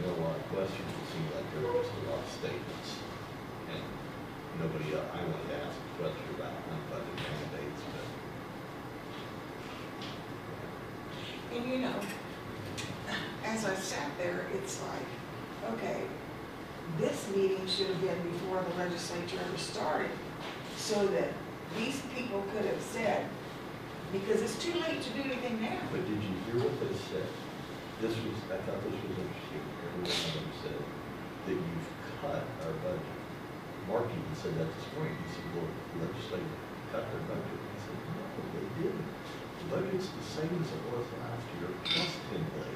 there were a lot of questions, it seemed like there were just a lot of statements. And nobody, I wanted to ask a question about unfunded mandates, but. And you know, as I sat there, it's like, okay, this meeting should have been before the legislature ever started, so that these people could have said, because it's too late to do anything now. But did you hear what they said? This was, I thought this was interesting. Every one of them said that you've cut our budget. Mark even said that this morning. He said, well, the legislature cut their budget. I said, no, they didn't. The budget's the same as it was last year, plus 10 million.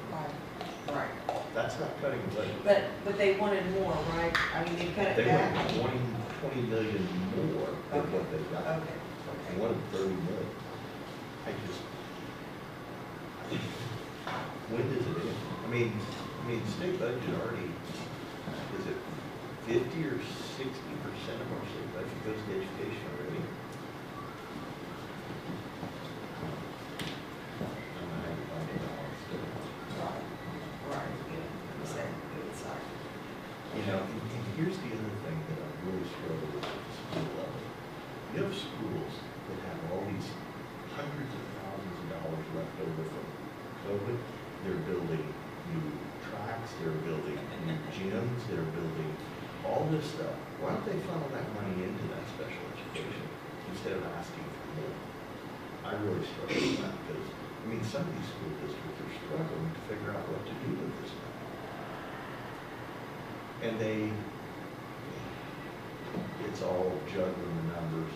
Right. That's not cutting the budget. But they wanted more, right? I mean, they cut it They back. wanted 20 million more than what they got. Okay. They wanted 30 million. I just, when does it end? I mean, state budget already, is it 50 or 60% of our state budget goes to education already? Right, yeah, it's like, You know, and here's the other thing that I really struggle with at the school level. You have schools that have all these hundreds of thousands of dollars left over from COVID. They're building new tracks, they're building new gyms, they're building all this stuff. Why don't they funnel that money into that special education instead of asking for more? I really struggle with that because, I mean, some of these school districts are struggling to figure out what to do with this money. And it's all juggling the numbers.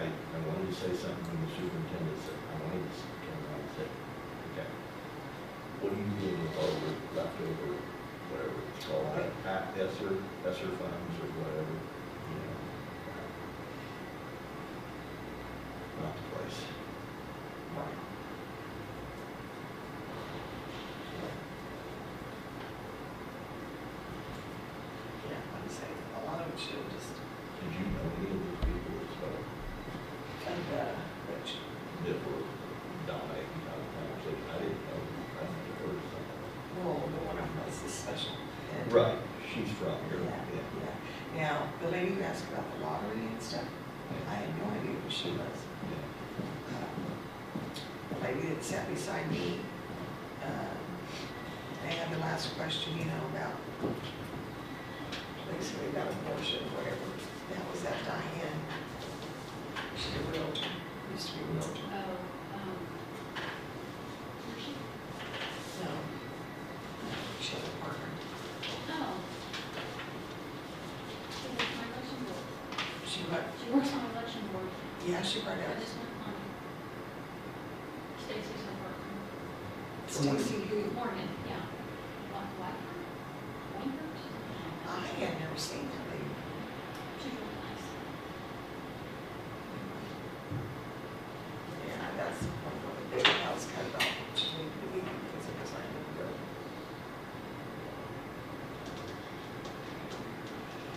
And I wanted to say something when the superintendent said, I wanted to turn around and say, okay, what are you doing with all your leftover, whatever it's called, ESSER funds or whatever, you know? Not the place. right. Yeah, like I say, a lot of it should have just, Did you know any of those people as well which, that were dominating the conversation? I didn't know. I never heard of something. well, the one of them was the special ed. Right, she's from here. Yeah. Now, the lady who asked about the lottery and stuff, I had no idea who she was. The lady that sat beside me, they had the last question, you know, about basically about abortion or whatever. That was that Diane. She's a realtor, used to be a realtor. Where's she? No. She had a partner. Oh. She works on election board. She what? She works on election board. Yeah, she brought I out just went on. Stacy's her partner. Stacy who? Morgan, yeah. Black. Winkert? I had never seen that lady. She's really nice. Yeah, that's one of the big house cut it off, which we believe because it was like a girl.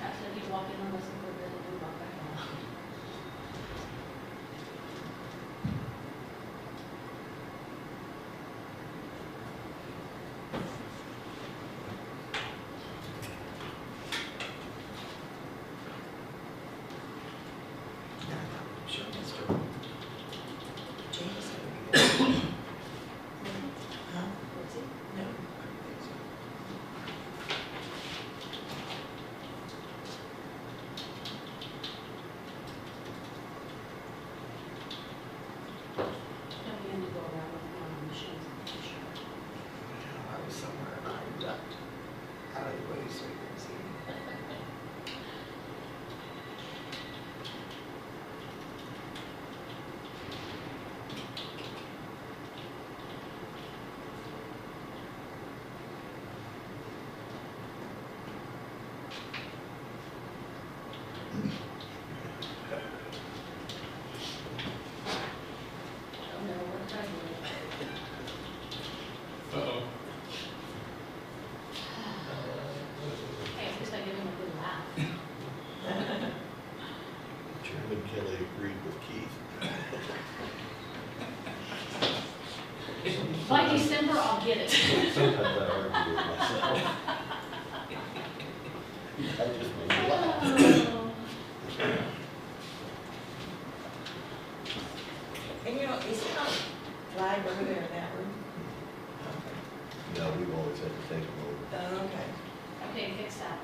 I said he'd walk in and listen for a bit and then walk back out. Yeah, I'm sure Mr. James had a good. Huh? What's it? No, I don't think so. Don't be in to go around with the machines. I'm sure. Yeah, I was somewhere I'll get it. Sometimes I argue with myself. That just made me laugh. Oh. And you know, is it not flag over there in that room? No, we've always had to take them over. Oh, okay. Okay, fix that.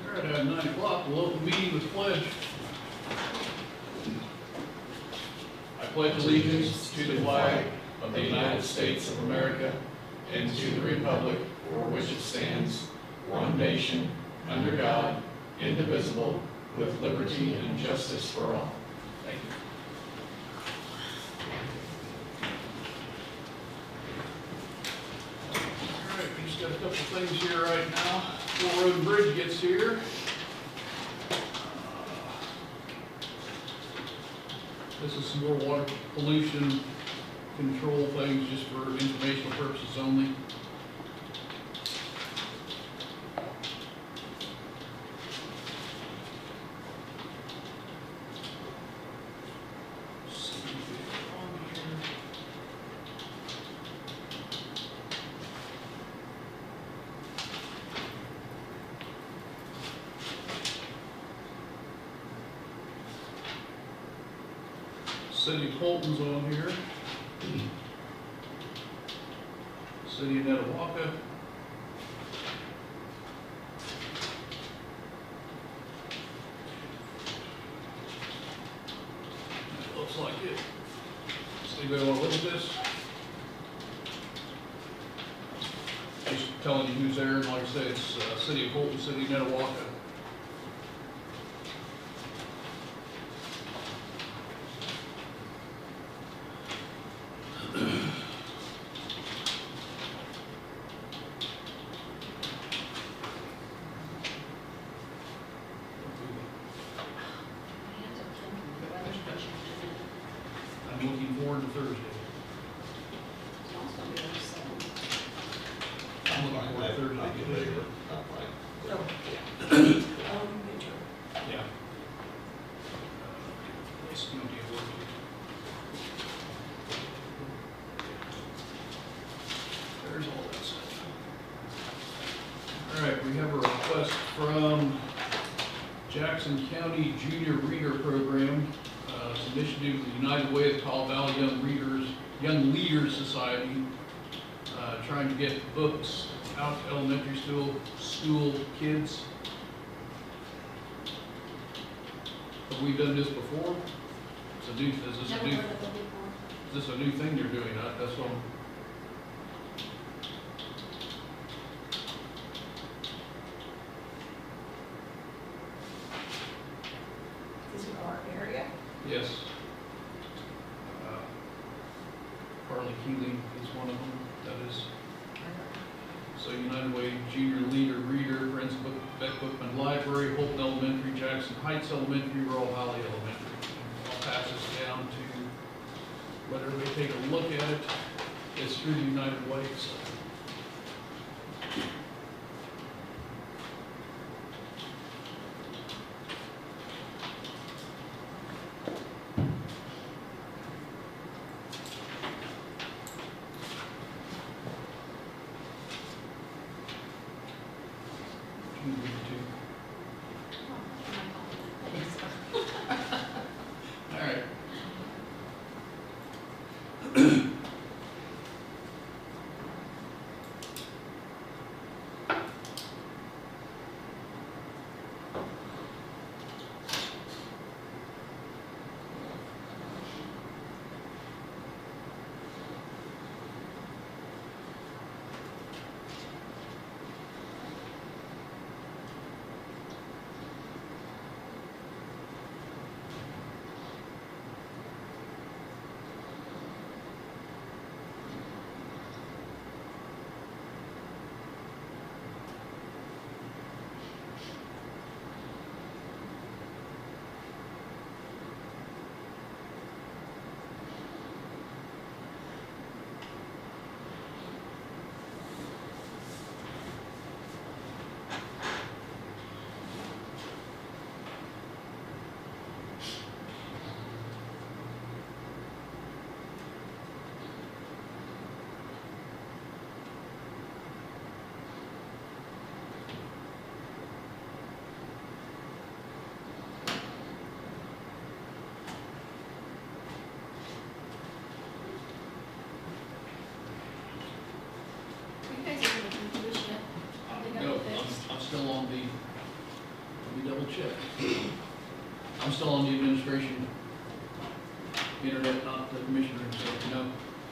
All right, at 9 o'clock, we'll open the meeting with pledge. I pledge allegiance to the flag of the United States of America and to the republic for which it stands, one nation, under God, indivisible, with liberty and justice for all. Thank you. All right, we just got a couple of things here right now. Before Road and Bridge gets here. This is some more water pollution control things, just for informational purposes only. See if it's on here. City of Colton's on here. City of Netawaka. That looks like it. Does anybody want to look at this? Just telling you who's there, and like I say, it's City of Colton, City of Netawaka. I'm looking forward to Thursday. I'm looking forward to Thursday. Oh. Yeah. It's gonna be a work. there's all that stuff. All right, we have a request from Jackson County Junior Reader Program. It's an initiative of the United Way of Tall Valley Young Leaders Society, trying to get books out to elementary school kids. Have we done this before? Is Never heard of it before. this a new thing they're doing? That's all. Is it our area? Yes. Carly Keeling is one of them. That is. So United Way Junior Reader, Friends of Beck Bookman Library, Holton Elementary, Jackson Heights Elementary, Rural Valley Elementary. I'll pass this down to let everybody take a look at it. It's through the United Way, so. All right. You guys are looking for this yet? They got No, it fixed? I'm still on the, let me double check. I'm still on the administration internet, not the commissioner, so no,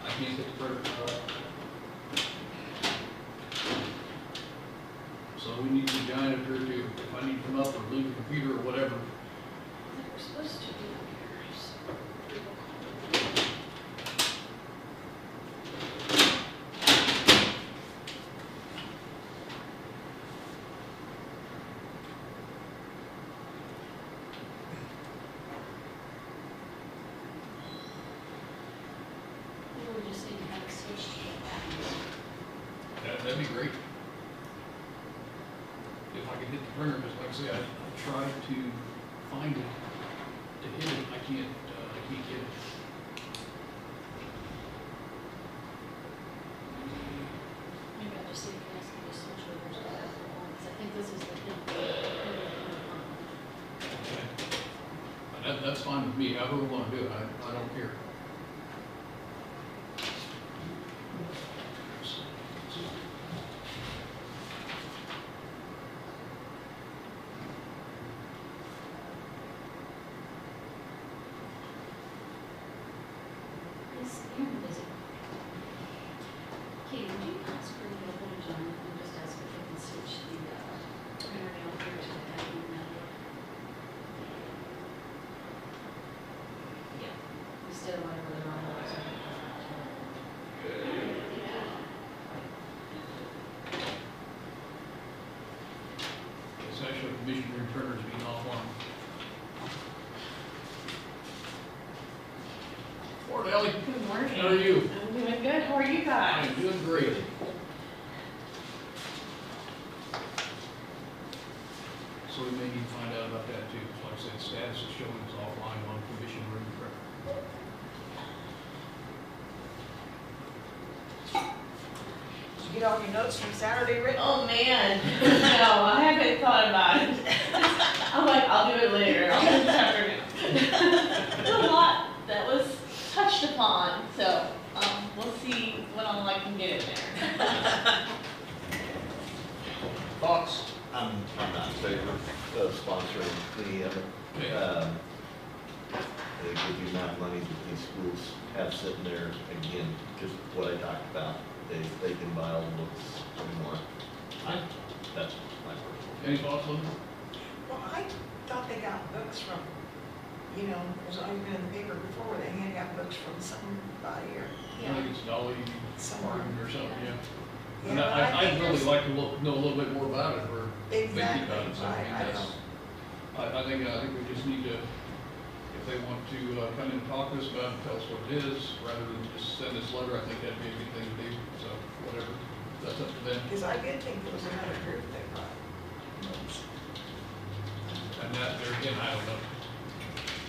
I can't get the printer. So we need the guy up here to, if I need to come up or leave the computer or whatever. They were supposed to be up here, so. We just need to have a switch to get back. That'd be great. If I could hit the printer, because like I say, I tried to find it, to hit it, I can't get it. Maybe I'll just see if you guys can just switch over to that one, because I think this is the hidden. Okay. That's fine with me, however we want to do it, I don't care. Is Aaron busy? Katie, would you ask for the open agenda and just ask if they can switch the printer down here to the admin network? Yeah, instead of whatever they're on. It's actually commissioner printers being offline. Morning, Ellie. Good morning. How are you? I'm doing good. How are you guys? I'm doing great. So we may need to find out about that too. Like I said, status is showing us offline on commission room printer. you get all your notes from Saturday written? Oh, man. No, I haven't thought about it. I'm like, I'll do it later. I'll do it this afternoon. There's a lot that was touched upon, so, we'll see what all I can get in there. Thoughts? I'm not in favor of sponsoring the, Okay. they give you amount of money that these schools have sitting there, again, just what I talked about. They can buy all the books they want. That's my personal. Any thoughts, Linda? Well, I thought they got books from, you know, there's always been in the paper before where they hand out books from somebody or I think it's Dolly somewhere. Martin or something, yeah. Yeah, And but I I'd think really there's- like to know a little bit more about it, or thinking Exactly, about it, so I mean, I that's, don't. I think we just need to, if they want to, come in and talk to us about it, tell us what it is, rather than just send this letter, I think that'd be a good thing to do, so, whatever, that's up to them. Because I did think there was another group that brought books. And that, there again, I don't know.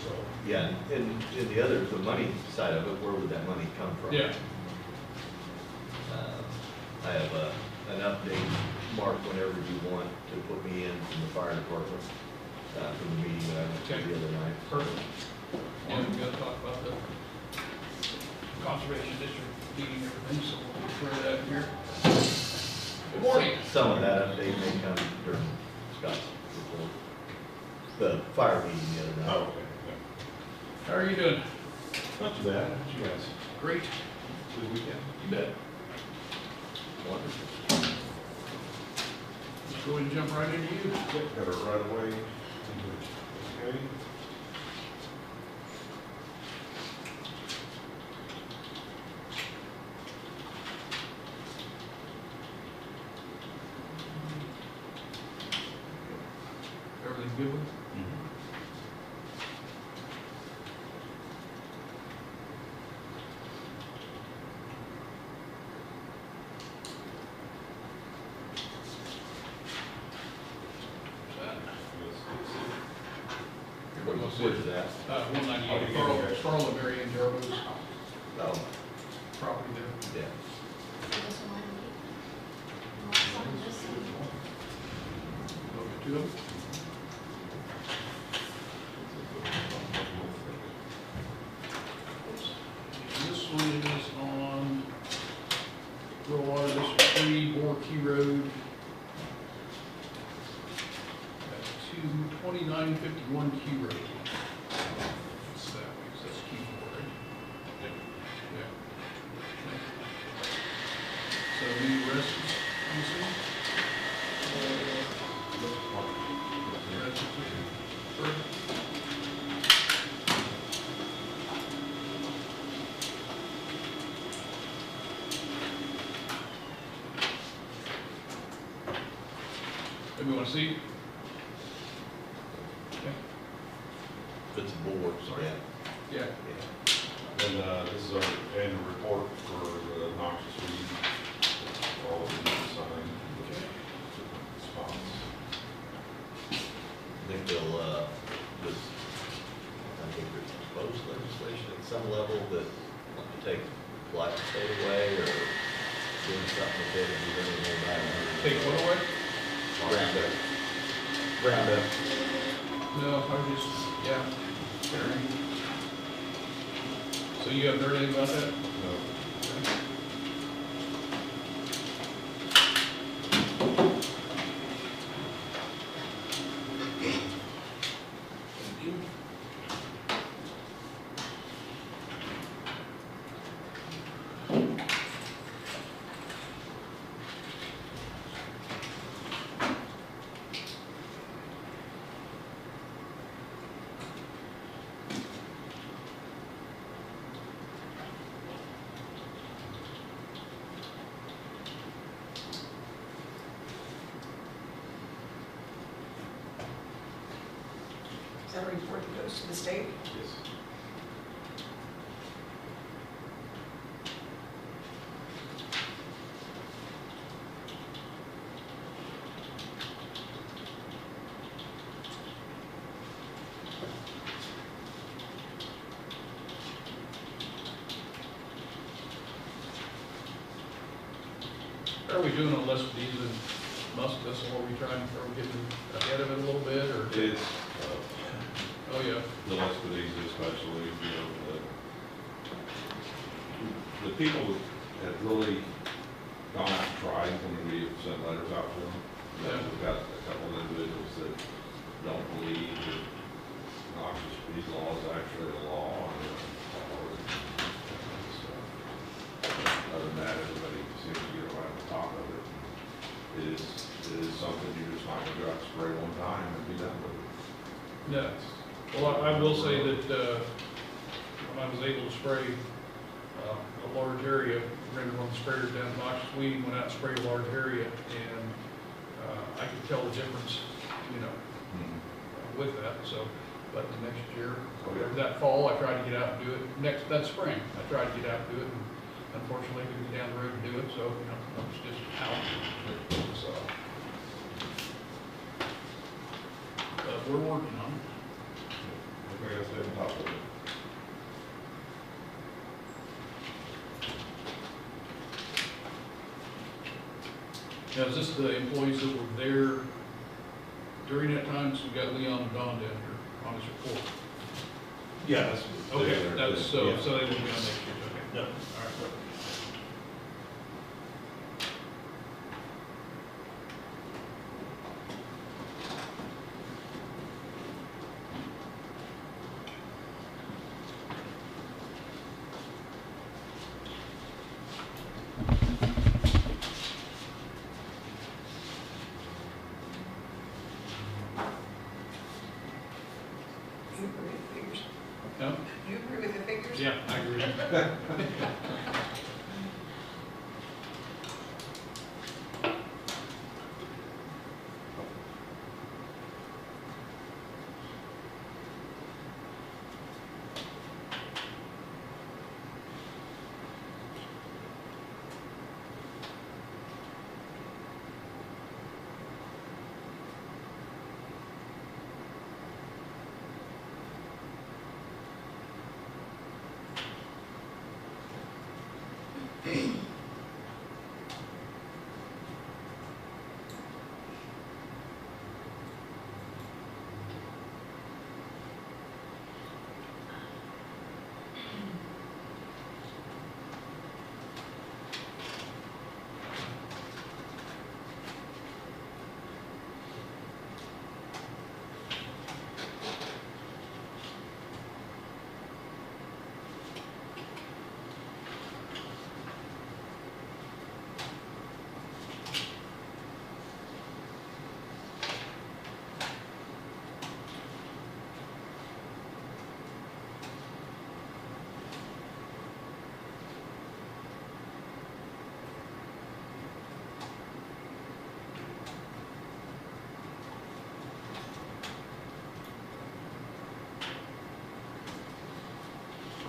So, Yeah, and the other, the money side of it, where would that money come from? yeah, I have an update, Mark, whenever you want to put me in from the fire department, from the meeting that I went to the other night. perfect. And we gotta talk about the conservation district meeting and everything, so we'll throw that here. Good morning. Some of that update may come during Scott's report. The fire meeting the other night. How are you doing? Not too bad, how you guys? Great. Good weekend? You bet. Wonderful. Just go ahead and jump right into you. Yep, got it right away. Okay. Everything good with you? Where's that? 198, Carl and Mary Ann Jarbo's Oh, property there. yeah. This one I need. Well, some of this one. Okay, two of them. This one is on Rural Water District 3, Moore Key Road. That's 2951 Key Road. What's that way? That's Kieffaber, right? Yeah. So any arrests, I'm assuming? Arrests, perfect. Maybe want to see? Okay. If it's a board, Sorry. yeah. Yeah. Yeah. And this is our annual report for the noxious weed. All of you to sign. Okay. Spots. I think they'll, I think there's proposed legislation at some level that want to take glyphosate away or doing something with it, if you really know about it. Take what away? Roundup. Roundup. No, I just, yeah. So you haven't heard anything about that? No. Thank you. Is that a report that goes to the state? Yes. How are we doing on less diesel and muskus? Are we trying, are we getting ahead of it a little bit, or? It's, Oh, yeah. the less for these especially, the people that have really gone out and tried when we have sent letters out to them. Yeah. We've got a couple of individuals that don't believe that noxious weed law is actually a law. Other than that, everybody seems to get right on top of it. It is something you're just not gonna go out and spray one time and be done with it. No. Well, I will say that, when I was able to spray, a large area, rented one of the sprayers down in noxious weed, went out and sprayed a large area, and, I could tell the difference, with that, so, but the next year, that fall, I tried to get out and do it, that spring, I tried to get out and do it, and unfortunately, couldn't get down the road and do it, so, I was just out, so. But we're working on it. We gotta stay on top of it. Now, is this the employees that were there during that time? So we got Leon and Don down here on his report. Yeah, that's. Okay, that's, so yeah. they won't be on next year, okay. No. All right. You agree with the figures? No? You agree with the figures? Yeah, I agree.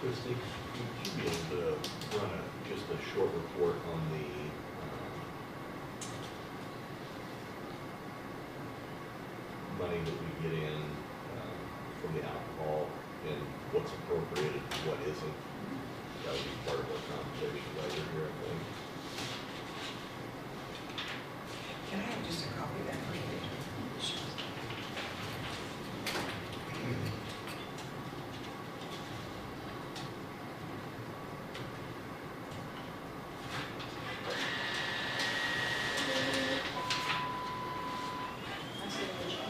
Christie, would you be able to run just a short report on the, money that we get in, from the alcohol and what's appropriated and what isn't? That would be part of our conversation later here, I think. Can I have just a copy of that for you? That's the original.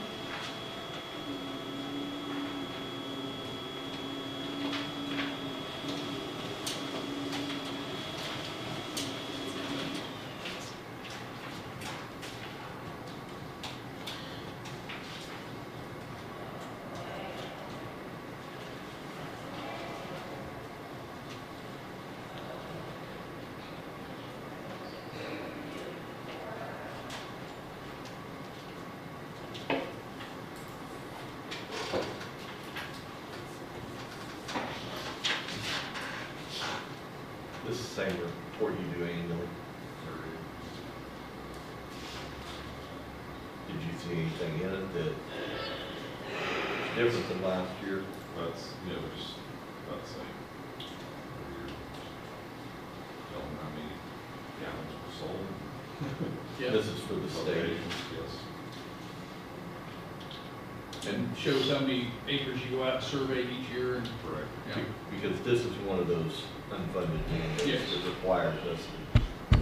This is the same report you do annually? Did you see anything in it that different than last year? That's, just about the same. Every year. Tell them how many gallons were sold. Yeah, This is for the state. locations, yes. and shows how many acres you go out and survey each year and. Correct. Yeah. Because this is one of those unfunded mandates Yes. that requires us to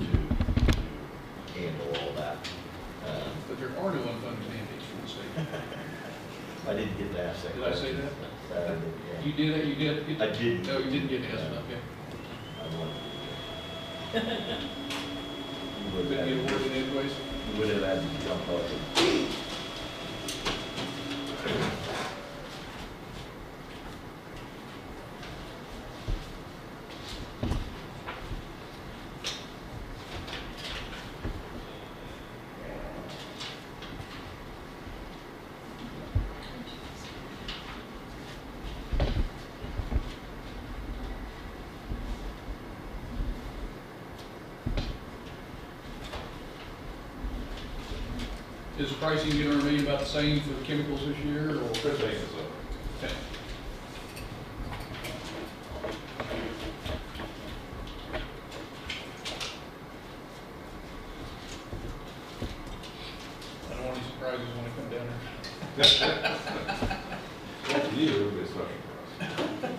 handle all that. But there are no unfunded mandates from the state. I didn't get to ask that Did I say question. that? I did, You did that, you did? yeah. I didn't. No, you didn't get to ask it, okay. I wanted to. You would Couldn't get have, awarded anyways? you would have had to jump up and. Is the pricing gonna remain about the same for the chemicals this year, or? Good thing is, Okay. I don't want any surprises when I come down there. well, for you, it'll be a special for us.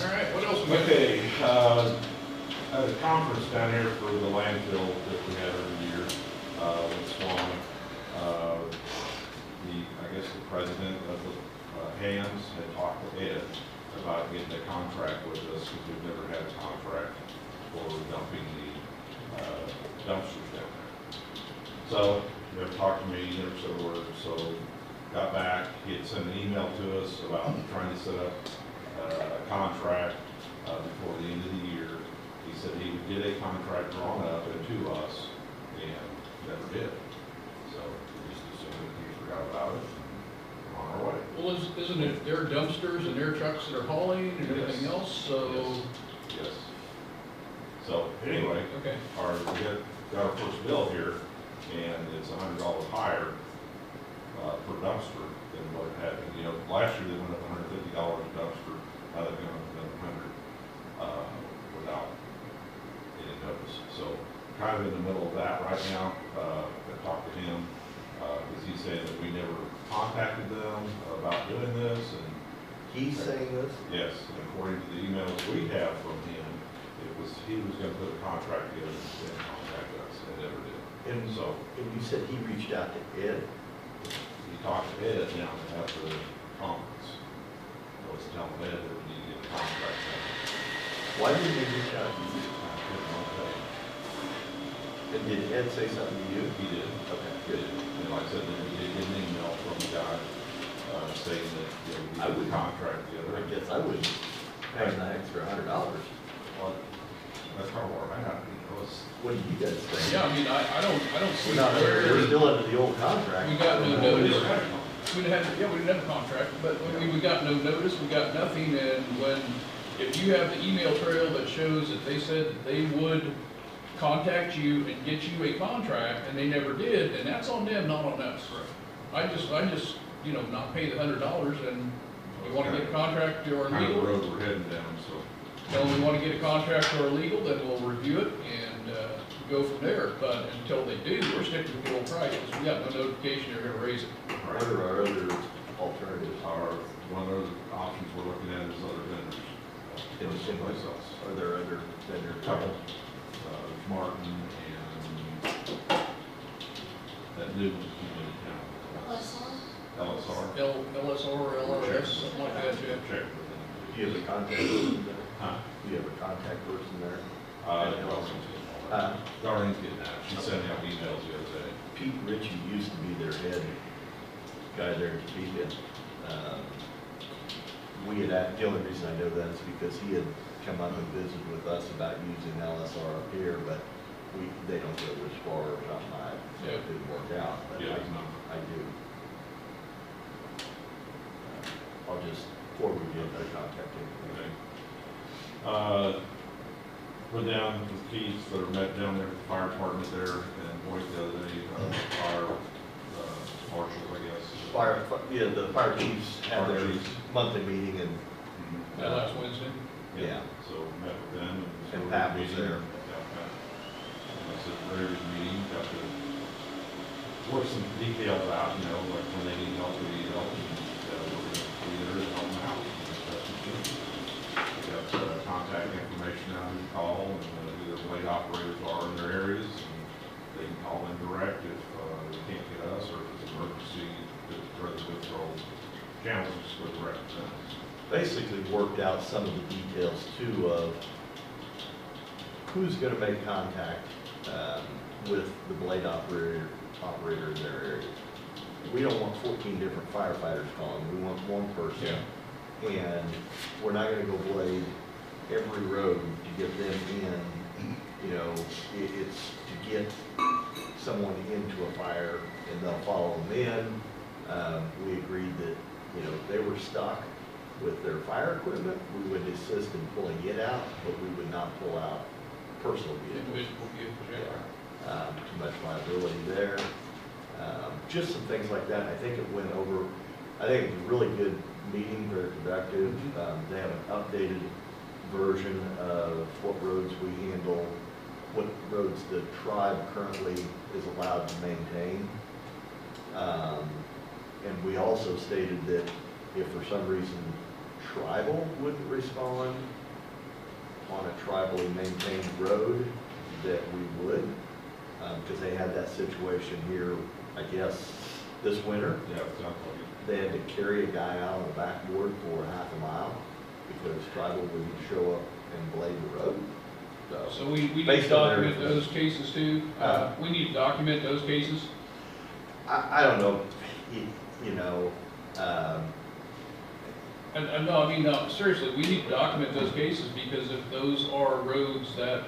All right, what else we got? Okay, at a conference down here for the landfill that we have every year, with Swan, I guess the president of the Hands had talked to Ed about getting a contract with us, because we've never had a contract for dumping the dumpsters down there. So, he never talked to me, never said a word, so got back, he had sent an email to us about trying to set up a contract before the end of the year. He said he would get a contract drawn up and to us, and never did. So we just assumed that he forgot about it, and on our way. Well, isn't it their dumpsters and their trucks that are hauling and everything else, so? Yes. So anyway, Okay. we got our first bill here, and it's $100 higher per dumpster than what it had been. You know, last year they went up $150 a dumpster, now they're going up another 100 without any notice. So kind of in the middle of that right now. I talked to him, because he's saying that we never contacted them about doing this, and He's saying this? yes, and according to the emails we have from him, he was gonna put a contract together and then contact us, and never did. And So and you said he reached out to Ed. he talked to Ed now at the conference. I was telling Ed that we need to get a contract done. Why didn't he reach out to you? I couldn't know that. And did Ed say something to you? He did. Okay, He did. And like I said, then we did get an email from the guy, saying that, you know, we I need would- a contract together. I guess I wouldn't pay the extra $100. Well, that's kind of where I'm at, you know, it's, What do you guys think? Yeah, I mean, I don't see We're not, we're where, still under the old contract. we got no we notice. never had a contract. We didn't have, yeah, we didn't have a contract, but we got no notice, we got nothing, and when, if you have the email trail that shows that they said that they would contact you and get you a contract, and they never did, then that's on them, not on us. I just, you know, not pay the $100, and you wanna get a contract or Kind of the legal, road we're heading down, so. tell them we wanna get a contract or legal, then we'll review it and, go from there, but until they do, we're sticking with the old price, because we got no notification they're gonna raise it. What are our other alternatives? One of the options we're looking at is other vendors. In the same Someplace else. Are there other vendors? Couple, Martin and that new one that came into town. LSR. LSR or LRS, something like that, yeah. Check with them. Do you have a contact person there? Huh? Do you have a contact person there? Darlene's getting that. She sent out emails the other day. Pete Ritchie used to be their head guy there in Topeka. The only reason I know that is because he had come up and visited with us about using LSR up here, but they don't go as far or something. So it didn't work out, but Yeah, it's not. I do. I'll just forward you contact information. Okay. Went down with Keith, that are met down there at the fire department there, and Boyd the other day, fire marshals, I guess. Yeah, the fire chiefs had Fire their chiefs. monthly meeting and, That last Wednesday? yeah. So met with them. And so Pat was meeting. there. Yeah, Pat. And I said, there's a meeting, got to work some details out, you know, like when they need help, we need help, and we're going to be there to help them out. That's what we do. We got contact information now, who to call, and who their blade operators are in their areas, and they can call them direct if they can't get us, or if it's an emergency, for the withdrawal challenges with the representatives. Basically worked out some of the details too of who's gonna make contact with the blade operator in their area. We don't want 14 different firefighters calling, we want one person. And we're not gonna go blade every road to get them in, you know, it's to get someone into a fire and they'll follow them in. We agreed that, you know, if they were stuck with their fire equipment, we would assist in pulling it out, but we would not pull out personal vehicles. Individual vehicles, yeah. Too much liability there. Just some things like that. I think it went over, I think it was a really good meeting, very productive. They have an updated version of what roads we handle, what roads the tribe currently is allowed to maintain. And we also stated that if for some reason tribal wouldn't respond on a tribally maintained road, that we would, because they had that situation here, I guess, this winter. Yeah, it sounds like it. They had to carry a guy out on the backboard for half a mile because tribal wouldn't show up and blade the road. So we need to Based on their document those cases too. We need to document those cases. I don't know, you know, And no, I mean, no, seriously, we need to document those cases because if those are roads that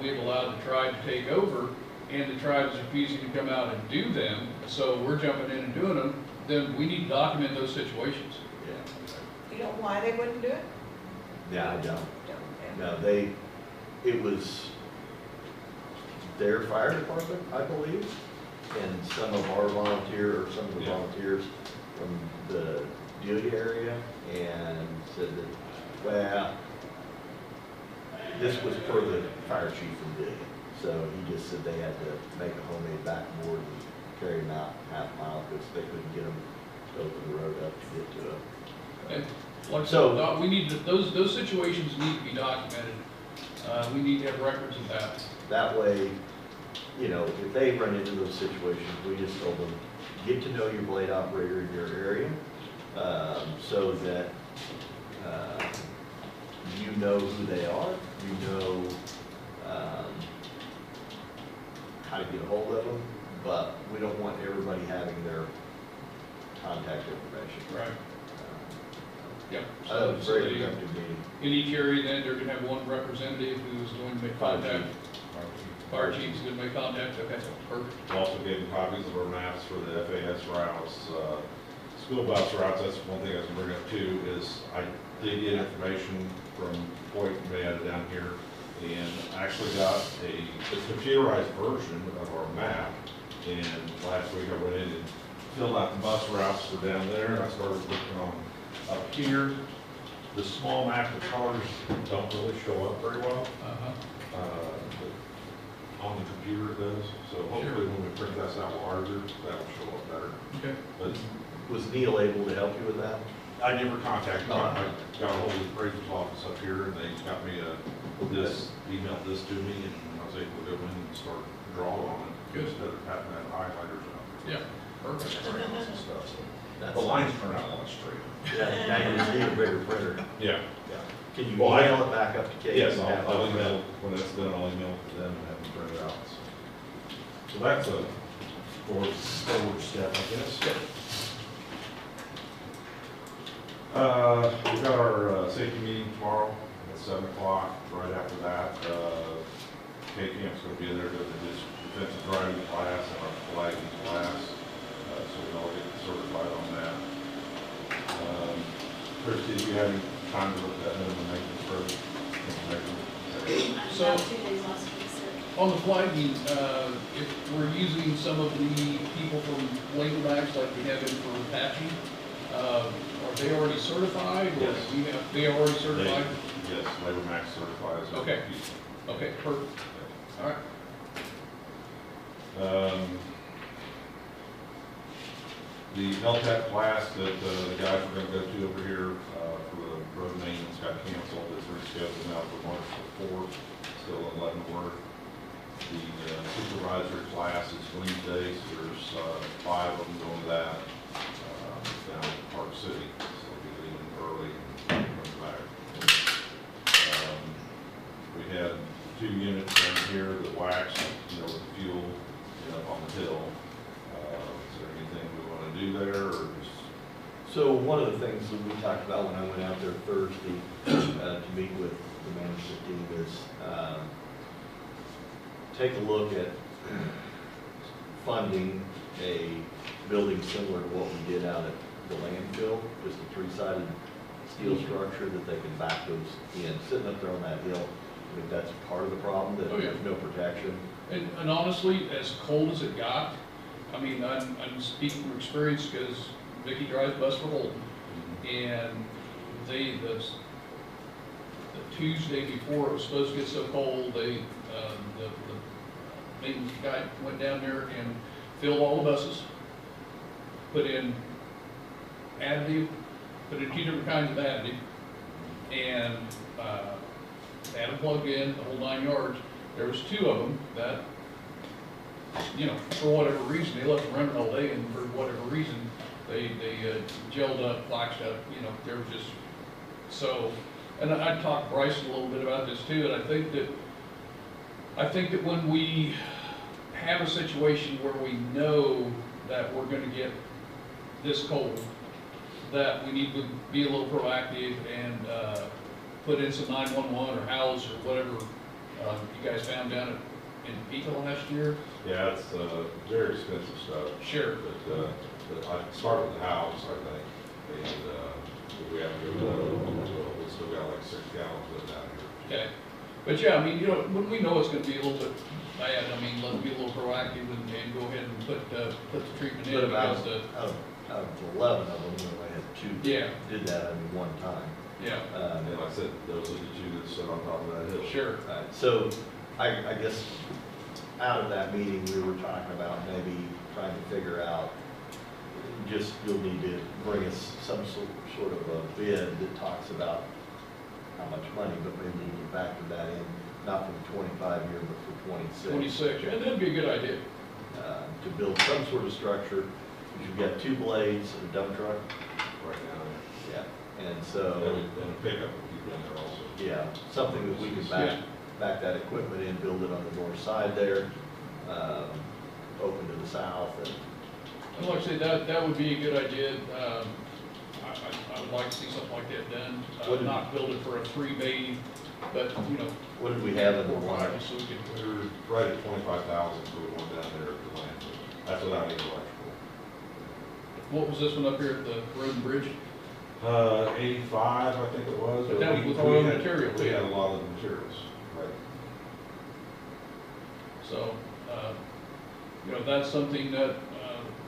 we've allowed the tribe to take over and the tribe is refusing to come out and do them, so we're jumping in and doing them, then we need to document those situations. yeah. You know why they wouldn't do it? Yeah, I don't. Don't, yeah. No, it was their fire department, I believe, and some of our some of the Yeah. volunteers from the Doerrie area, and said that, well, this was per the fire chief from Doerrie. So he just said they had to make a homemade backboard and carry them out half a mile because they couldn't get them to open the road up to get to it. And like I So- said, we need to, those situations need to be documented. We need to have records of that. That way, you know, if they run into those situations, we just told them, get to know your blade operator in your area, so that you know who they are, you know how to get a hold of them, but we don't want everybody having their contact information. Right. Yep. That was a very productive meeting. In each area, then, they're gonna have one representative who's going to make contact. Fire chief's gonna make contact, okay, perfect. Also getting copies of our maps for the FAS routes, school bus routes. That's one thing I was gonna bring up too, is I did get information from Hoyt and Mad down here, and actually got a computerized version of our map. And last week I went in and filled out the bus routes for down there. I started looking on up here. The small map, the colors don't really show up very well. But on the computer it does, so hopefully when we print this out larger, that'll show up better. Okay. But Was Neil able to help you with that? I never contacted, I got a hold of the appraiser's office up here, and they got me emailed this to me, and I was able to go in and start drawing on it. Good. Instead of having that highlighters up. Yeah, perfect. The lines turn out a lot straighter. Yeah, now you just need a bigger printer. Yeah. Can you Well, email it back up to Kate? Yes, and have I'll it? email, when that's done, I'll email it to them and have them print it out. So that's a forward step, I guess. We've got our safety meeting tomorrow at 7 o'clock. Right after that, K-Camp's gonna be there doing his defensive driving class and our flagging class. So we all get certified on that. Christie, do you have any time to look at that minimum maintenance first? I So- had 2 days last week, so. On the flagging, if we're using some of the people from labor backs like we have in for patching, are they already certified? Or Yes. we have, they are already certified? Yes, Labor Max certified as a Okay. piece. Okay, perfect. All right. The LTAP class that the guys are going to go to over here for the road maintenance got canceled. It's rescheduled now for March the 4th, still in Leavenworth. The supervisory class is Wednesday, so there's 5 of them going to that down in Park City. So they'll be leaving early and coming back. We had 2 units down here that waxed, with the fuel, on the hill. Is there anything we want to do there, or just? So one of the things that we talked about when I went out there Thursday to meet with the management team is take a look at funding a building similar to what we did out at the landfill, just a 3-sided steel structure that they can back those in. Sitting up there on that hill, I think that's part of the problem, that Oh, yeah. there's no protection. And honestly, as cold as it got, I mean, I'm speaking from experience because Vicky drives bus for Holden. And the Tuesday before it was supposed to get so cold, the maintenance guy went down there and filled all the buses, put in additive, put in 2 different kinds of additive, and had them plugged in, the whole 9 yards. There was 2 of them that, for whatever reason, they left them running all day, and for whatever reason, they gelled up, flaxed up, they were just, so, and I talked to Bryce a little bit about this too, and I think that when we have a situation where we know that we're gonna get this cold, that we need to be a little proactive and, put in some 911 or HALs or whatever, you guys found down in Pico last year. Yeah, it's very expensive stuff. Sure. But I start with the house, I think, and if we have to go, we still got like 6 gallons of that here. Okay. But yeah, I mean, when we know it's gonna be a little bit bad, I mean, let's be a little proactive and go ahead and put the treatment in But about, because the, out of 11 of them, we only had 2 yeah, did that in one time. yeah, And like I said, those are the 2 that sit on top of that hill. sure. So I guess out of that meeting, we were talking about maybe trying to figure out, you'll need to bring us some sort of a bid that talks about how much money, but maybe you can factor that in, not for the 25 year, but for 26. 26, and that'd be a good idea. To build some sort of structure, because you've got 2 blades and a dump truck. Right now. Yeah. And And so, a pickup will keep in there also. yeah, something that we can Yeah. back that equipment in, build it on the north side there, open to the south, and And like I say, that would be a good idea. I would like to see something like that done, What did- not build it for a 3-bay, but, what did we have in the more water? wide, so we could, We were right at 25,000, so we went down there at the landfill. That's without any electrical. what was this one up here at the road and bridge? 85, I think it was. But that was we- with our we own had- material, We too. had a lot of the materials, right. So, that's something that,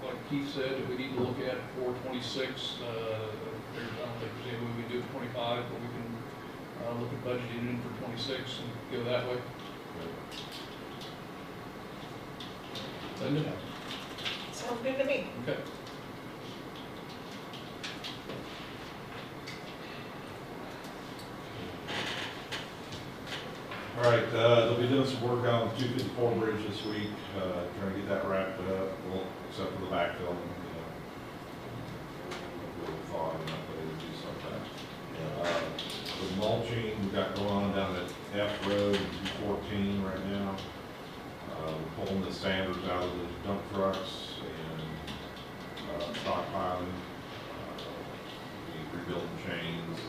like Keith said, that we need to look at for 26. I don't think there's any way we can do it for 25, but we can look at budgeting in for 26 and go that way. Linda? Sounds good to me. Okay. All right, they'll be doing some work on the 254 bridge this week, trying to get that wrapped up, well, except for the backfill, we'll thaw it enough, but it'll do something. The mulching we've got going on down at F Road, 214 right now. We're pulling the sanders out of the dump trucks and stockpiling. We rebuilding chains.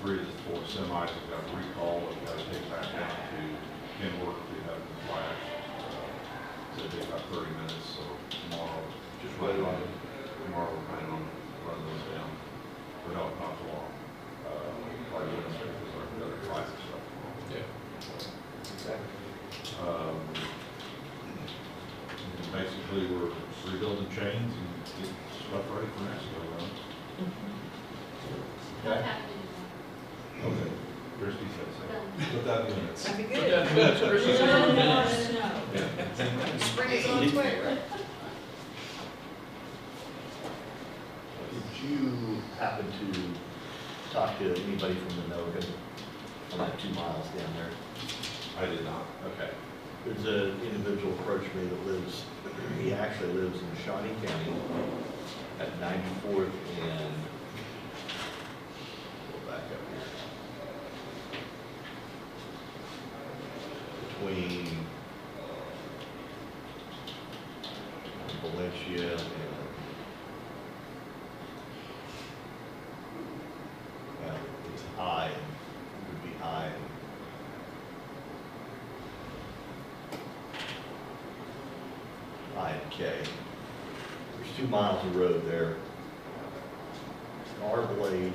3 of the 4 semis have got a recall, we've got to take back down to Kenworth to have them flash. So it'll take about 30 minutes, so tomorrow, just right on, tomorrow we're planning on running those down. or no, not so long. Probably wouldn't say because our other price and stuff. Um, and basically, we're rebuilding chains and get stuff ready for next go round. Not happy to do Okay, Christie said so. Done. Put that in minutes. That'd be Put good. that in minutes, Christie said No, in no, minutes. no. Spring is on its way, right? Did you happen to talk to anybody from Minogan on that 2 miles down there? I did not. Okay. There's an individual approached me that lives, he actually lives in Shawnee County at 94th and, go back up here. Between Valencia and, well, it's I, it would be I. I and K. There's 2 miles of road there. Our blade,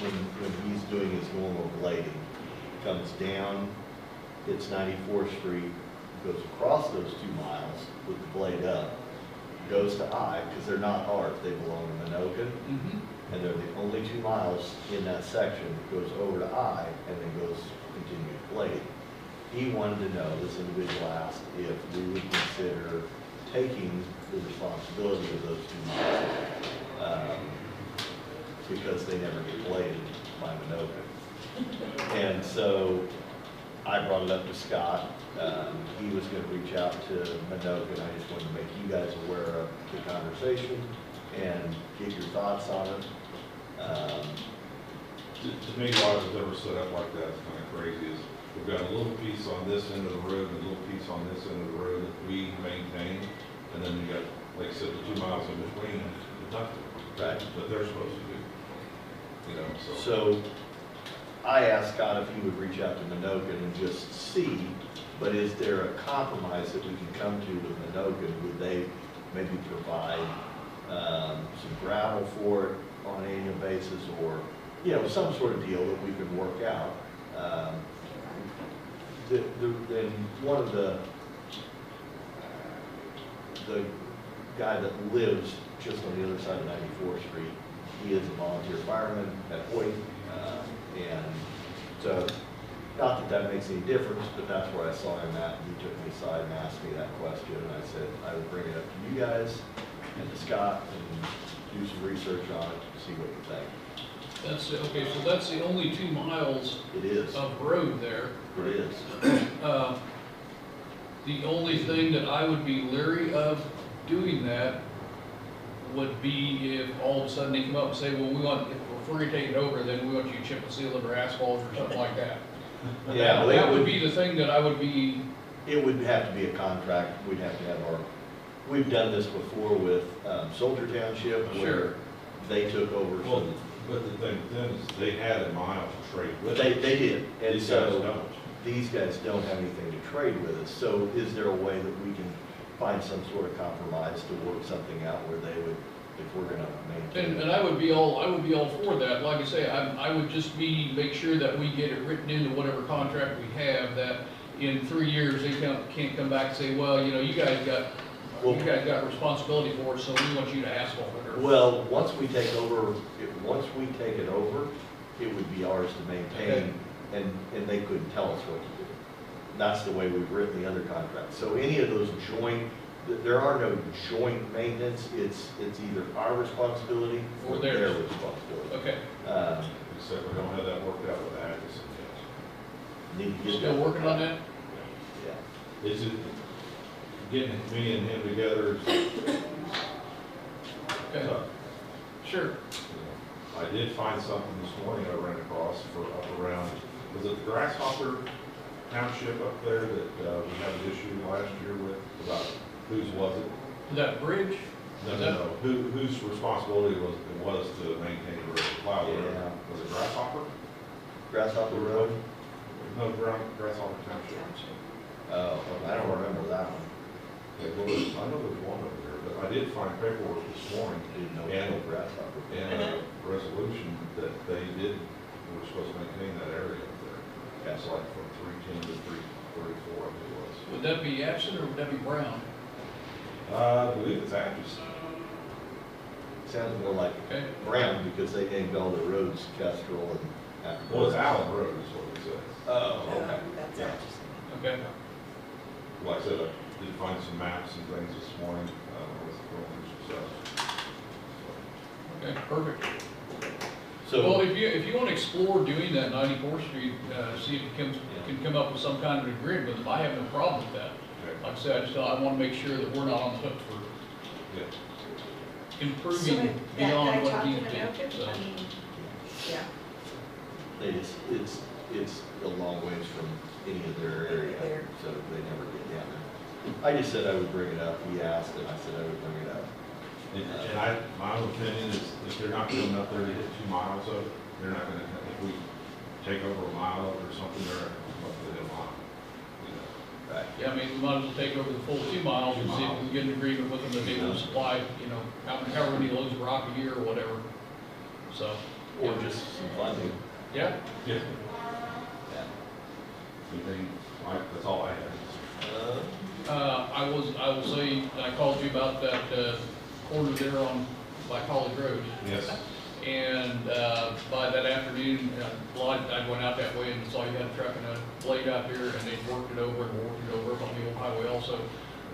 when he's doing his normal blading, comes down, hits 94th Street, goes across those 2 miles with the blade up, goes to I, because they're not ours, they belong to Minogan, and they're the only 2 miles in that section that goes over to I, and then goes continued blading. He wanted to know, this individual asked, if we would consider taking the responsibility of those 2 miles, because they never get bladed by Minogan. And so I brought it up to Scott. He was going to reach out to Minogan. I just wanted to make you guys aware of the conversation and get your thoughts on it. To me, why it was ever set up like that is kind of crazy. Is we've got a little piece on this end of the road and a little piece on this end of the road that we maintain, and then you got, like I said, the 2 miles in between, nothing. Right. That they're supposed to do. You know, So I asked Scott if he would reach out to Minogan and just see, but is there a compromise that we can come to with Minogan? Would they maybe provide some gravel for it on an annual basis, or, you know, some sort of deal that we can work out? Then one of the guy that lives just on the other side of 94th Street, he is a volunteer fireman at Hoyt, and so, not that that makes any difference, but that's where I saw him at, and he took me aside and asked me that question, and I said I would bring it up to you guys and to Scott and do some research on it, see what you think. That's, okay, so that's the only 2 miles It is, of road there. it is. The only thing that I would be leery of doing that would be if all of a sudden they come up and say, well, if we're gonna take it over, then we want you to chip and seal over asphalt or something like that. Yeah, well, That would be the thing that I would be, it would have to be a contract, we'd have to have we've done this before with Soldier Township, where Sure. they took over well, some, but the thing then is they had a mile to trade with. they did, and These guys so don't. these guys don't have anything to trade with us. So is there a way that we can find some sort of compromise to work something out where they would, if we're gonna maintain? and I would be all for that. Like I say, I would just make sure that we get it written into whatever contract we have, that in 3 years, they can't come back and say, well, you know, you guys got responsibility for it, so we want you to asphalt it. Or, Well, once we take over, once we take it over, it would be ours to maintain, and they couldn't tell us what to do. That's the way we've written the other contracts. So any of those joint, there are no joint maintenance, it's either our responsibility or Or their theirs. responsibility. Okay, Except we don't have that worked out with Atkinson yet. Need to get still that working on that? Yeah. Is it getting me and him together? Okay, sure. I did find something this morning I ran across for up around, was it the Grasshopper Township up there that we had an issue last year with, about whose was it? That bridge? No. Whose responsibility was to maintain the road, plow the road? Yeah. Was it Grasshopper? Grasshopper Road? No, Grasshopper Township. Oh, I don't remember that one. I know there's one over there, but I did find paperwork this morning Didn't know and, no grasshopper. and a resolution that they were supposed to maintain that area up there. It's like from 310 to 334, I think it was. Would that be Atchison or would that be Brown? I believe it's Atchison. Sounds more like Okay. Brown because they named all the roads Kestrel and after. Well, it's Allen Road is what it says. Oh, okay. That's Yeah. interesting. Okay. Like I said, I did find some maps and things this morning, with going through some stuff. Okay, perfect. So, Well, if you want to explore doing that 94th Street, see if you can come up with some kind of agreement with them, I have no problem with that. Okay. Like I said, I want to make sure that we're not on the hook for Yeah. improving beyond That I what talked to needs them to about be. it, So, I mean, yeah. it's a long ways from any of their area, There. so they never get down there. I just said I would bring it up. He asked and I said I would bring it up. And my own opinion is if they're not coming up there to hit 2 miles of it, they're not gonna, if we take over a mile of it or something, they're not gonna come up within a mile. You know, Right. yeah, I mean, we might as well take over the full 2 miles and see if we can get an agreement with them that they will supply, however many loads of rock a year or whatever. So, Or just some funding. yeah, Yeah. Yeah. Anything, that's all I have. I will say, I called you about that, corner there by College Road. Yes. And, by that afternoon, I went out that way and saw you had a truck and a blade out there, and they worked it over on the old highway also,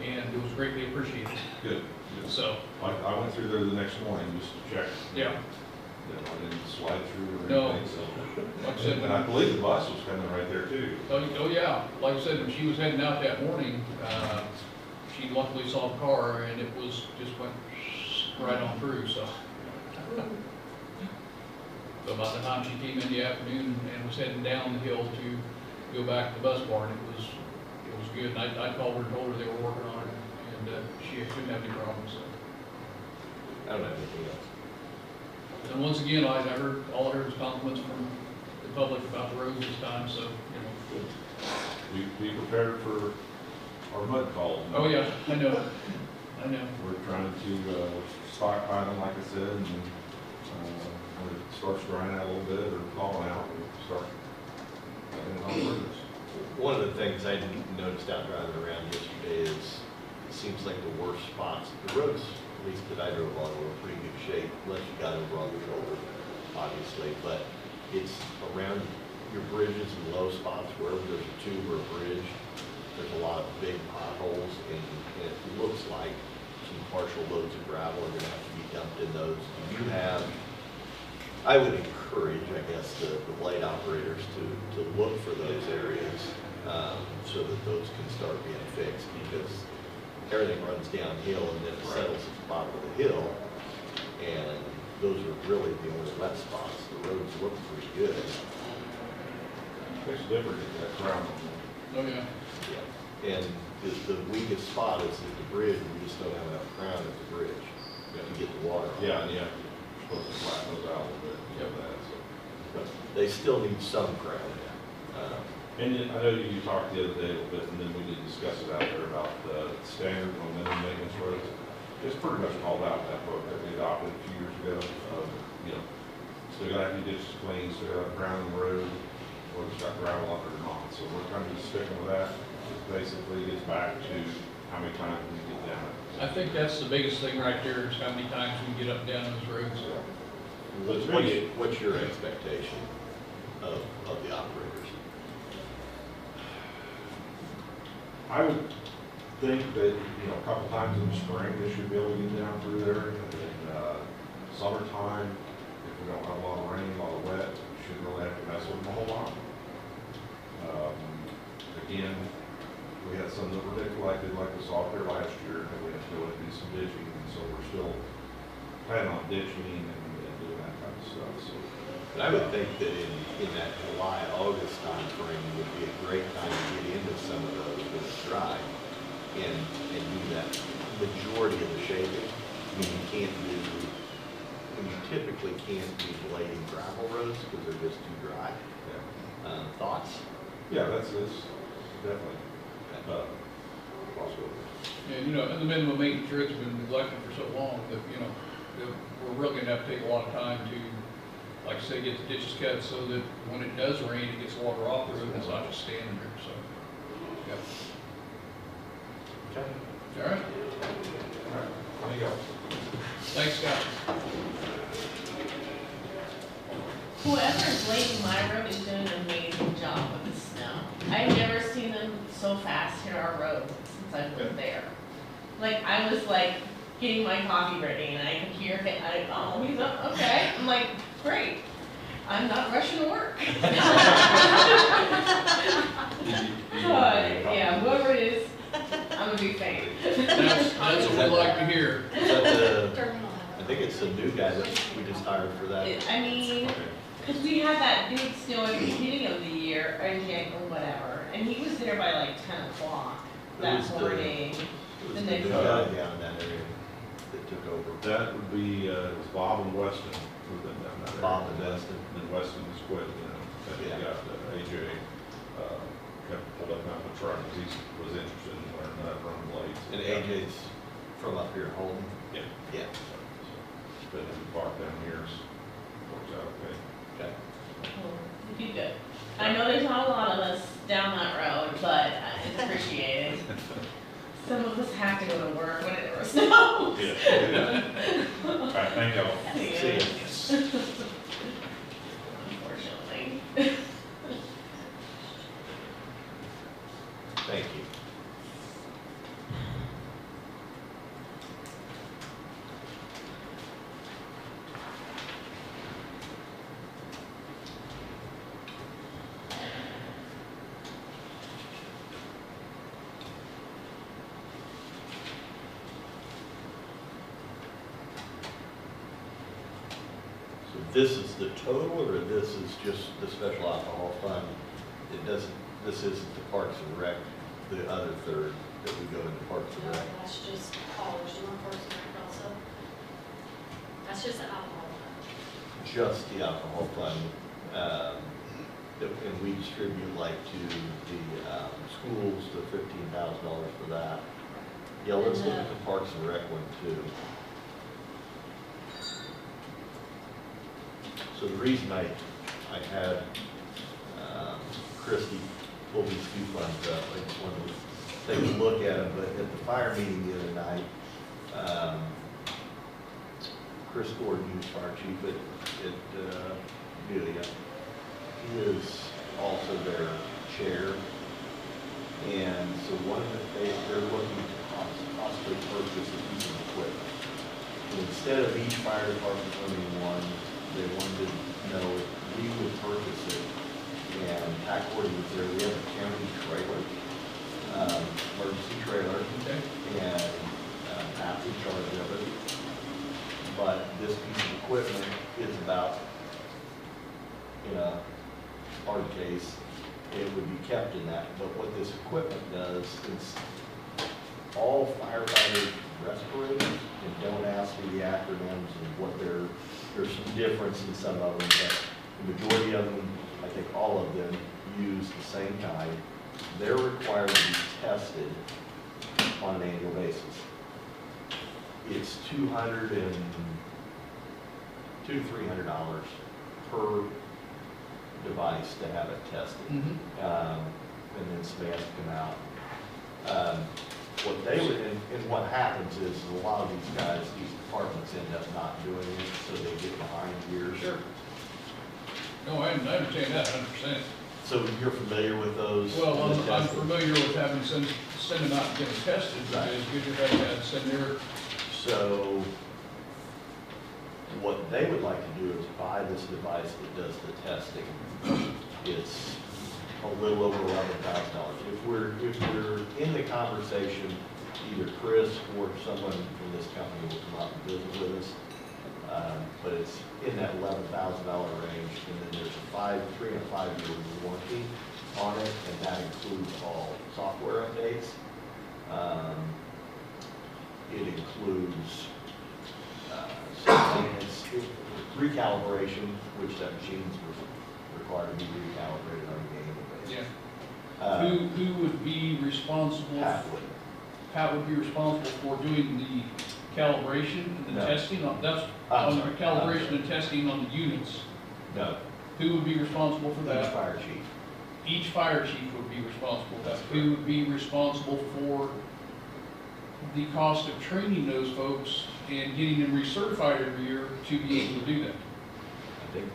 and it was greatly appreciated, Good. Good. so, I went through there the next morning just to check. yeah. I didn't slide through or No. anything, so. Like I said, And I believe the bus was coming right there too. oh, yeah, like I said, when she was heading out that morning, she luckily saw the car, and it just went right on through, so. So by the time she came in the afternoon and was heading down the hill to go back to the bus barn, it was good. And I called her and told her they were working on it, and she couldn't have any problems, so. I don't have anything else. And once again, all I heard was compliments from the public about the roads this time, so, Be prepared for our mud calls. Oh, yeah, I know. We're trying to stockpile them, like I said, and when it starts drying out a little bit or thawing out, we'll start getting it on roofs. One of the things I noticed out driving around yesterday is it seems like the worst spots, the roads, at least that I drove on, were in pretty good shape, unless you got over on the shoulder, obviously, but it's around your bridges and low spots, wherever there's a tube or a bridge, there's a lot of big potholes, and it looks like some partial loads of gravel are gonna have to be dumped in those. Do you have, I would encourage, I guess, the blade operators to look for those areas, so that those can start being fixed, because everything runs downhill and then it settles at the bottom of the hill, and those are really the only wet spots. The roads look pretty good. It's different at that ground. Oh, yeah. Yeah. And the weakest spot is at the bridge, we just don't have enough crown at the bridge to get the water. Yeah, you're supposed to flatten those out a little bit, that, so. But they still need some crown. And then, I know you talked the other day a little bit, and then we did discuss it out there about the standard on minimum maintenance roads. It's pretty much called out in that book that we adopted a few years ago. Still gotta have your ditches clean, still gotta have ground in the road, or it's got gravel under or not. So we're kind of just sticking with that. It basically gets back to how many times we get down it. I think that's the biggest thing right there, is how many times we can get up and down those roads. What's your expectation of the operators? I would think that, a couple times in the spring, they should be able to get down through there. And then, summertime, if we don't have a lot of rain, a lot of wet, we shouldn't really have to mess with them a whole lot. Again, we had some that were neglected, like we saw up there last year, and we had to go and do some ditching, and so we're still planning on ditching and doing that kind of stuff, so. But I would think that in that July, August timeframe would be a great time to get into some of those when it's dry and do that majority of the shaping. I mean, you typically can't do blading gravel roads because they're just too dry. Thoughts? Yeah, that's definitely possible. And, you know, and the minimum maintenance rate's been neglected for so long that, you know, that we're really gonna have to take a lot of time to, like I say, get the ditches cut so that when it does rain, it gets water off the road and it's not just standing there, so. Yep. Okay. All right, All right, there you go. thanks, Scott. Whoever's laying my road is doing an amazing job with the snow. I've never seen them so fast hit our road since I've lived there. Like, I was like getting my coffee ready and I could hear it, oh, he's up, okay. I'm like, great, I'm not rushing to work. But, yeah, whoever it is, I'm a big fan. That's what we like to hear. Is that the, Gerhardt will have I it. think it's the new guy that we just hired for that. I mean, Okay. because we had that big snow at the beginning of the year, or in January, or whatever, and he was there by like 10 o'clock It that was the- morning. It was The the next new day. guy down in that area that took over. That would be, it was Bob and Weston who've been down that area. Bob and Weston. Then Weston was quit, you know, then he Yeah. got AJ, kept pulled up on the truck, because he was interested in learning how to run blades. And AJ's from up here, Holden. Yeah. Yeah. So, but if you park down here, works out okay. Okay. Well, you do good. I know there's not a lot of us down that road, but it's appreciated. Some of us have to go to work when it snows. Yeah. All right, thank y'all. See ya. Unfortunately. Thank you. So this is the total, or this is just the special alcohol fund? It doesn't, this isn't the Parks and Rec, the other third that we go into Parks and No, Rec? that's just college, you want Parks and Rec also. That's just the alcohol fund. Just the alcohol fund, and we distribute like to the schools, the $15,000 for that. Yeah, let's look at the Parks and Rec one too. So the reason I had Christie pull these two funds up, I just wanted to take a look at them, but at the fire meeting the other night, Chris Gordon, who's fire chief at Delia, he is also their chair. And so one of they're looking to possibly purchase a piece of equipment. And instead of each fire department owning one, they wanted to know if we would purchase it. And Pat Gordon was there, we have a county trailer, emergency trailer, Okay. and Pat's in charge of it. But this piece of equipment is about, in a hard case, it would be kept in that. But what this equipment does is all firefighter respirators, and don't ask me the acronyms and what there's some difference in some of them, but the majority of them, I think all of them, use the same kind. They're required to be tested on an annual basis. It's $200 to $300 per device to have it tested. And then somebody has to come out. What they would, and what happens is a lot of these guys, these departments end up not doing it, so they get behind years. Sure. No, I understand that 100%. So you're familiar with those? Well, I'm testing? familiar with having send them out and get them tested, Right. because Goodyear had to send their, So what they would like to do is buy this device that does the testing. It's a little over $11,000. If we're in the conversation, either Chris or someone from this company will come out and visit with us. But it's in that $11,000 range, and then there's a 3 and 5 year warranty on it, and that includes all software updates. It includes some maintenance, recalibration, which that machine's required to be recalibrated on a annual basis. yeah. Who would be responsible? Pat would. Pat would be responsible for doing the calibration and the No. testing on, that's, I'm on the sorry. calibration and testing on the units. No, Who would be responsible for each that? fire chief. Each fire chief would be responsible. That's Who would be responsible for the cost of training those folks and getting them recertified every year to be able to do that? I think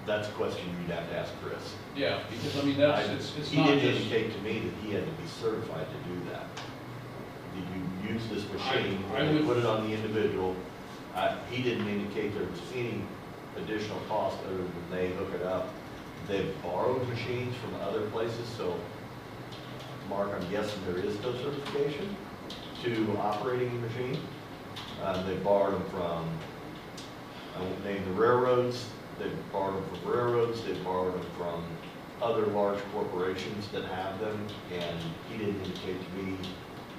that's a question you'd have to ask Chris. Yeah, because I mean, that's, it's He not did just, indicate to me that he had to be certified to do that. Did you use this machine, I and would- put it on the individual? He didn't indicate there was any additional cost other than they hook it up. They've borrowed machines from other places, so, Mark, I'm guessing there is no certification to operating a machine. They borrowed them from, I won't name the railroads, they've borrowed them from railroads, they've borrowed them from other large corporations that have them, and he didn't indicate to me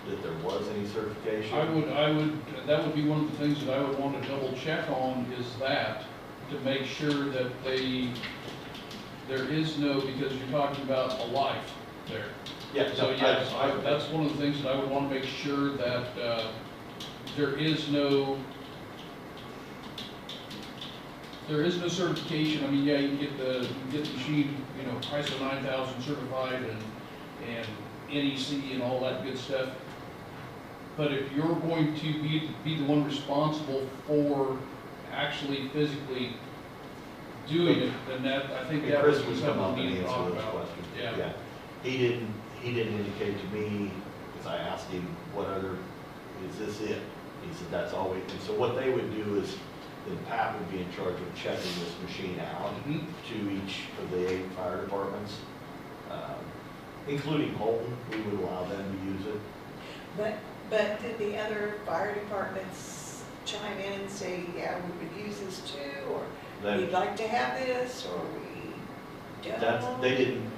that there was any certification. that would be one of the things that I would want to double check on is that, to make sure that there is no, because you're talking about a life there. Yeah, So no, yes, I- that's one of the things that I would want to make sure that there is no certification. I mean, yeah, you can get the machine, you know, ISO 9000 certified and NEC and all that good stuff. But if you're going to be the one responsible for actually physically doing it, then that, I think And that Chris would be would come up something we and need to answer talk those about. questions. Yeah. He didn't indicate to me, because I asked him, what other, is this it? He said, that's all we, and so what they would do is, then Pat would be in charge of checking this machine out Mhm. to each of the 8 fire departments, including Holton, we would allow them to use it. But did the other fire departments chime in and say, yeah, we would use this too, or Then- we'd like to have this, or we don't? They didn't,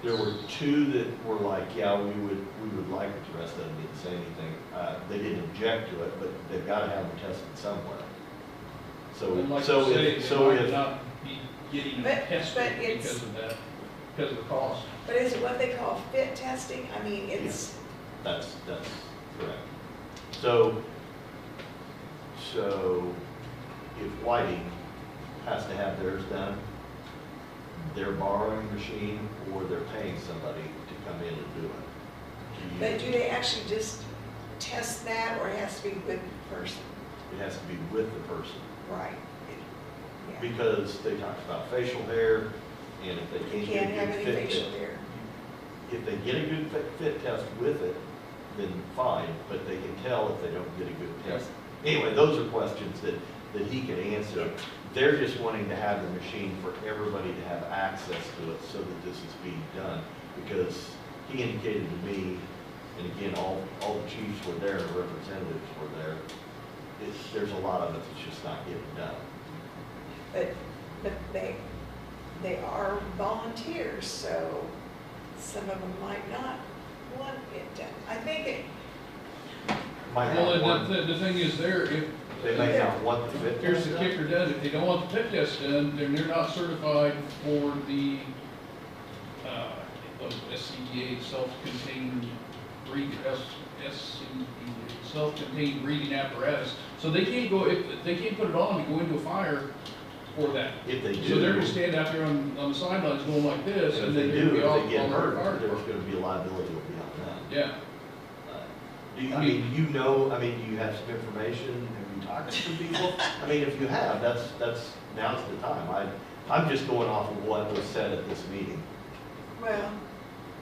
there were 2 that were like, yeah, we would like it, the rest of them didn't say anything. They didn't object to it, but they've got to have them tested somewhere. So, I'd like so to say if, they so might if, not be getting But- tested but it's- because of that, because of the cost. But is it what they call fit testing? I mean, it's, that's correct. So if Whiting has to have theirs done, they're borrowing a machine or they're paying somebody to come in and do it. but do they actually just test that, or it has to be with the person? It has to be with the person, Right. Yeah. because they talked about facial hair, and if they You can't can't get have a any good fit facial test, hair. if they get a good fit test with it, then fine, but they can tell if they don't get a good test. Anyway, those are questions that he can answer. They're just wanting to have the machine for everybody to have access to it so that this is being done. Because he indicated to me, and again, all the chiefs were there, the representatives were there, there's a lot of it that's just not getting done. But they are volunteers, so some of them might not want it done. I think it, Might not Well, want, the thing is there, if, they may not want the fit here's test the done. kicker done, if they don't want the pit test done, then they're not certified for the, SCBA, self-contained breathing, self-contained breathing apparatus. So they can't they can't put it on to go into a fire for that. If they do. So they're gonna stand out there on the sidelines going like this, And and if then they they'll do, be if off they get on their hurt, fire there's department. gonna be a liability will be on them. Yeah. I mean, do you have some information, have you talked to some people? I mean, if you have, now's the time. I'm just going off of what was said at this meeting. well,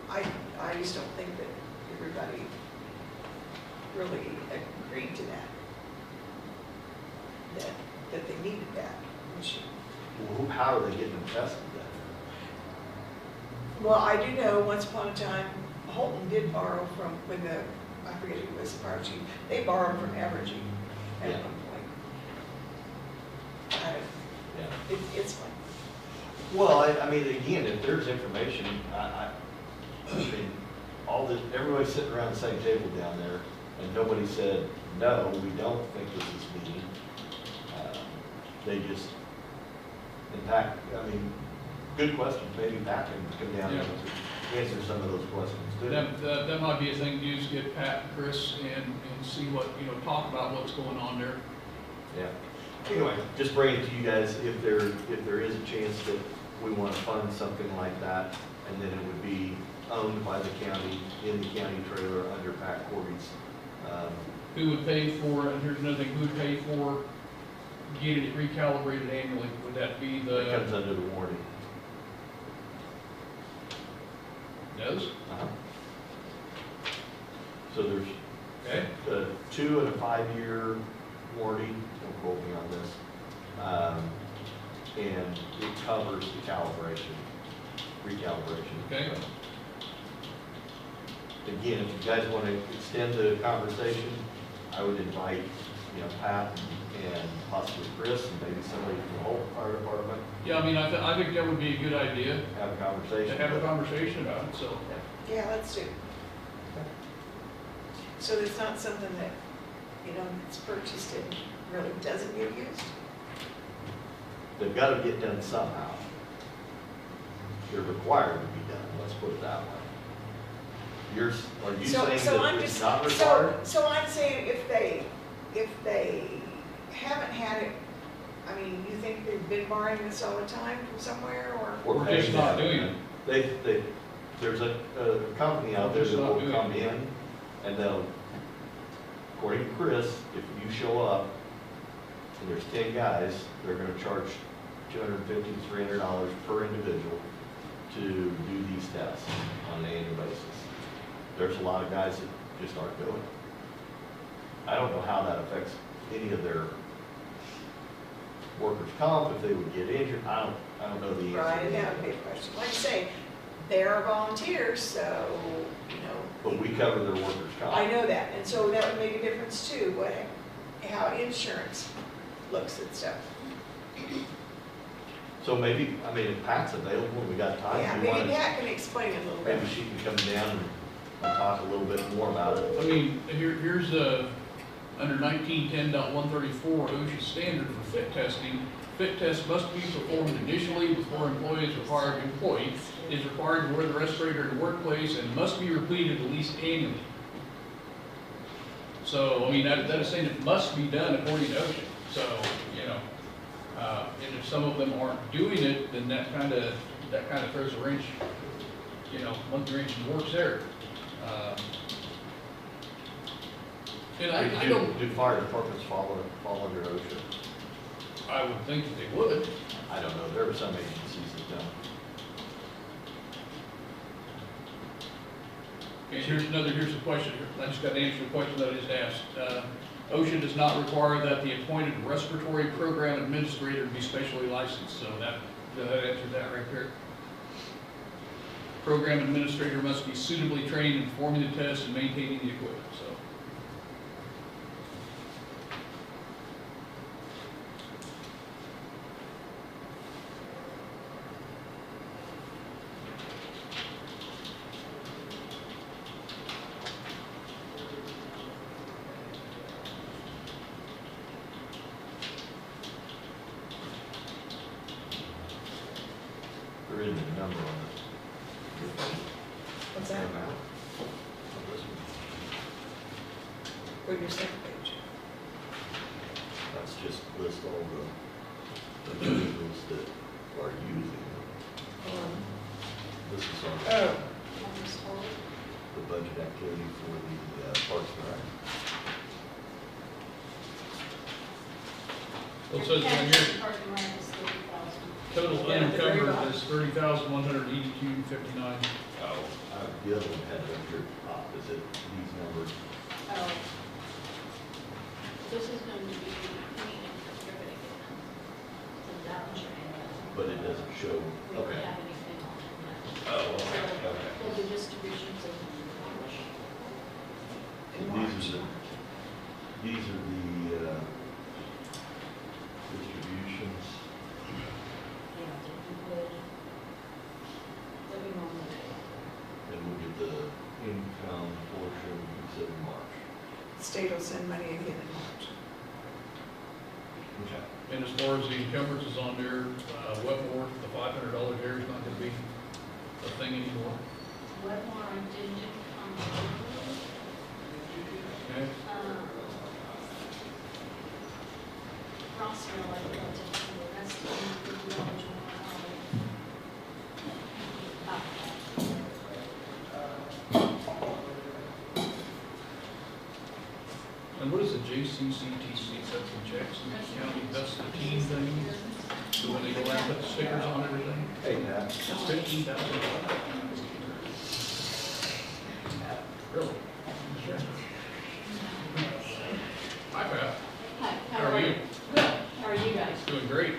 I just don't think that everybody really agreed to that they needed that machine. Well, how are they getting them tested then? Well, I do know once upon a time, Holton did borrow from, I forget who was the fire chief, they borrowed from Evergy at Yeah. one point. Yeah. It's fine. Well, I mean, again, if there's information, I mean, everybody's sitting around the same table down there, and nobody said, no, we don't think this is meeting. They just, in fact, I mean, good question, maybe Pat can come down and answer some of those questions too. That might be a thing to do, is get Pat and Chris and see what, talk about what's going on there. Yeah. Anyway, just bring it to you guys if there is a chance that we want to fund something like that, and then it would be owned by the county, in the county trailer under Pat Corby's. Who would pay for, and here's another thing, who would pay for getting it recalibrated annually? Would that be That comes under the warranty. Does? Uh-huh. So there's Okay. a 2 and a 5 year warranty, don't quote me on this. And it covers the calibration, recalibration. Okay. Again, if you guys want to extend the conversation, I would invite, Pat and possibly Chris and maybe somebody from the whole fire department, Yeah, I mean, I think that would be a good idea have a to conversation. have a conversation about it, so. Yeah, let's do. So it's not something that, it's purchased and really doesn't get used? They've got to get done somehow. They're required to be done, let's put it that way. Are you saying So that I'm it's just, not required? so I'm saying if they haven't had it, I mean, you think they've been borrowing this all the time from somewhere, or? We're just not doing it. There's a company out there Just that not will doing come it. in and they'll, according to Chris, if you show up and there's 10 guys, they're gonna charge $250, $300 per individual to do these tests on an annual basis. There's a lot of guys that just aren't doing it. I don't know how that affects any of their workers' comp, if they would get injured, I don't know the answer. Right, that would be a question. Like I say, they are volunteers, so, But we cover their workers' comp. I know that, and so that would make a difference too, how insurance looks at stuff. So maybe, if Pat's available, we got time. Yeah, we maybe wanna- Pat can explain it a little bit. Maybe she can come down and talk a little bit more about it. I mean, here's under 1910.134, OSHA standard for fit testing. Fit tests must be performed initially before employees required is required to wear the respirator in the workplace and must be repeated at least annually. So, I mean, that is saying it must be done according to OSHA. So, and if some of them aren't doing it, then that kind of throws a wrench, monkey wrench in the works there. And I don't. Do fire departments fall under OSHA? I would think that they would. I don't know, there are some agencies that don't. Okay, here's a question. I just got to answer the question that I just asked. OSHA does not require that the appointed respiratory program administrator be specially licensed, so that answers that right there. Program administrator must be suitably trained in performing the test and maintaining the equipment, so. There isn't a number on it. What's that? Amount. On your second page. That's just list all the individuals that are using it. This is on Oh, the budget activity for the Parks and Rec. Well, it says right here, Park and Rec is 30,000. total Yeah, at the very unencumbered bottom. is 30,182.59. Oh. The other one had it up here opposite these numbers. Oh. This is going to be, you're going to get that one. But it doesn't show, We don't okay. have anything on it yet. Oh, okay. Well, the distributions of March. And these are the distributions. Yeah, you would, living on the day. And we'll get the income portion, you said in March. state will send money again in March. Okay. And as far as the encumbrances on there, Wetmore, the $500 there is not gonna be a thing anymore. JCCTC sets and checks, and the county, that's the team thing. So when they go out and put the stickers on everything, Hey, Pat. that's $15,000. Really? Hi, Pat. Hi, How are you? Good. How are you guys? Doing great.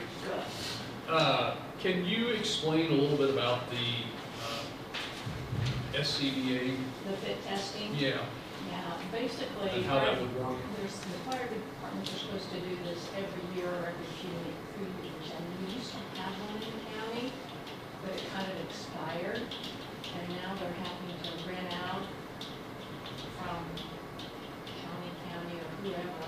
Good. Can you explain a little bit about the SCBA? The fit testing? Yeah, Yeah, basically. and how that would work? There's, the fire departments are supposed to do this every year or every few years, and we used to have one in the county, but it kind of expired, and now they're having to rent out from county or whoever.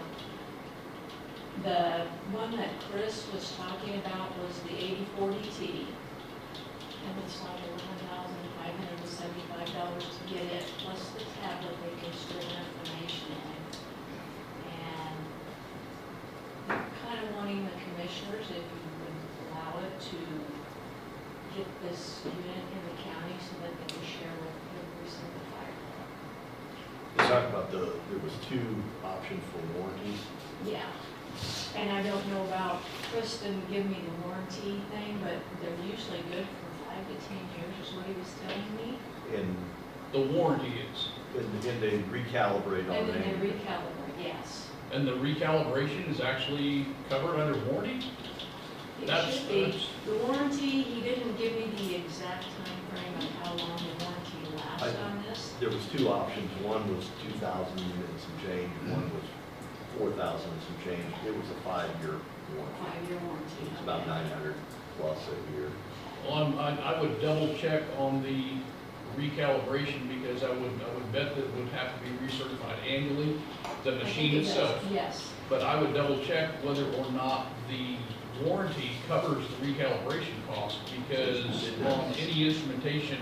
The one that Chris was talking about was the 8040T, and it's like $11,575 to get it, plus the tablet they can store information in. And I'm kind of wanting the commissioners, if you would allow it, to get this unit in the county so that they can share with every single fire department. Let's talk about there was two options for warranties. Yeah, and I don't know about, Chris didn't give me the warranty thing, but they're usually good for 5 to 10 years is what he was telling me. And The warranty is, they recalibrate on And then it. they recalibrate, yes. and the recalibration is actually covered under warranty? It That's- should be. The warranty, he didn't give me the exact time frame of how long the warranty lasts on this. There was two options. One was 2,000 and some change, one was 4,000 and some change. It was a 5-year warranty. 5-year warranty. It's about 900 plus a year. Well, I would double check on the recalibration because I would bet that it would have to be recertified annually, the I think machine it does, itself. yes. But I would double check whether or not the warranty covers the recalibration cost because on any instrumentation,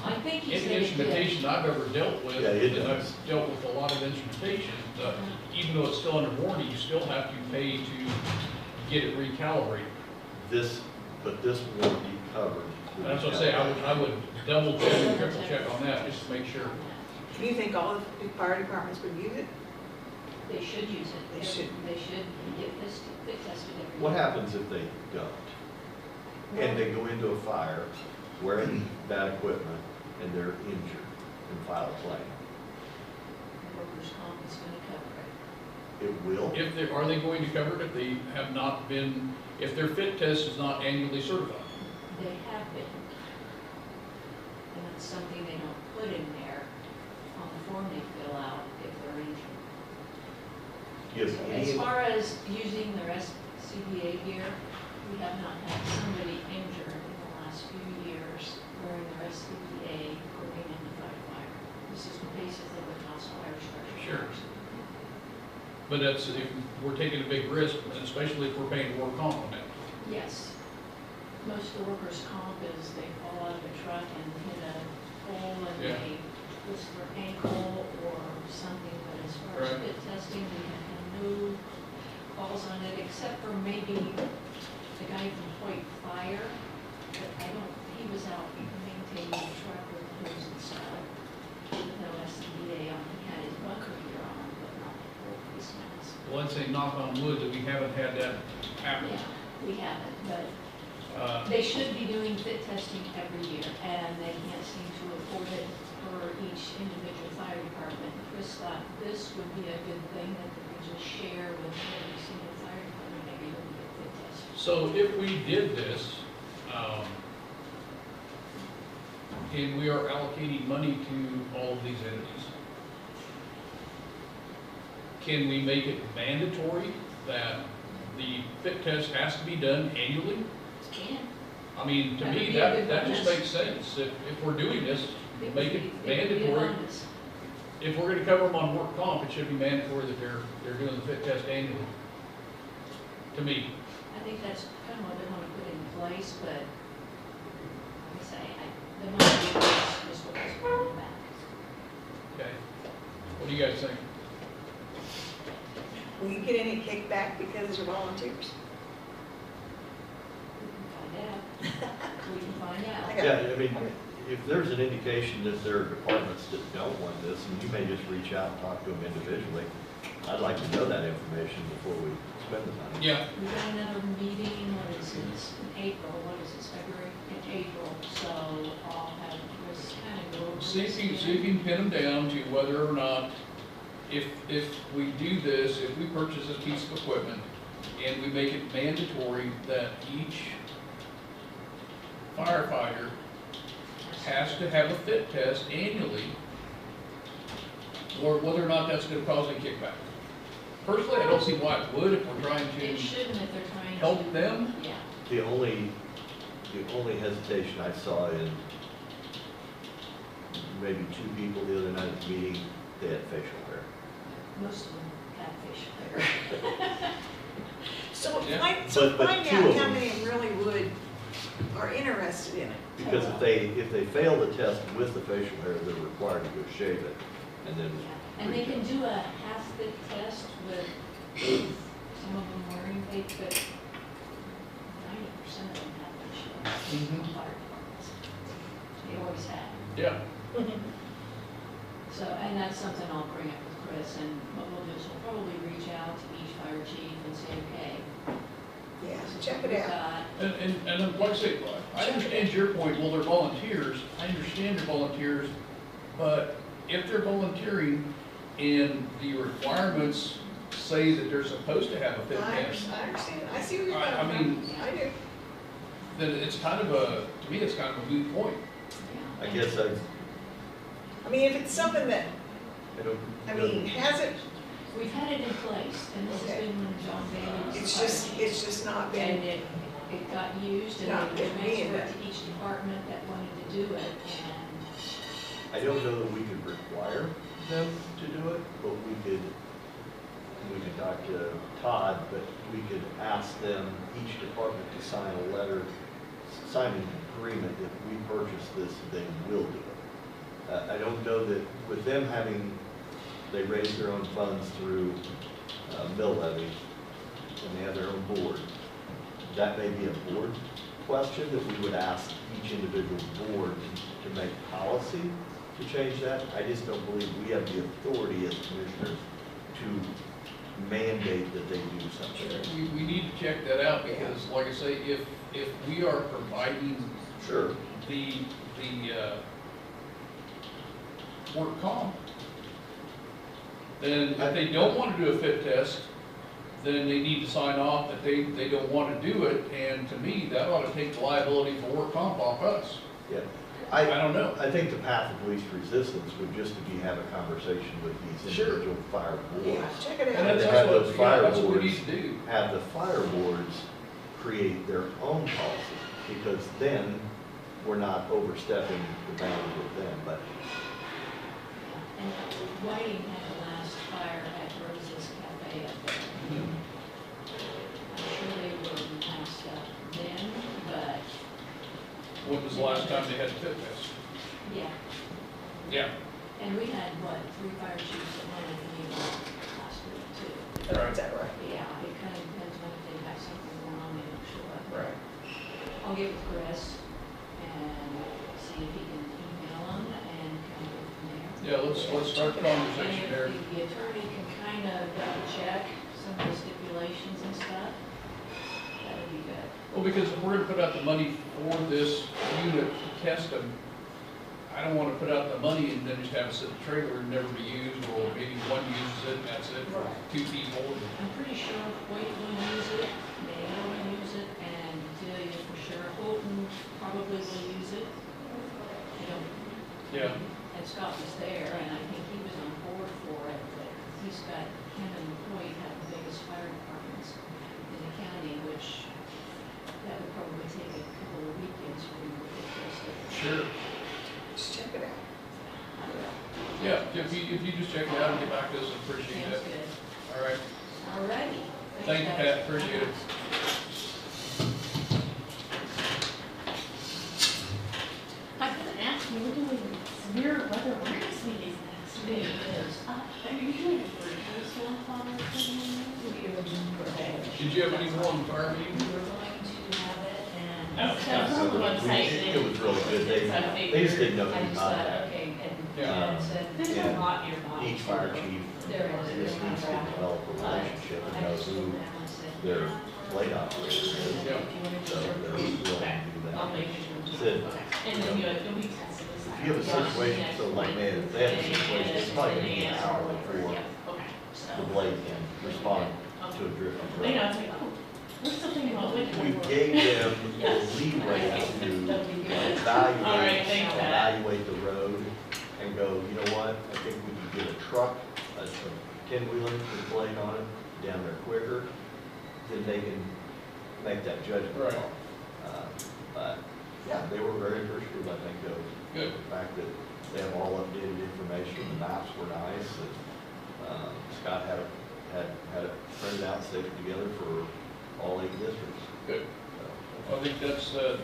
I think he any said it did. instrumentation I've ever dealt with, Yeah, it and does. I've dealt with a lot of instrumentation, even though it's still under warranty, you still have to pay to get it recalibrated. But this warranty covered. the That's what I say, I would double check and triple check on that, just to make sure. Do you think all the fire departments would use it? They should use it. They should. They should get this, fit tested every year. What happens if they don't? And they go into a fire wearing bad equipment and they're injured and file a claim? Workers' comp is gonna cover it. It will? If they, are they going to cover it if they have not been, if their fit test is not annually certified? They have been. And it's something they don't put in there on the form they fill out if they're injured. Yes. As far as using their SCBA gear, we have not had somebody injured in the last few years wearing their SCBA going into fire. This is basically what house fire structure. Sure. But that's, if we're taking a big risk, and especially if we're paying work comp on it. Yes. Most of the workers' comp is they fall out of a truck and hit a pole and Yeah. they twist their ankle or something, but as far as Right. fit testing, we have had no calls on it, except for maybe the guy from Hoyt Fire, but I don't, he was out maintaining the truck with hose and stuff, with no SCBA on, he had his bunker gear on, but not the full face mask. Well, let's say knock on wood that we haven't had that happen. Yeah, we haven't, but Uh, they should be doing fit testing every year, and they can't seem to afford it for each individual fire department. Chris thought this would be a good thing that they could just share with every single fire department every year to get fit tested. So if we did this, and we are allocating money to all of these entities, can we make it mandatory that the fit test has to be done annually? Can. I mean, to That would me, be a good that just bonus. makes sense. If we're doing this, It make would it be- it would be a mandatory. bonus. If we're gonna cover them on work comp, it should be mandatory that they're doing the fit test annually. To me, I think that's kind of what they want to put in place, but like I say, the money is what was holding back. okay? What do you guys think? Will you get any kickback because you're volunteers? We can find out. We can find out. Okay. Yeah, I mean, if there's an indication that there are departments that don't want this, and you may just reach out and talk to them individually, I'd like to know that information before we spend the money. Yeah, We got another meeting, what is this, in April, what is this, February? In April, so I'll have Chris kind of go over see this if you again. can pin them down to whether or not, if we do this, if we purchase a piece of equipment and we make it mandatory that each firefighter has to have a fit test annually, or whether or not that's gonna cause a kickback. Personally, I don't see why it would if we're trying It to shouldn't if they're trying to. help them. Yeah, The only hesitation I saw in maybe two people the other night at the meeting, they had facial hair. most of them have facial hair. So Yeah. find, But find two out of how them. many really are interested in it. Because if they fail the test with the facial hair, they're required to go shave it, and then. Yeah, and they can do a half-fit test with some of them wearing fake, but 90% of them have facial hair. Mhm. Fire departments. They always have. Yeah, So, and that's something I'll bring up with Chris, and what we'll do is we'll probably reach out to each fire chief and say, okay. Yeah, this is check what it we've out. got. and like I say, I understand your point, well, they're volunteers, I understand they're volunteers, but if they're volunteering and the requirements say that they're supposed to have a fit I test, understand, I see where you're I coming mean- from. I do. then it's kind of a, to me, it's kind of a moot point. Yeah. I guess I mean, if it's something that, I don't. I mean, has it, We've had it in place, and this has Okay. been when John Bailey was the it's fire just, chief. it's just not And been, it got used, and Not they been being transferred to each department that wanted to do it, and I don't know that we could require them to do it, but we could talk to Todd, but we could ask them, each department to sign a letter, sign an agreement if we purchase this, they will do it. I don't know that with them having, they raise their own funds through mill levy, and they have their own board. That may be a board question that we would ask each individual board to make policy to change that. I just don't believe we have the authority as commissioners to mandate that they do something. We need to check that out, because like I say, if we are providing Sure. the work comp, then if they don't want to do a fit test, then they need to sign off that they don't want to do it, and to me, that ought to take the liability for work comp off us. Yeah. I don't know. I think the path of least resistance would just to be have a conversation with these Sure. individual fire boards. yeah, check it And out. that's Have what, those yeah, fire that's what we boards. need to do. Have the fire boards create their own policy, because then we're not overstepping the bounds with them, but And Whiting had the last fire at Rose's Cafe up there. I'm sure they were messed up then, but, When was the last time they had a fit test? yeah. Yeah. And we had, what, 3 fire chiefs that went at the meeting last week too. Right. Is that right? Yeah, it kind of depends on if they have something going on, they don't show up. Right. I'll get with Chris and see if he can email them and kind of go from there. Yeah, let's start the conversation And there. if the attorney can kind of double check some of the stipulations and stuff, that would be good. Well, because if we're gonna put out the money for this unit to test them, I don't wanna put out the money and then just have it sit in the trailer and never be used, or maybe one uses it and that's it for 2 people. I'm pretty sure White will use it, Mayo will use it, and Delia for sure, Holton probably will use it. You know, Yeah, and Scott was there, and I think he was on board for it, but he's got, him and Hoyt have the biggest fire departments in the county, which that would probably take a couple of weekends for him to get tested. sure. Just check it out. Yeah, if you just check it out and get back to us, I appreciate Sounds that. good. All right. Alrighty. Thank you, Thanks, Pat, guys. appreciate it. I couldn't ask you, we're doing severe weather awareness meetings next It week. is. I usually have snowplow Okay. Did you have any more on fire meeting? We're going to have it, and That's on the website. It was really good. They just didn't know I any just thought, contact. okay, Yeah. and said, There's a lot nearby. Each fire chief there is. just needs to develop a relationship and know who their blade operator is. Yeah. So they're willing to do I'll that. make it. Said, And then you'll be tested. if you have a situation, so like, man, if they have a situation, it's probably gonna be an hour before Yeah, okay, so. the blade can respond to a drift. They know, it's like, oh, we're still thinking about winter. We gave them the leeway Alright, thanks, Pat. evaluate the road and go, you know what, I think we could get a truck, a 10-wheeler with a blade on it, down there quicker, then they can make that judgment Right. call. But, yeah, they were very appreciative, I think, of Good. the fact that they have all updated information, the maps were nice, and, Scott had it printed out, saved it together for all 8 districts. Good. So, I think that's, the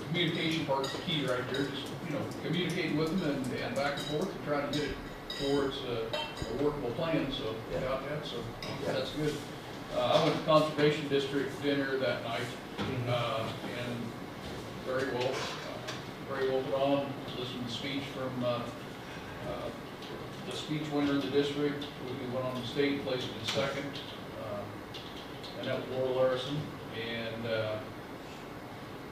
communication part's the key right there, just, communicating with them and back and forth and trying to get it towards a workable plan, so, Yeah. about that, so, Yeah. that's good. I went to Conservation District dinner that night, and very well put on, listened to the speech from, the speech winner of the district, who went on the state, placed in second, and that was Laura Larson, and,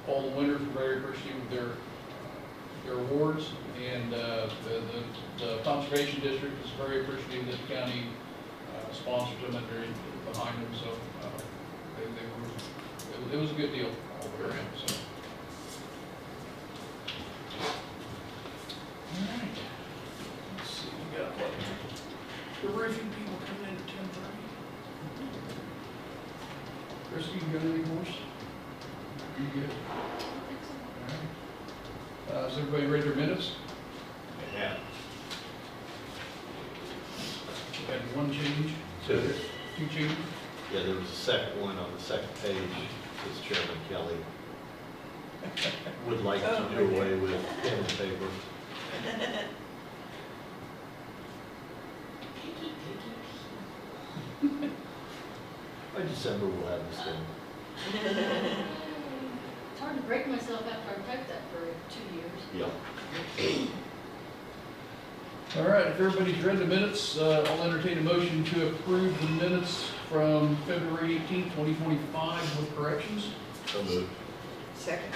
all the winners were very appreciative of their awards, and, the Conservation District is very appreciative that the county, sponsored them and they're behind them, so, it was a good deal all the way around, so. All right. Let's see, we got what? The roofing people coming in at 10:30. Christie, you got anything for us? You good? All right. Has everybody read their minutes? Yeah. We had one change. Two. Two changes. Yeah, there was a second one on the second page, says Chairman Kelly would like to do away with pen and paper. By December, we'll have this thing. It's hard to break myself after I've typed that for 2 years. Yeah. All right, if everybody's read the minutes, I'll entertain a motion to approve the minutes from February 18th, 2025 with corrections. So moved. Second.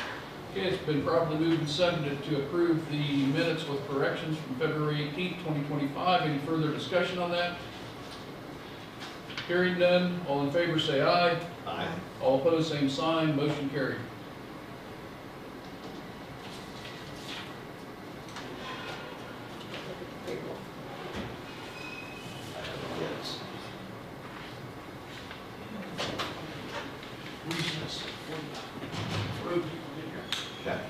Okay, it's been properly moved and seconded to approve the minutes with corrections from February 18th, 2025. Any further discussion on that? Hearing none, all in favor say aye. Aye. All opposed, same sign, motion carried. Yes. Recess. Road people in here. Okay.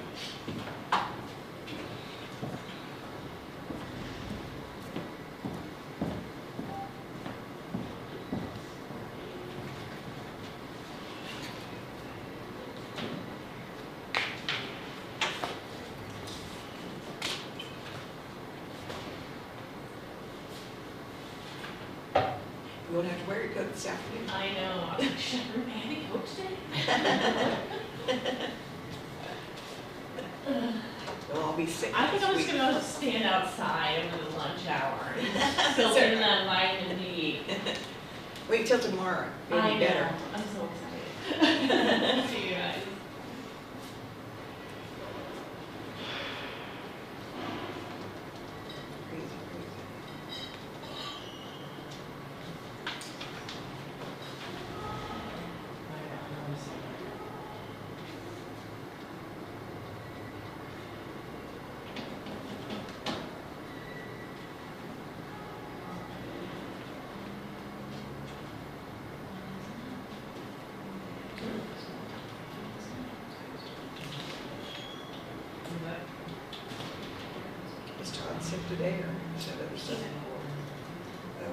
You won't have to wear your coat this afternoon. I know, I'm like, should I bring my heavy coat today? We'll all be sick. I think I'm next just week. gonna stand outside over the lunch hour and filter in that vitamin D. Wait till tomorrow. It'll I be know, better. I'm so excited. See you guys. Crazy, crazy. Is Todd sick today or is that other stuff? Oh.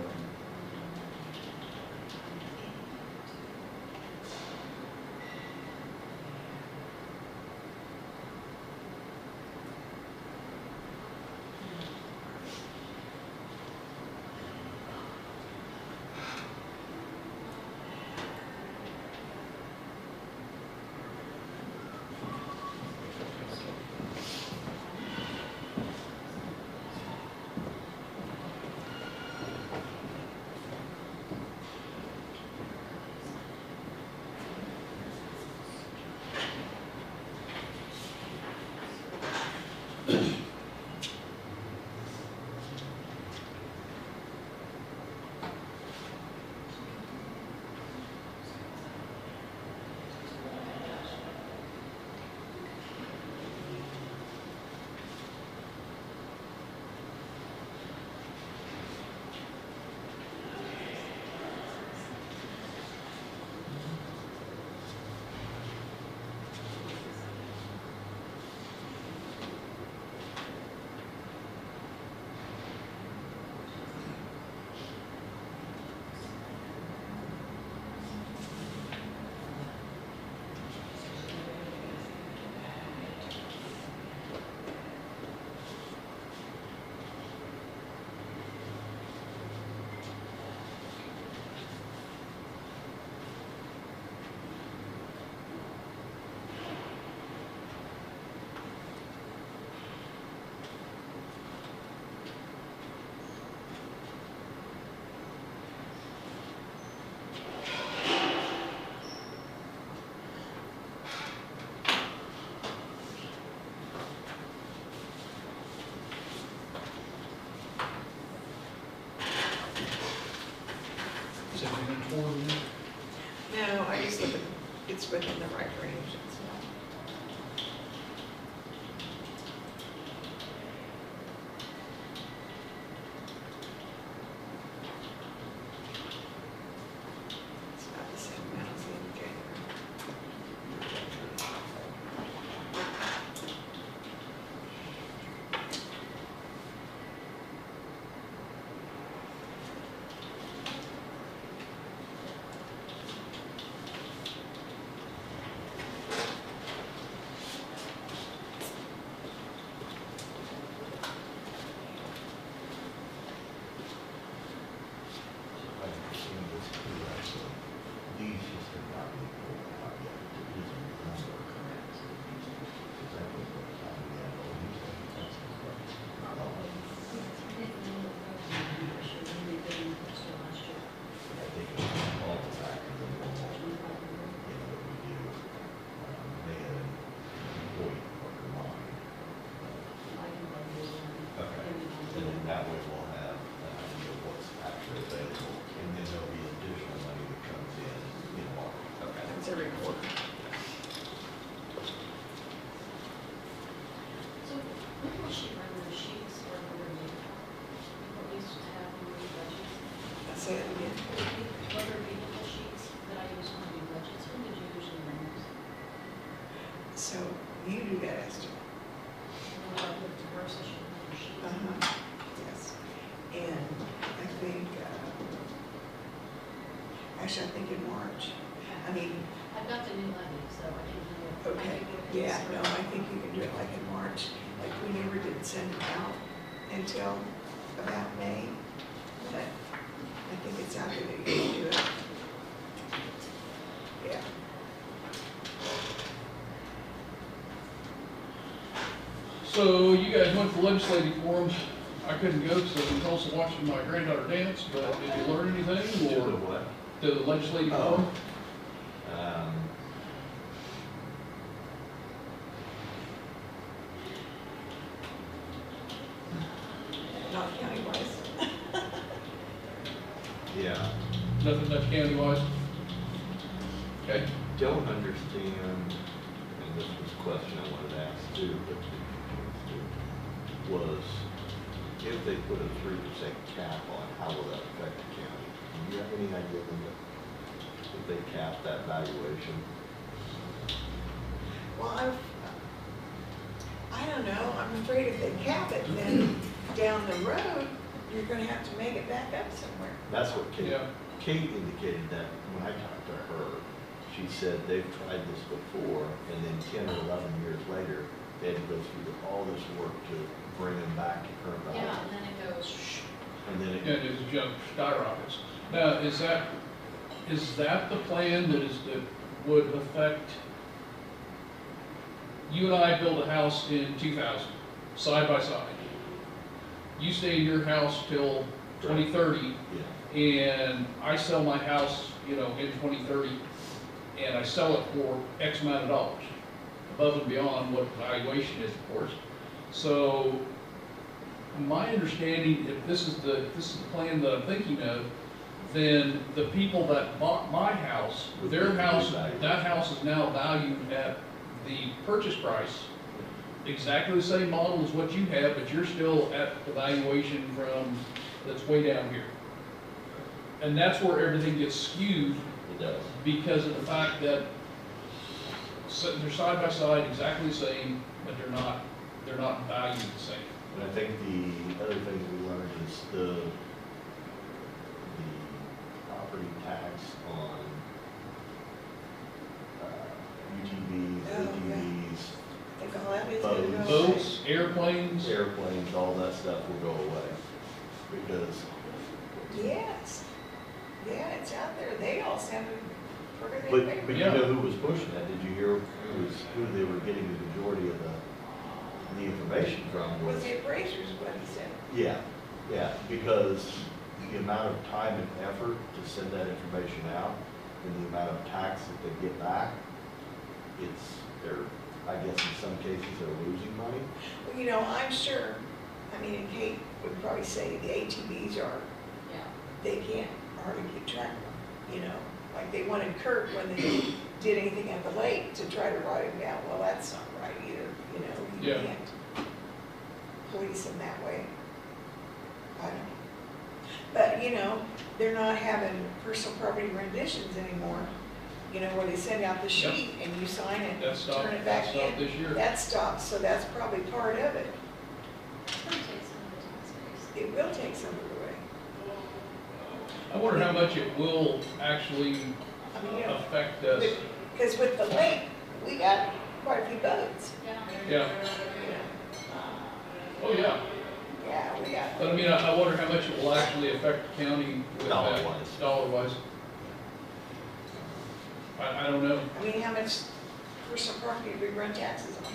Is everything in order? No, I just look at, it's within the right range, it's not. It's not the same amount as the indicator. These just are not being pulled out yet. There is a number of comments that these, because that was what I had all these things, that's the question. I think it's all the factors of normal, that we do, they had an employee worker line. Okay, and then that way we'll have an idea of what's actually available, and then there'll be additional money that comes in March. Okay. That's every quarter. So, when will she run the sheets or the what we used to have in the budgets? I'll say it again. What are vehicle sheets that I use on the budgets? When did you usually run those? So you do that estimate. When I looked at her session on the sheets. Yes. And I think, actually, I think in March. I mean, I've got the new levy, so I can do it. okay, yeah, no, I think you can do it like in March. Like, we never did send it out until about May. But I think it's out there that you can do it. Yeah. So you guys went to legislative forums. I couldn't go because I was also watching my granddaughter dance, but did you learn anything To the or what? the legislative Oh. forum? Not county-wise. Yeah, Nothing much county-wise? Okay. don't understand, and this was a question I wanted to ask too, but was if they put a 3% cap on, how will that affect the county? Do you have any idea, Linda, if they cap that valuation? Well, I don't know. I'm afraid if they cap it, then down the road, you're gonna have to make it back up somewhere. That's what Kate, Yeah. Kate indicated that when I talked to her, she said they've tried this before, and then 10 or 11 years later, they had to go through all this work to bring them back to current value. Yeah, and then it goes, shh. And then Yeah, it, it is jump skyrockets. Now, is that the plan that would affect, you and I built a house in 2000, side by side. You stay in your house till 2030, yeah, and I sell my house, in 2030, and I sell it for X amount of dollars, above and beyond what the valuation is, of course. So, my understanding, if this is the plan that I'm thinking of, then the people that bought my house, their house, that house is now valued at the purchase price, exactly the same model as what you have, but you're still at the valuation from, that's way down here. And that's where everything gets skewed It does. because of the fact that they're side by side, exactly the same, but they're not valued the same. And I think the other thing we learned is the property tax on UTVs, Oh, yeah. ATVs, I think all that is gonna go away. Boats, airplanes, airplanes, all that stuff will go away. Because Yes, yeah, it's out there, they all sounded pretty But big. you Yeah. know who was pushing that? Did you hear who they were getting the majority of the information from Was was? the appraisers, what he said. Yeah, because the amount of time and effort to send that information out and the amount of tax that they get back, I guess in some cases, they're losing money. Well, you know, I'm sure, I mean, and Kate would probably say the ATVs are, Yeah. they can't hardly keep track of them, you know? Like they wanted Kurt when they did anything at the lake to try to write him down. Well, that's not right either, you know? You Yeah. can't police them that way. I don't know. But, you know, they're not having personal property renditions anymore, you know, where they send out the sheet and you sign it, that stopped, turn it that back stopped in. this year. That stops, so that's probably part of it. It's gonna take some of the tax base. It will take some of it away. I wonder how much it will actually I mean, you know, affect us. because with the lake, we got quite a few boats, Yeah. Yeah, you know. oh yeah. Yeah, we got, But I mean, I wonder how much it will actually affect the county with that, Dollar-wise. dollar-wise. I don't know. I mean, how much personal property do we run taxes on?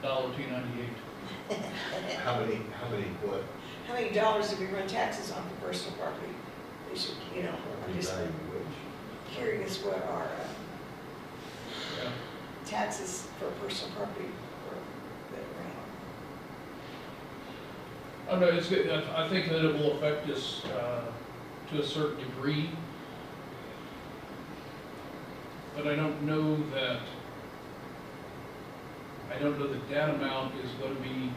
$2.98. How many, what? How many dollars do we run taxes on for personal property? We should, you know, I'm just Revalue which? curious what our Yeah. taxes for personal property were that ran. Oh, no, it's good. I think that it will affect us to a certain degree. But I don't know that that amount is going to be,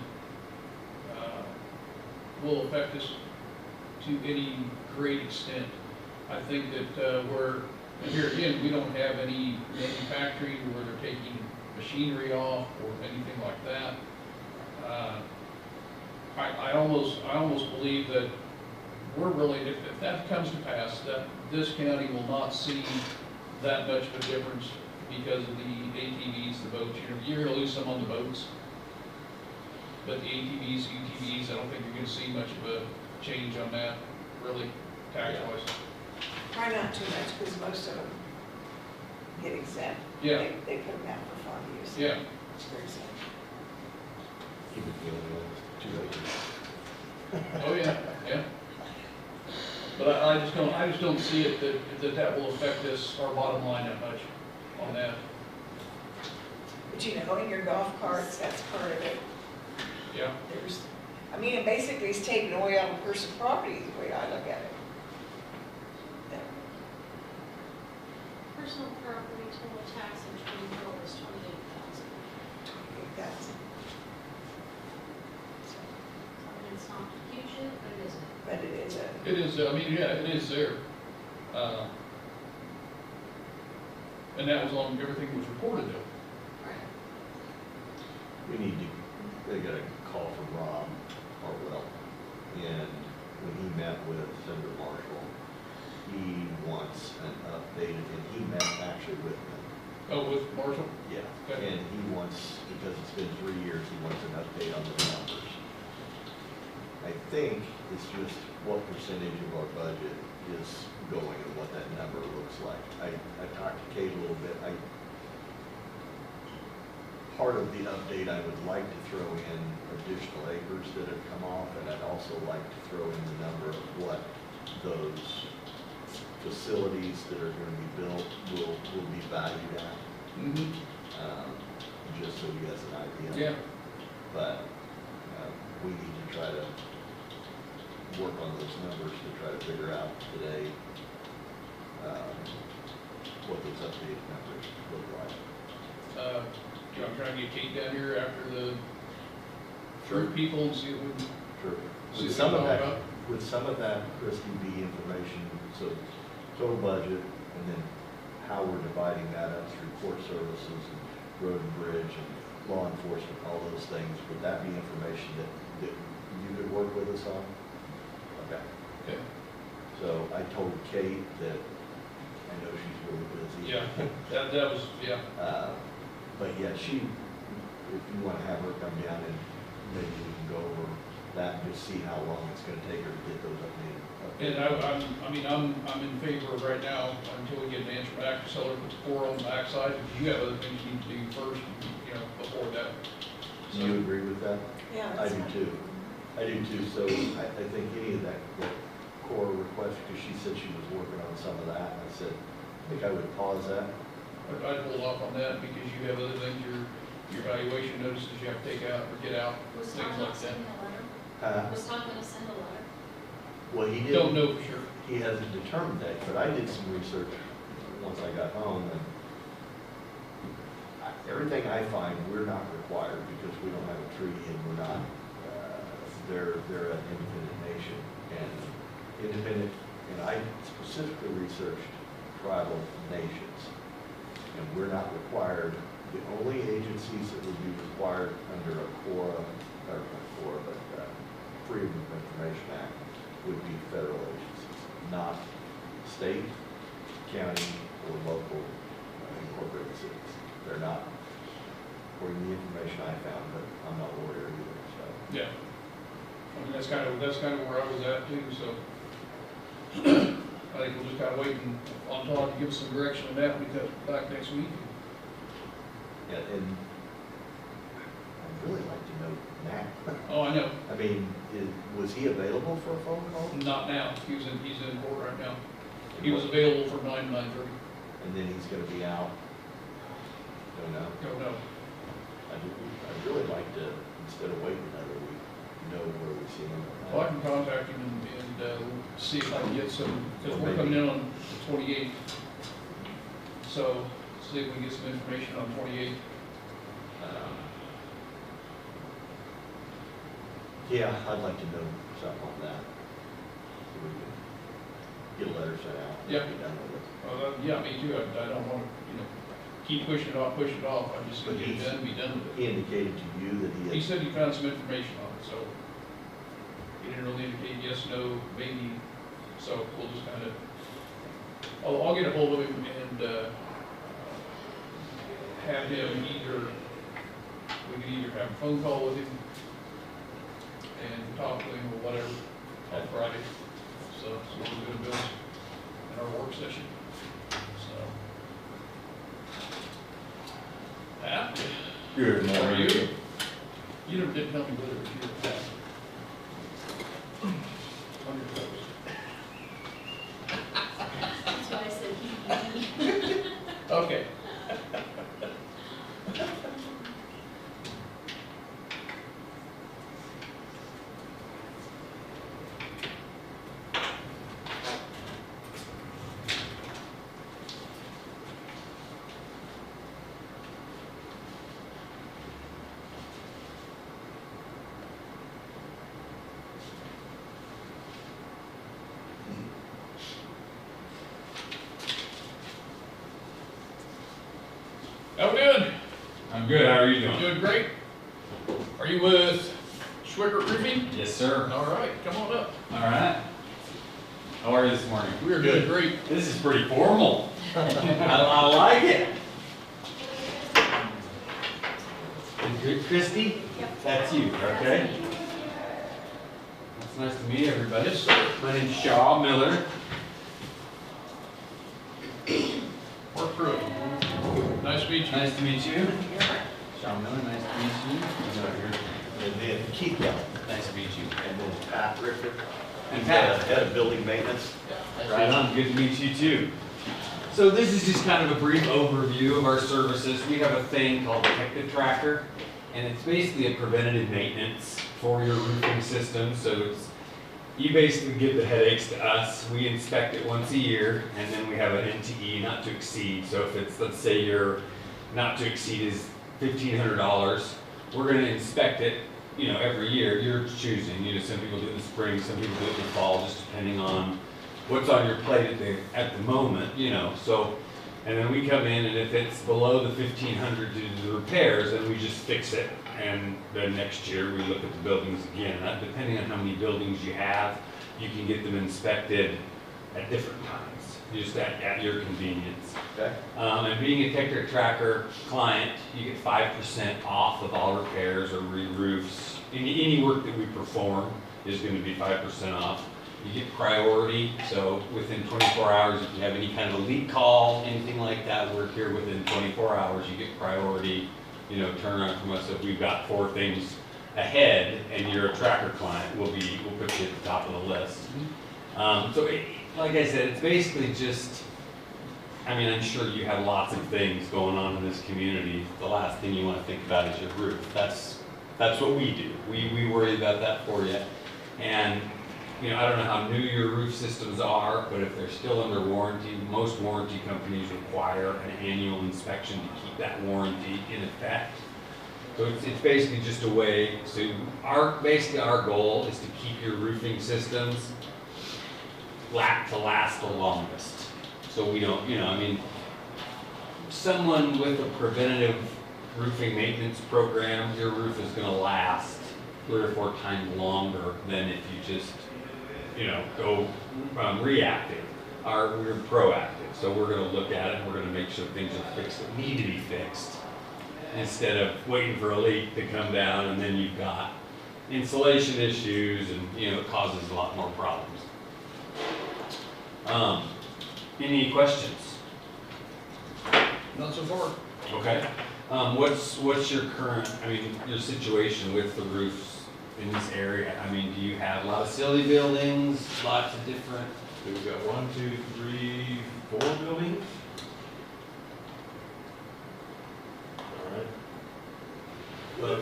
will affect us to any great extent. I think that and here again, we don't have any manufacturing where they're taking machinery off or anything like that. I almost believe that we're really, if that comes to pass, that this county will not see that much of a difference because of the ATVs, the boats. You're gonna lose some on the boats, but the ATVs, UTVs, I don't think you're gonna see much of a change on that, really, tax-wise. Try not too much, because most of them get exempt. Yeah. They put them out for farm use. Yeah, It's very sad. Even the only 2 acres. oh yeah, yeah. But I just don't see it that will affect us, our bottom line that much on that. But you know, in your golf carts, that's part of it. Yeah, I mean, it basically is taking away all the person's property, is the way I look at it. Personal property total tax in 24 was 28,000. That's, I mean, it's not huge, but it isn't. but it is a, it is, I mean, yeah, it is there. And that was on, everything was reported though. Right. We need to, they got a call from Rob Hartwell, and when he met with Senator Marshall, he wants an updated, and he met actually with them. Oh, with Marshall? Yeah. Okay. And he wants, because it's been 3 years, he wants an update on the numbers. I think it's just what percentage of our budget is going and what that number looks like. I talked to Kate a little bit. Part of the update, I would like to throw in additional acres that have come off, and I'd also like to throw in the number of what those facilities that are going to be built will be valued at, Mm-hmm. just so he has an idea. Yeah. But we need to try to work on those numbers to try to figure out today what those updated numbers look like. I'm trying to get Kate down here after the fruit people and see what we Sure. see With what some we're of talking that, about. with some of that, Christie, be information, so total budget, and then how we're dividing that up through court services and road and bridge and law enforcement, all those things. Would that be information that you could work with us on? Okay. Okay. So I told Kate that, I know she's really busy. Yeah, that was, yeah. But yeah, if you want to have her come down and maybe we can go over that and just see how long it's going to take her to get those updated. And I'm in favor of right now, until we get an answer back, to sell her with the core on the backside, because you have other things you need to do first, before that. Do you agree with that? Yeah, I that's do fine. too. I do too. So I think any of that core request, because she said she was working on some of that, I said, I think I would pause that. I'd hold off on that, because you have other things, your evaluation notices you have to take out or get out, Was things Todd like not that. sending a letter? Was Todd gonna send a letter? Well, he Don't didn't, know for sure. he hasn't determined that, but I did some research once I got home, and everything I find, we're not required, because we don't have a treaty, and we're not, they're an independent nation, and independent, and I specifically researched tribal nations, and we're not required. The only agencies that would be required under a CORA, or not CORA, but Freedom of Information Act, would be federal agencies, not state, county, or local incorporated cities. They're not, according to the information I found, but I'm not a lawyer either, so. Yeah. That's kind of where I was at too, so. I think we'll just kind of wait on Todd to give us some direction on that when we come back next week. Yeah, and I'd really like to know now. Oh, I know. I mean, was he available for a phone call? Not now. He's in court right now. He was available for 9:30. And then he's gonna be out? Don't know. Don't know. I'd really like to, instead of waiting another week, know where we see him. Well, I can contact him and see if I can get some, because we're coming in on the 28th. So, see if we can get some information on 28th. Yeah, I'd like to know something on that. So we can get a letter sent out. and Yeah. Be done with it. Yeah, me too. I don't want to, keep pushing it off. I just want to get it done, be done with it. He indicated to you that he He had, said he found some information on it, so he didn't really indicate yes, no, maybe. So we'll just kind of, I'll get a hold of him and have him we can either have a phone call with him and talk to him or whatever on Friday. So we're going to do in our work session. So. Pat? Good How are morning. you? You never did tell me whether it was you or Pat. On your toes. That's why I said he. Okay. How we doing? I'm good. How are you You doing? doing great? Are you with Schwickerts Roofing? Yes, sir. All right, come on up. All right. How are you this morning? We are doing great. This is pretty formal. I like it. And good, Christie? Yep. That's you, okay? It's nice to meet everybody. Yes, sir. My name's Shaw Miller. We're Pruett. Nice to meet you. Nice to meet you. Shaw Miller, nice to meet you. He's over here. and then Keith Young, Nice to meet you. and then Pat Richter. And He's Pat. Head of Building Maintenance. Right on. Good to meet you too. So this is just kind of a brief overview of our services. We have a thing called Detective Tracker, and it's basically a preventative maintenance for your roofing system. So it's, you basically give the headaches to us. We inspect it once a year, and then we have an NTE, not to exceed. So if it's, let's say your not to exceed is $1,500, we're gonna inspect it, you know, every year. You're choosing, you know, some people do it in the spring, some people do it in the fall, just depending on what's on your plate at the moment, you know. So, and then we come in, and if it's below the 1,500 due to the repairs, then we just fix it. And then next year we look at the buildings again. Depending on how many buildings you have, you can get them inspected at different times, just at your convenience. Okay. And being a Detective Tracker client, you get 5% off of all repairs or re-roofs. Any work that we perform is going to be 5% off. You get priority, so within 24 hours, if you have any kind of a leak call, anything like that, we're here within 24 hours, you get priority, you know, turnaround from us. If we've got 4 things ahead and you're a tracker client, we'll put you at the top of the list. Like I said, it's basically just, I mean, I'm sure you have lots of things going on in this community. The last thing you want to think about is your roof. That's what we do. We worry about that for you. And you know, I don't know how new your roof systems are, but if they're still under warranty, most warranty companies require an annual inspection to keep that warranty in effect. So it's basically just a way, so basically our goal is to keep your roofing systems to last the longest. So we don't, you know, I mean, someone with a preventative roofing maintenance program, your roof is gonna last 3 or 4 times longer than if you just, you know, go reactive. We're proactive, so we're going to look at it and we're going to make sure things are fixed that need to be fixed, instead of waiting for a leak to come down and then you've got insulation issues and, you know, it causes a lot more problems. Any questions? Not so far. Okay. What's your current, I mean, your situation with the roofs in this area? I mean, do you have a lot of silly buildings, lots of different? We've got 1, 2, 3, 4 buildings. All right. But,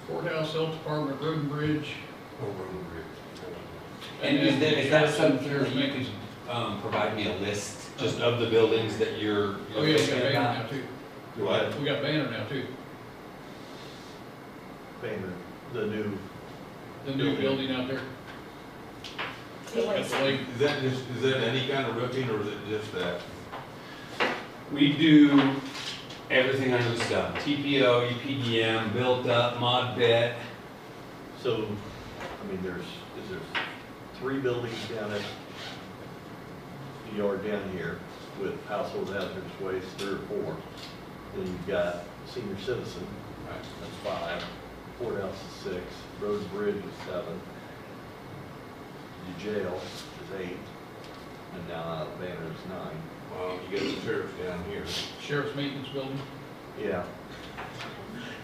Courthouse, Health Department, Road and Bridge. oh, Road and Bridge. And is that something that you Maintenance. could provide me a list just of the buildings that you're Oh, yeah, we got thinking Banner about? now too. What? We got Banner now too. Banner, the new, The new building out there. At the lake. Is that any kind of roofing, or is it just that? We do everything under the sun. TPO, EPDM, built up, mod bit. so, I mean, is there 3 buildings down at the yard down here with household hazardous waste, 3 or 4. Then you've got senior citizen, that's 5, courthouse is 6, road and bridge is 7, the jail is 8, and now Banner is 9. Well, you got the sheriff's down here. Sheriff's Maintenance Building. Yeah,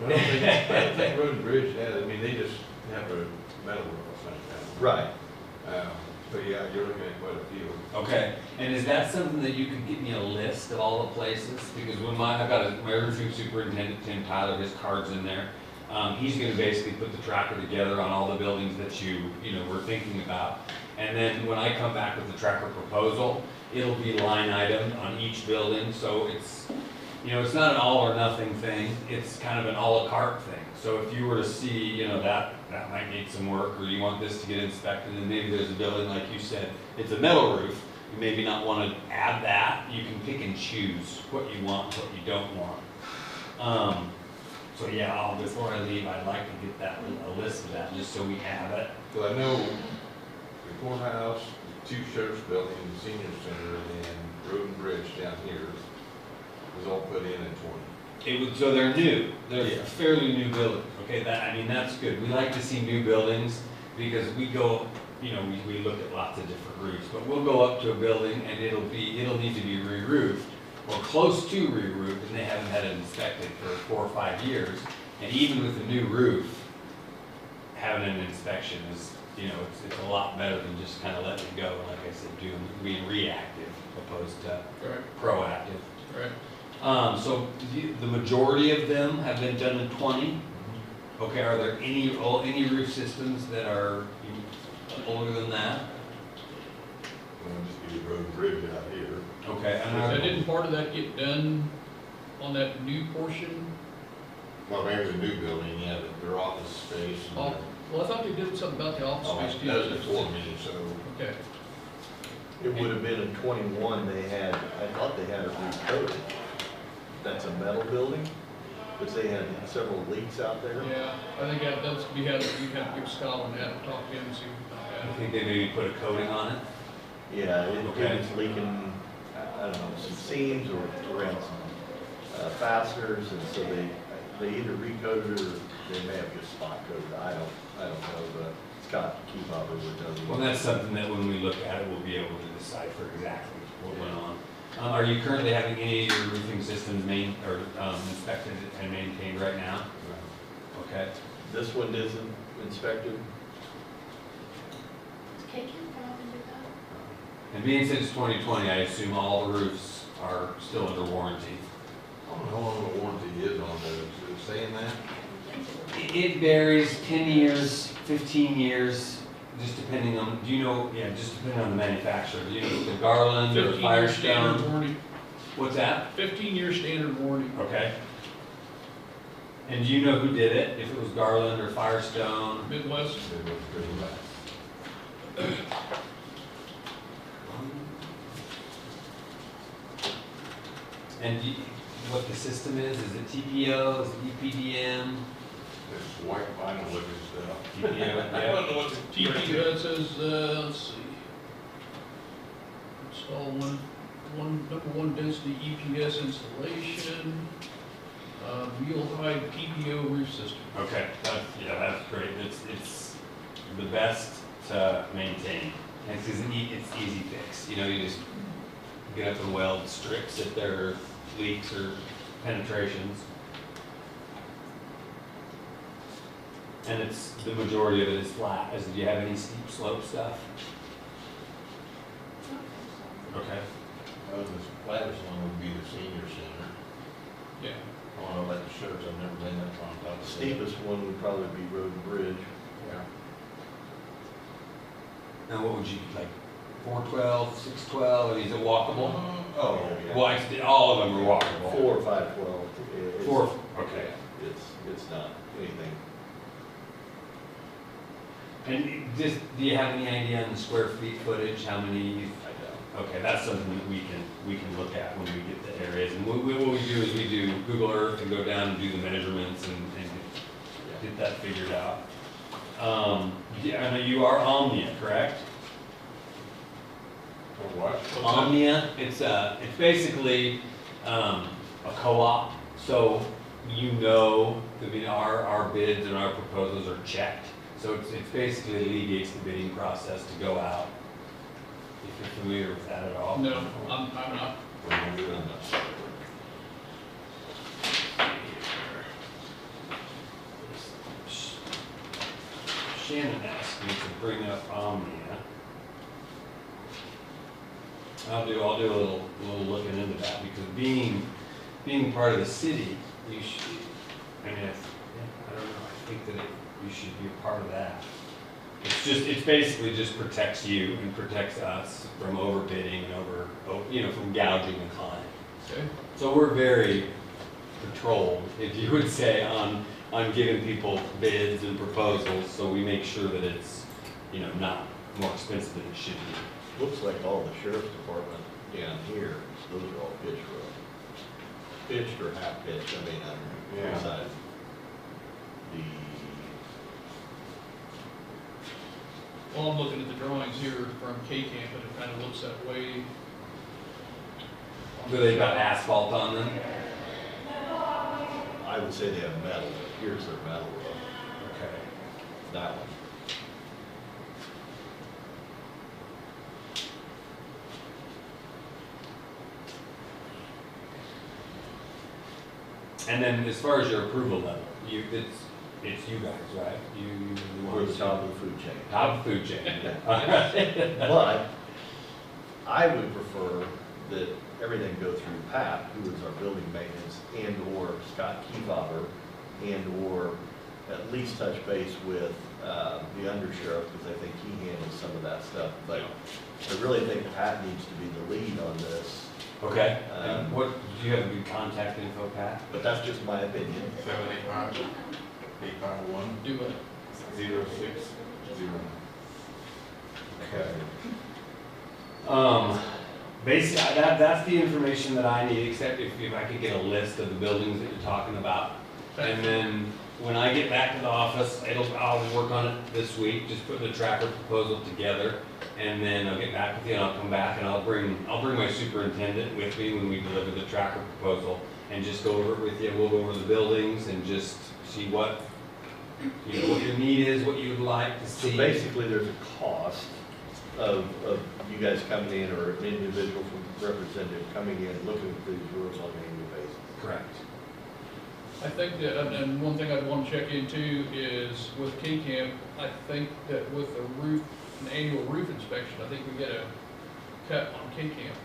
I don't think Road and Bridge has, I mean, they just have a metal roof or something. right. So yeah, you're looking at quite a few. Okay, and is that something that you could give me a list of all the places? Because when I've got my roofing superintendent, Tim Tyler, his card's in there. He's gonna basically put the tracker together on all the buildings that you know, were thinking about. And then when I come back with the tracker proposal, it'll be line item on each building. So it's, you know, it's not an all or nothing thing. It's kind of an a la carte thing. So if you were to see, you know, that might need some work, or you want this to get inspected, and maybe there's a building, like you said, it's a metal roof, you maybe not want to add that. You can pick and choose what you want, what you don't want. So yeah, before I leave, I'd like to get a list of that, just so we have it. So I know the courthouse, the 2 sheriff's buildings, the senior center, and Road and Bridge down here was all put in 20. So they're new, they're Yeah. fairly new buildings, okay, I mean, that's good. We like to see new buildings, because we go, you know, we look at lots of different roofs, but we'll go up to a building and it'll need to be re-roofed, or close to re-roofed, and they haven't had it inspected for 4 or 5 years. And even with a new roof, having an inspection is you know, it's a lot better than just kind of letting it go, like I said, being reactive opposed to proactive. Right. So the majority of them have been done in 20. Okay, are there any roof systems that are older than that? Well, just be the road and bridge out here. Okay, and Didn't part of that get done on that new portion? Well, maybe the new building, yeah, their office space. And Oh, well, I thought they did something about the office Oh, space too. that was before me, so. Okay. It would have been in 21, they had, I thought they had it recoated. That's a metal building, but they had several leaks out there. Yeah, I think that's, you have to give Scott on that and talk to him and see I what think they maybe put a coating on it. Yeah, Okay. it was leaking, I don't know, some seams or around some fasteners, and so they either recoated or they may have just spot coated. I don't know, but Scott Kieffaber would know. Well, that's something that when we look at it, we'll be able to decipher exactly what went on. Are you currently having any of your roofing systems inspected and maintained right now? Okay. This one isn't inspected. Does KK come up and do that? And being since 2020, I assume all the roofs are still under warranty. I don't know how long the warranty is on those, is it saying that? It varies, 10 years, 15 years, just depending on, just depending on the manufacturer. Do you know if the Garland or 15-year standard Firestone? warranty. What's that? 15-year standard warranty. Okay. And do you know who did it? If it was Garland or Firestone? Midwest. They look pretty bad. And what the system is it TPO, is it EPDM? It's white vinyl looking stuff. TPO, I yeah. don't know what the TPO, it says, let's see. Install number one density EPS installation, wheel height TPO roof system. Okay, that's great. It's the best to maintain. And it's easy fix. You know, you just get up and weld strips if there are leaks or penetrations. And the majority of it is flat. Do you have any steep slope stuff? Okay. The flattest one would be the senior center. Yeah. I don't know about the shirts, I've never been that far on top of The it. steepest one would probably be Road and Bridge. Yeah. Now what would you, like 412, 612, is it walkable? Oh, yeah. Well, all of them are walkable. 4 or 512. 4, okay. It's not anything. And do you have any idea on the square feet footage, how many? I don't. Okay, that's something that we can look at when we get to areas. And what we do is we do Google Earth and go down and do the measurements and get that figured out. I know you are Omnia, correct? For what? Omnia, it's basically a co-op, so our bids and our proposals are checked. So it's basically alleviates the bidding process to go out. If you're familiar with that at all? No, I'm not. We're gonna do that. Shannon asked me to bring up Omnia. I'll do a little looking into that, because being part of the city, you should, I don't know, I think that you should be a part of that. It's basically just protects you and protects us from overbidding and from gouging the client. Okay. So we're very controlled, if you would say, on giving people bids and proposals, so we make sure that it's, not more expensive than it should be. Looks like all the sheriff's department down here, those are all pitched roads. Pitched or half pitched, Yeah. inside. Well, I'm looking at the drawings here from K-Camp, and it kind of looks that way. Do they got asphalt on them? I would say they have metal, here's their metal roof, Okay. that one. And then as far as your approval level, it's you guys, right? You We're the top of the food chain. Top of the food chain. All right. But I would prefer that everything go through Pat, who is our building maintenance, and/or Scott Kieffaber, and/or at least touch base with the undersheriff, because I think he handles some of that stuff. But I really think Pat needs to be the lead on this. Okay, and what, do you have a good contact info, Pat? But that's just my opinion. 785-851-0609. Do it. Okay. Basically, that's the information that I need, except if I could get a list of the buildings that you're talking about. And then when I get back to the office, I'll work on it this week, just put the tracker proposal together. And then I'll get back with you and I'll come back and I'll bring my superintendent with me when we deliver the tracker proposal and just go over it with you. We'll go over the buildings and just see what your need is, what you'd like to see. So basically, there's a cost of you guys coming in, or an individual from representative coming in, looking at these roofs on an annual basis. Correct. I think that, and one thing I'd want to check into is with K-Camp, I think that with a roof, an annual roof inspection, I think we get a cut on K-Camp.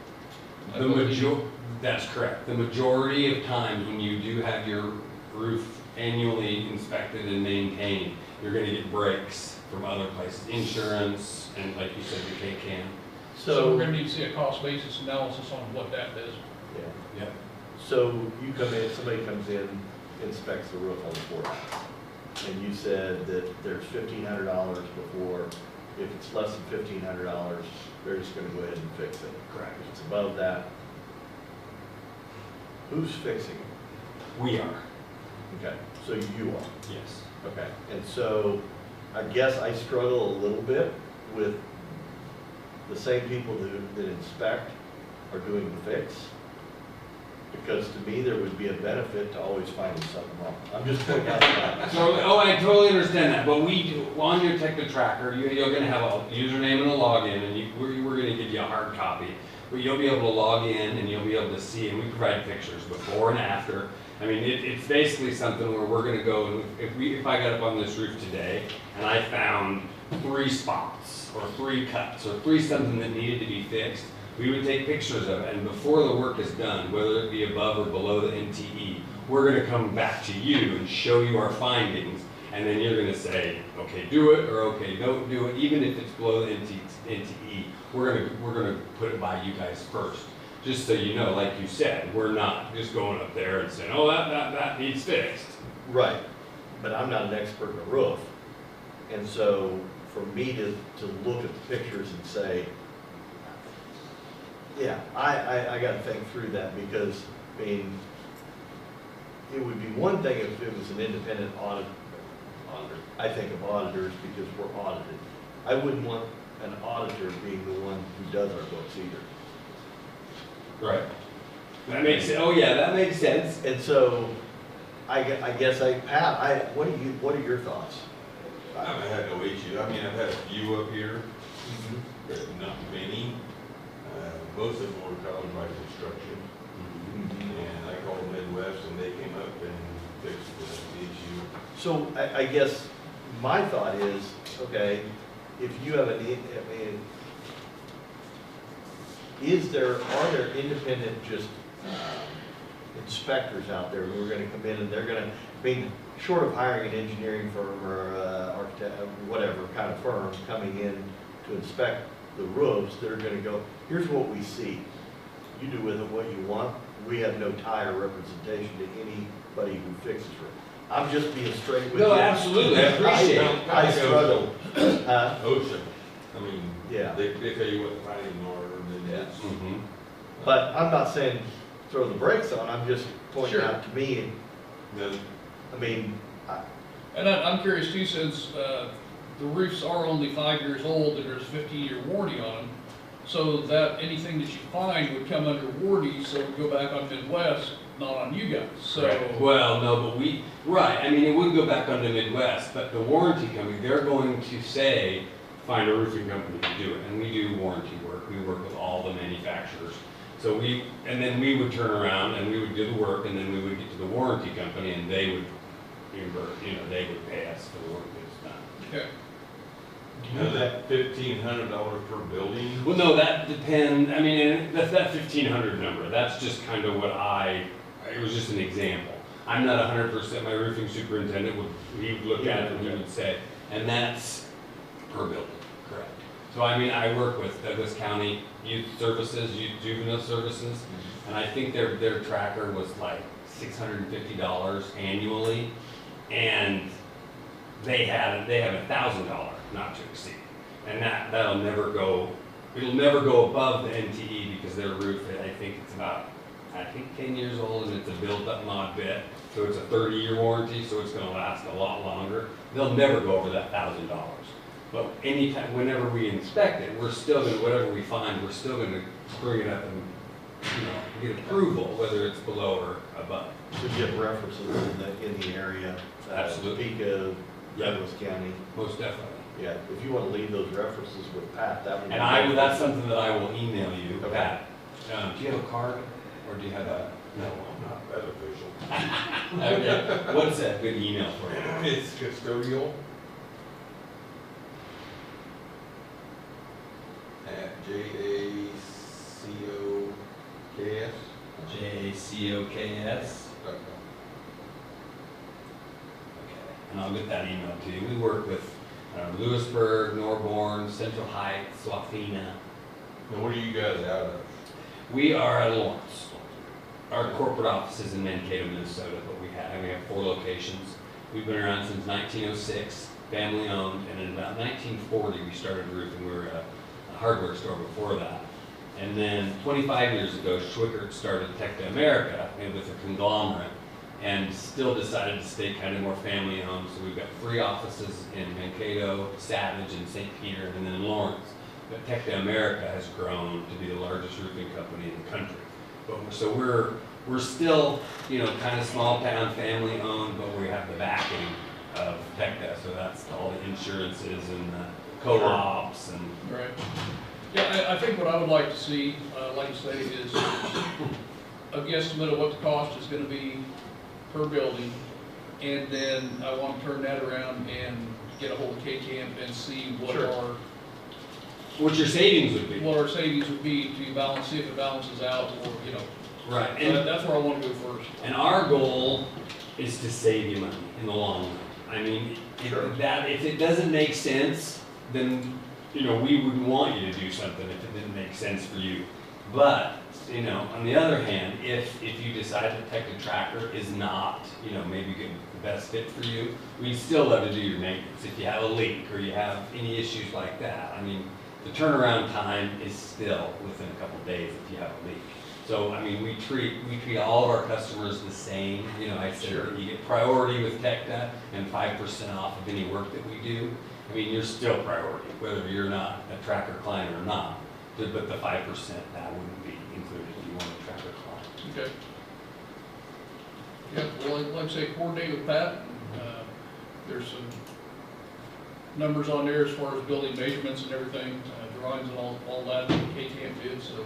That's correct. The majority of times when you do have your roof annually inspected and maintained, you're gonna get breaks from other places, insurance, and like you said, the K-Camp. So we're gonna need to see a cost basis analysis on what that is. Yeah. Yep. So you come in, somebody comes in, inspects the roof on the courthouse, and you said that there's $1,500 before, if it's less than $1,500, they're just gonna go ahead and fix it. Correct. If it's above that, who's fixing it? We are. Okay, so you are. Yes. Okay, and so I guess I struggle a little bit with the same people that inspect are doing the fix. Because to me, there would be a benefit to always finding something wrong. I'm just pointing out that. So, I totally understand that, but we do, on your Detective Tracker, you're gonna have a username and a login, and we're gonna give you a hard copy. But you'll be able to log in and you'll be able to see, and we provide pictures before and after. I mean, it's basically something where we're gonna go, and if I got up on this roof today and I found 3 spots, or 3 cuts, or 3 something that needed to be fixed, we would take pictures of it, and before the work is done, whether it be above or below the NTE, we're gonna come back to you and show you our findings, and then you're gonna say, okay, do it, or okay, don't do it, even if it's below the NTE, we're gonna put it by you guys first. Just so you know, like you said, we're not just going up there and saying, oh, that needs fixed. Right, but I'm not an expert in a roof. And so for me to look at the pictures and say, yeah, I gotta think through that, because, I mean, it would be one thing if it was an independent auditor. I think of auditors because we're audited. I wouldn't want an auditor being the one who does our books either. Right. That makes sense. Oh yeah, that makes sense. And so, I guess Pat, what are your thoughts? I haven't had no issue. I mean, I've had a few up here, but not many. Most of them were caused by construction. And I called Midwest and they came up and fixed the issue. So I guess my thought is, okay, if you have a need, I mean, are there independent just inspectors out there who are gonna come in and they're gonna, I mean, short of hiring an engineering firm or architect, whatever kind of firm coming in to inspect the roofs, they're gonna go, here's what we see. You do with it what you want. We have no tie or representation to anybody who fixes roof. I'm just being straight with you. No, absolutely, I appreciate it. I struggle. OSHA, I mean, Yeah. they tell you what the findings are, and then it's. Mhm. But I'm not saying throw the brakes on, I'm just pointing Sure. out to me, Then I mean, And I'm curious too, since the roofs are only 5 years old and there's a 15-year warranty on them, so that anything that you find would come under warranty, so it would go back on Midwest, not on you guys, so. Well, no, but right, I mean, it would go back onto Midwest, but the warranty company, they're going to say, find a roofing company to do it, and we do warranty work, we work with all the manufacturers. So and then we would turn around and we would do the work, and then we would get to the warranty company, and they would reimburse, they would pay us for the work that's done. Okay. Now, that $1,500 per building, Well, no, that depends, I mean, and that's that 1,500 number, that's just kind of what it was just an example. I'm not 100%, my roofing superintendent he would look at it and he would say, and that's per building, correct. So I mean, I work with Douglas County Youth Services, Youth Juvenile Services, and I think their tracker was like $650 annually, and they have $1,000 not to exceed. And it'll never go above the NTE because their roof, I think it's about 10 years old and it's a built up mod bit. So it's a 30-year warranty, so it's gonna last a lot longer. They'll never go over that $1,000. But anytime, whenever we inspect it, we're still gonna, whatever we find, we're still gonna bring it up and, get approval, whether it's below or above. So you have references in the area. Absolutely. Topeka, Douglas County. Most definitely. Yeah, if you want to leave those references with Pat, that would be. And that's something that I will email you, Okay. Pat. Do you have a card, or do you have a? no, I'm not that official. Okay, what's that good email for you? It's custodial at JACOKS. JCOKS. .com. Okay, and I'll get that email to you. We work with Lewisburg, Norborn, Central Heights, Wapena. Now, what are you guys out of? We are at Lawrence. Our corporate office is in Mankato, Minnesota, but we have 4 locations. We've been around since 1906, family owned, and in about 1940 we started roofing. We were a hardware store before that. And then 25 years ago, Schwickerts started Tecta America with a conglomerate, and still decided to stay kind of more family owned. So we've got 3 offices in Mankato, Savage, and St. Peter, and then in Lawrence. But Tecta America has grown to be the largest roofing company in the country. So we're still, kind of small town, family owned, but we have the backing of Tecta. So that's all the insurances and the co-ops and. Right. Yeah, I think what I would like to see, like I say, is a guesstimate of what the cost is gonna be per building. And then I want to turn that around and get a hold of K-Camp and see what What your savings would be. our savings would be to balance, see if it balances out, or, Right. So that's where I want to go first. And our goal is to save you money in the long run. I mean, if it doesn't make sense, then, we wouldn't want you to do something if it didn't make sense for you. But, on the other hand, if you decide that Tecta Tracker is not, maybe the best fit for you, we'd still love to do your maintenance. If you have a leak or you have any issues like that, I mean, the turnaround time is still within a couple days if you have a leak. So, I mean, we treat all of our customers the same. I said that you get priority with Tecta and 5% off of any work that we do. I mean, you're still priority, whether you're not a tracker client or not. But the 5%, that wouldn't be included if you want a tracker client. Okay. Yeah, well, like I say, coordinate with Pat. There's some numbers on there as far as building measurements and everything, drawings and all that K-Camp did, so.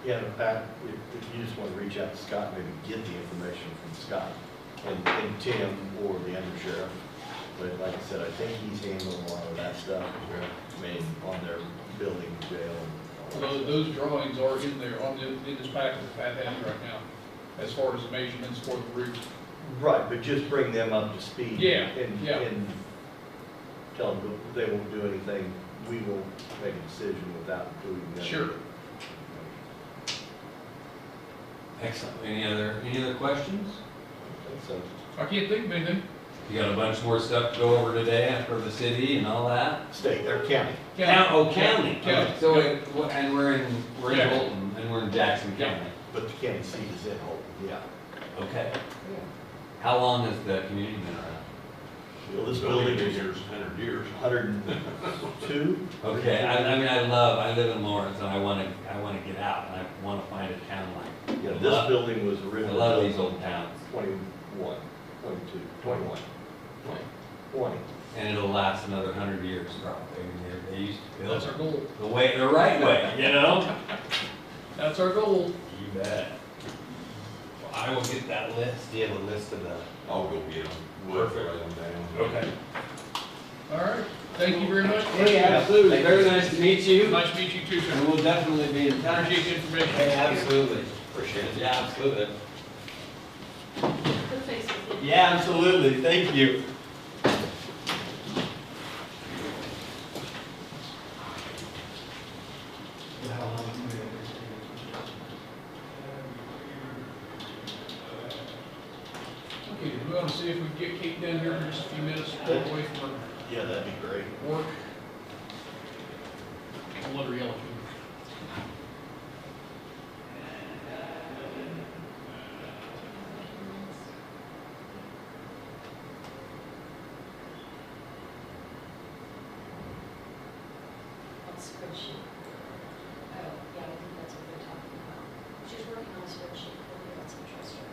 Yeah, and Pat, if you just want to reach out to Scott, maybe get the information from Scott and Tim or the undersheriff. But like I said, I think he's handling a lot of that stuff, I mean, on their building, jail. Those drawings are in there, in this packet that Pat has right now, as far as the measurements for the roof. Right, but just bring them up to speed. Yeah, And tell them that they won't do anything, we will make a decision without including them. Sure. Excellent. Any other questions? So, I can't think of anything. You got a bunch more stuff to go over today after the city and all that? state, or county. County. County. So, and we're in Bolton, and we're in Jackson County. But the county seat is in Holton, yeah. Okay. How long has the community been around? Well, this building is 100 years. 102. Okay, I live in Lawrence, and I want to get out, and I want to find a town like. Yeah, this building was I originally. love built these old towns, 21, 22, 21, 20. and it'll last another 100 years probably. I mean, they used to build That's our goal. the right way, That's our goal. You bet. I will get that list. Do you have a list of the? I'll go get them. We'll Perfect. write them down. Okay. All right, thank you very much. Hey, absolutely, very nice to meet you, Nice to meet you too, and sir. we'll definitely be in touch. Appreciate the information. Hey, absolutely, appreciate it, yeah, absolutely. Put faces in. Yeah, absolutely, thank you. Okay, we want to see if we can get Kate down here for just a few minutes, pull away from her Yeah, that'd be great. work. I'll let her yell at you. On spreadsheet. Oh, yeah, I think that's what they're talking about. She's working on a spreadsheet for me, that's interesting.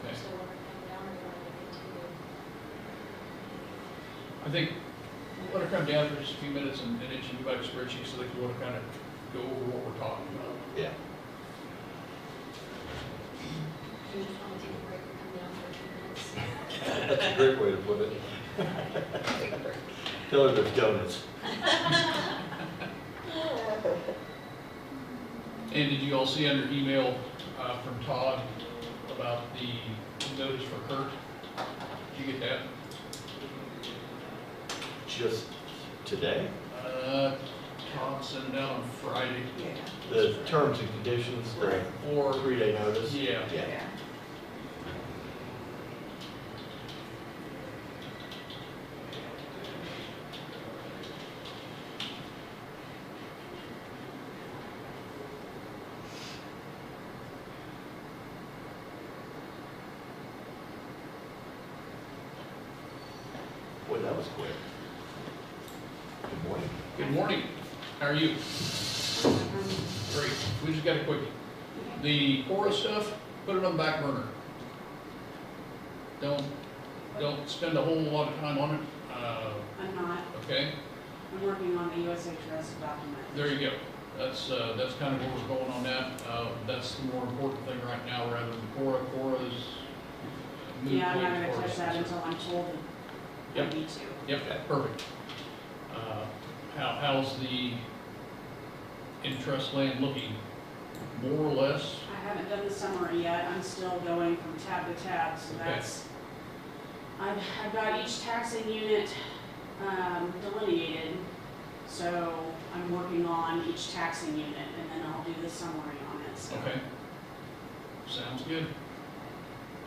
Okay. So we're coming down, or you want to continue? I think we'll let her come down for just a few minutes and then she can go back to spreadsheet so they can want to kind of go over what we're talking about. Yeah. Do you just want to take a break and come down for a few minutes? That's a great way to put it. Tell her there's donuts. And did you all see under email from Todd about the notice for Kurt? Did you get that? Just today, Todd sent it out on Friday. Yeah. the terms and conditions, the Or, 3-day notice. yeah, Yeah. Boy, that was quick. Good morning. good morning. How are you? Great. We just got a quickie. The Cora stuff, put it on the back burner. Don't spend a whole lot of time on it. I'm not. Okay, I'm working on the USA Trust document. there you go. That's kind of where we're going on that. That's the more important thing right now rather than Cora. Cora is. a moot Yeah, I'm not point gonna as far touch as that that's until I'm told that I Yep. need to. Yep, perfect. How's the interest land looking? More or less? I haven't done the summary yet. I'm still going from tab to tab, so Okay. that's, I've got each taxing unit, delineated. So I'm working on each taxing unit and then I'll do the summary on it, so. Okay. Sounds good.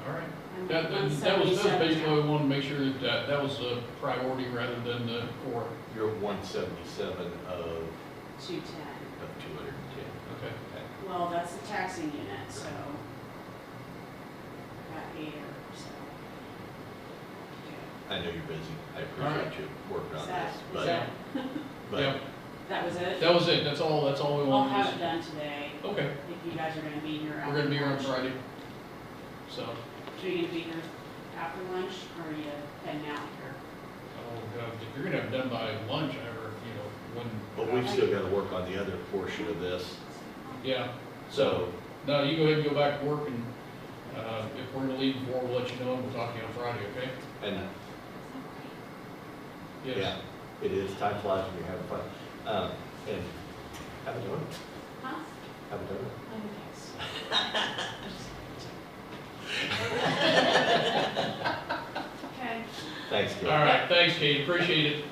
All right. I'm That at was 177 basically, now. we wanted to make sure that was a priority rather than the core. You're 177 of 210. 210. Okay. Well, that's the taxing unit, so. Got 8 or so. I know you're busy. I All right. appreciate you working on Is that, this. is But, that, Yeah, that was it? that was it. That's all we I'll wanted. have it done today, Okay, if you guys are gonna be here we're after gonna be here on lunch. Friday. So, So you gonna be here after lunch, or are you heading out here? oh, God, if you're gonna have it done by lunch, when. but we've still got to work on the other portion of this. Yeah, So, no, you go ahead and go back to work and, if we're gonna leave before, we'll let you know and we'll talk to you on Friday, okay? and Yes. yeah, it is. Time flies when you're having fun. And have a donut. Huh? Have a donut. Okay. Thanks, Kate. All right, thanks, Kate, appreciate it.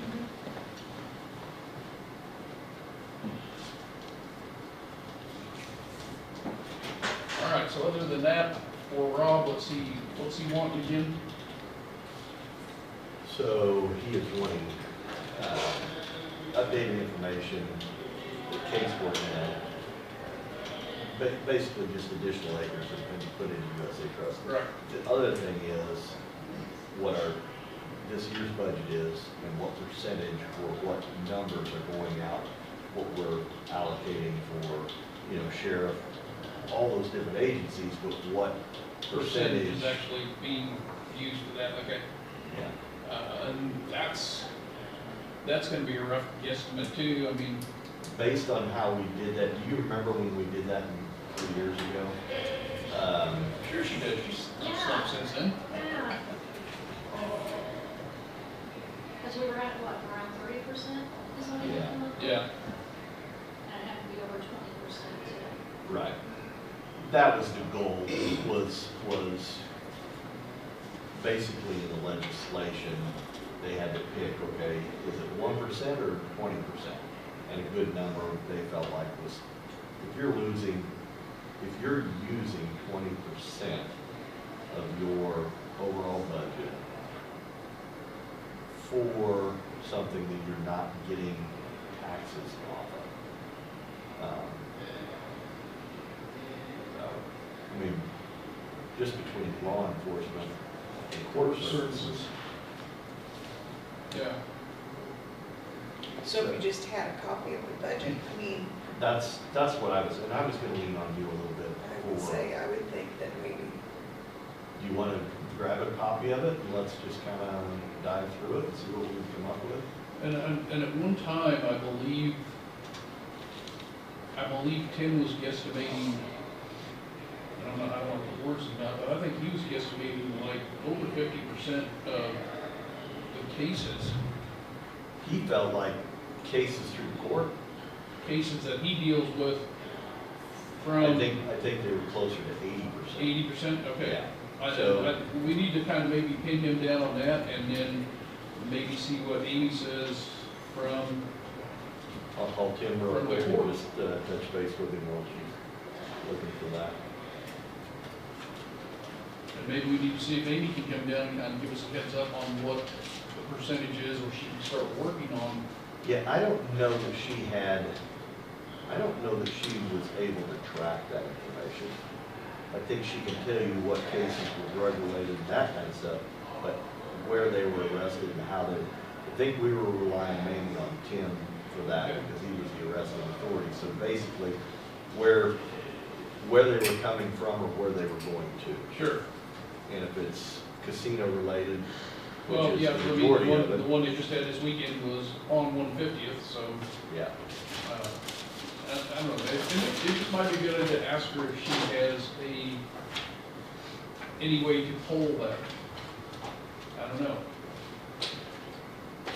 All right, so other than that, for Rob, what's he wanting again? So he is wanting updated information that Kate's working on. Basically just additional acres that have been put into USA Trust. Right. The other thing is what this year's budget is and what percentage or what numbers are going out, what we're allocating for, sheriff, all those different agencies, but what Percentage percentage. is actually being used for that, okay? Yeah. And that's gonna be a rough guesstimate too, I mean, Based on how we did that, do you remember when we did that 3 years ago? Sure she did, she's Yeah. slumped since then. Yeah. Because we were at, what, around 30%? Is what I Yeah. think? Yeah. And it had to be over 20% to. Right. That was the goal, was basically in the legislation, they had to pick, okay, is it 1% or 20%? And a good number they felt like was, if you're using 20% of your overall budget for something that you're not getting taxes off of. I mean, just between law enforcement and court services. Yeah. So if you just had a copy of the budget, I mean, That's what I was gonna lean on you a little bit I would for. say, I would think that maybe, Do you wanna grab a copy of it and let's just kinda dive through it and see what we can come up with? And at one time, I believe Tim was guesstimating, I don't know what the words about, but I think he was guesstimating like over 50% of the cases He felt like cases through the court, that he deals with I from think they were closer to 80%. 80%, okay. Yeah. So- We need to kind of maybe pin him down on that and then maybe see what Amy says from, I'll call Tim real From the quick court. and just touch base with him while she's looking for that. and maybe we need to see if Amy can come down and kind of give us a heads up on what the percentage is, or she can start working on. Yeah, I don't know that she was able to track that information. I think she can tell you what cases were drug related and that kind of stuff, but where they were arrested and how they, I think we were relying mainly on Tim for that because he was the arresting authority. So basically, where they were coming from or where they were going to. Sure. And if it's casino related, Well, which is yeah, the I mean, majority of the it. one they just had this weekend was on 150th, so, Yeah. I don't know, it just might be good to ask her if she has any way to poll that. I don't know.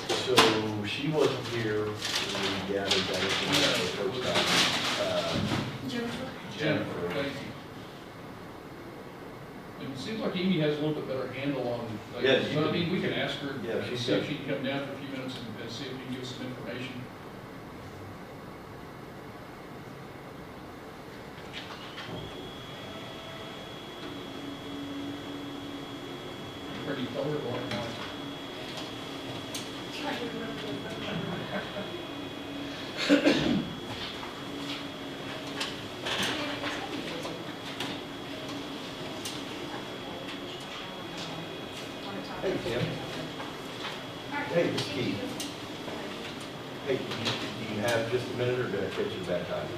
So she wasn't here when we gathered that information the first time. Jennifer, thank you. And it seems like Amy has a little bit better handle on, like, Yeah, so I mean, we can ask her, Yeah, and she see if said- she can come down for a few minutes and see if we can give us some information. Pretty colorful, aren't they? Hey, Tim. Hey, this is Keith. Hey, do you have just a minute or did I catch you at a bad time?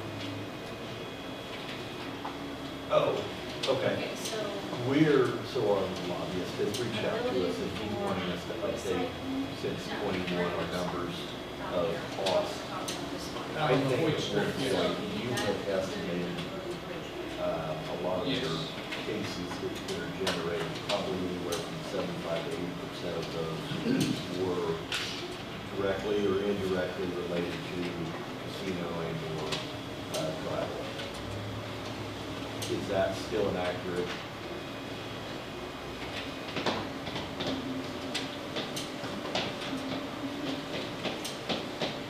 Oh, okay. Okay, so. So our lobbyist has reached out to us and he's wanting us to update since 21 our numbers of costs. I On the think Hoyt it's Street, like yeah. you have estimated a lot of Yes. your cases that are generated, probably anywhere from 75 to 80% of those were directly or indirectly related to casino and or tribal. Is that still inaccurate?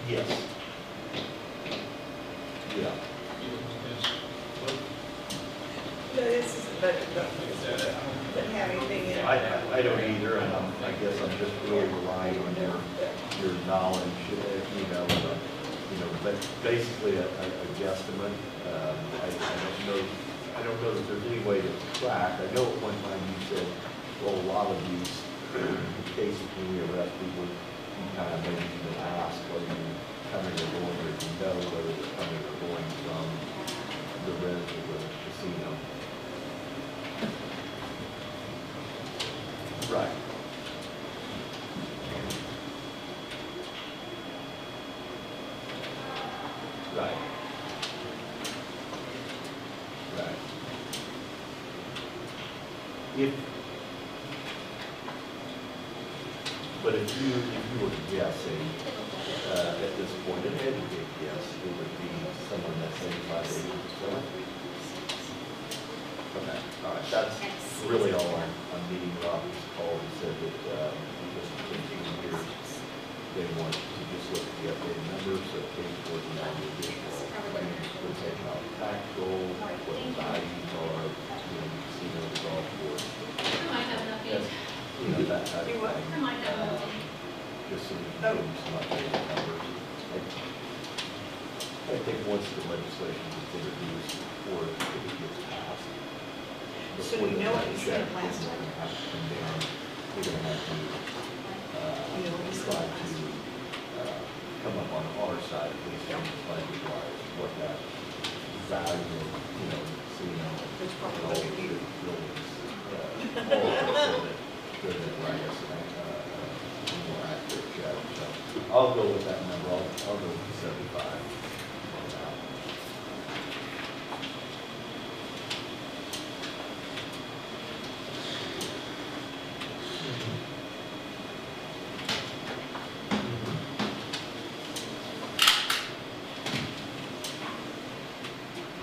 Yes. Yeah. this is the budget document, so it doesn't have anything in it. I don't either, and I guess I'm just really relying on your knowledge, but basically a guesstimate. I don't know that there's any way to track. I know at one time you said, well, a lot of these cases when we arrest people, you kind of maybe even ask whether you're coming or going, or you know whether they're coming or going from the rent or the casino. Right. Right. Right. But if you were guessing, at this point, an educated guess, it would be someone that's 75 to 80%. Okay, all right, that's really all I'm needing. Robert's called and said that, because of 15 years, they want to just look at the updated numbers, so case for the additional claims for taking off tax roll, what the values are, casino, the golf course. I might have nothing. That type of thing. I might have nothing. Just so we can give them some updated numbers. I think once the legislation is introduced, or if it gets passed. So we know what he said last time. We're gonna have to come down, we're gonna have to, try to, come up on our side, at least, language wise, what that value of, Which probably all look the at you. buildings, all of it, so that, I guess, more accurate check, so I'll go with that number, I'll go with 75 on that.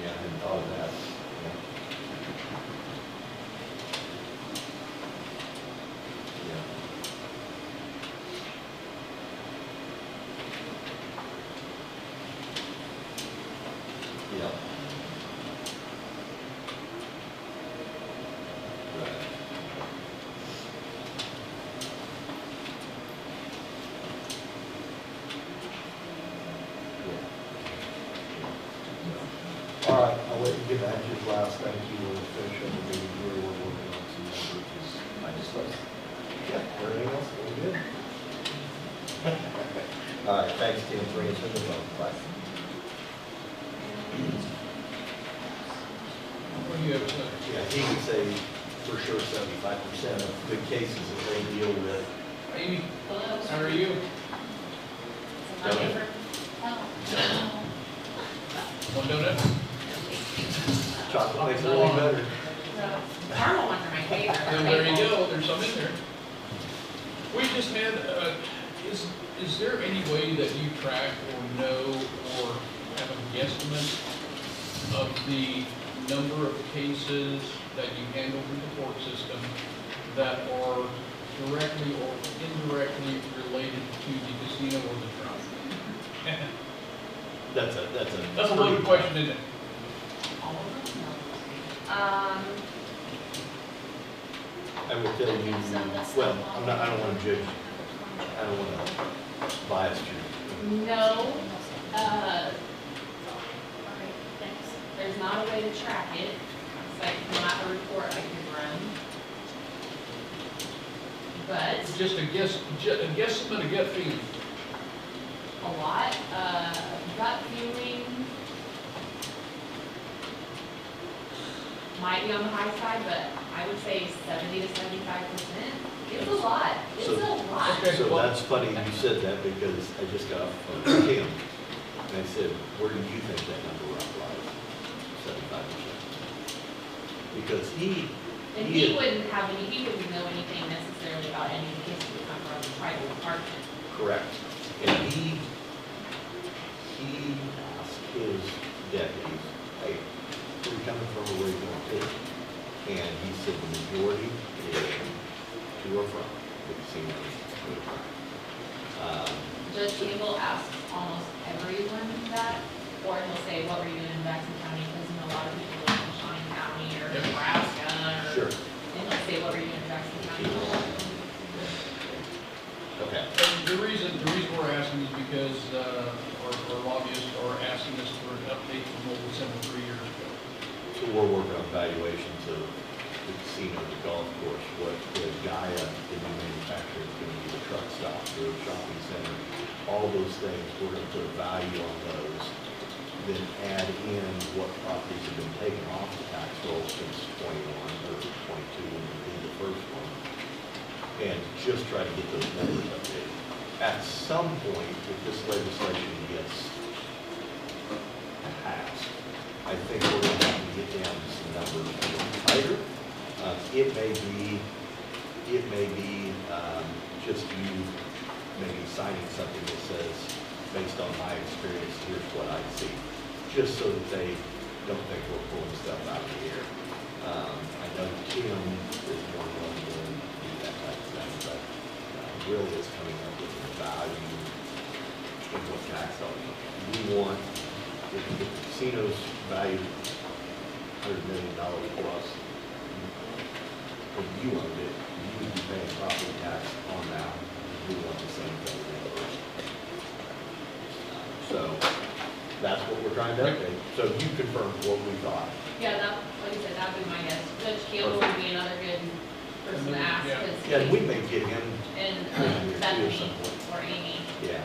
Yeah, I hadn't thought of that. Yeah. Yeah. Right. Yeah. All right, I'll let you get back to your class. Thank you. We'll finish up the meeting here. We're working on some numbers. I just like, yeah, everything else, we're good. All right, thanks, Tim, for answering the phone. Bye. What do you have to say? Yeah, he would say for sure 75% of the cases that they deal with. Amy, Hello. how are you? My neighbor. One donut? Chocolate makes it really better. Caramel ones are my favorite. Well, there you go, there's some in there. We just had, is there any way that you track or know or have a guesstimate of the number of cases that you handle through the court system that are directly or indirectly related to the casino or the trust? That's a loaded question, isn't it? I will tell you, well, I don't want to judge, I don't want to bias you. No, there's not a way to track it. It's like not a report I can run. But Just a guesstimate, a gut feeling. a lot, gut feeling might be on the high side, but I would say 70 to 75%. It's a lot. It's a lot. Okay. So that's funny you said that because I just got off the phone with Kim and I said, where do you think that number lies? 75%. Because he wouldn't have any, he wouldn't know anything necessarily about any of the cases that come from the tribal department. correct. And he asked his deputies, hey, where are you coming from or where are you going to? And he said the majority is to or from the casino. Judge Campbell asks almost everyone that, or he'll say, what were you doing in Jackson County? Because a lot of people live in Shawnee County or Yep. Nebraska, or, Sure. and he'll say, what were you doing in Jackson County? Okay. And the reason we're asking is because, our lobbyists are asking us for an update from what was sent 3 years ago. So we're working on valuations of the casino, the golf course, what the Gaia, the new manufacturer, is going to be, the truck stop, the shopping center, all those things, we're going to put a value on those, then add in what properties have been taken off the tax roll since 21 or 22 when we did the first one, and just try to get those numbers updated. At some point, if this legislation gets passed, I think we're going to have to get down to some numbers a little tighter. It may be just you maybe signing something that says, based on my experience, here's what I see, just so that they don't think we're pulling stuff out of the air. I know Tim is more willing to do that type of thing, but really is coming up with the value in what tax dollars. We want, if the casino's valued $100 million plus, if you owned it, you would be paying property tax on that. We want the same thing reimbursed. So that's what we're trying to update. So you confirmed what we thought. Yeah, that, like I said, that'd be my guess. Judge Campbell would be another good person to ask, Yeah. because. Yeah, we may get him And here too at Bethany some point. or Amy, Yeah.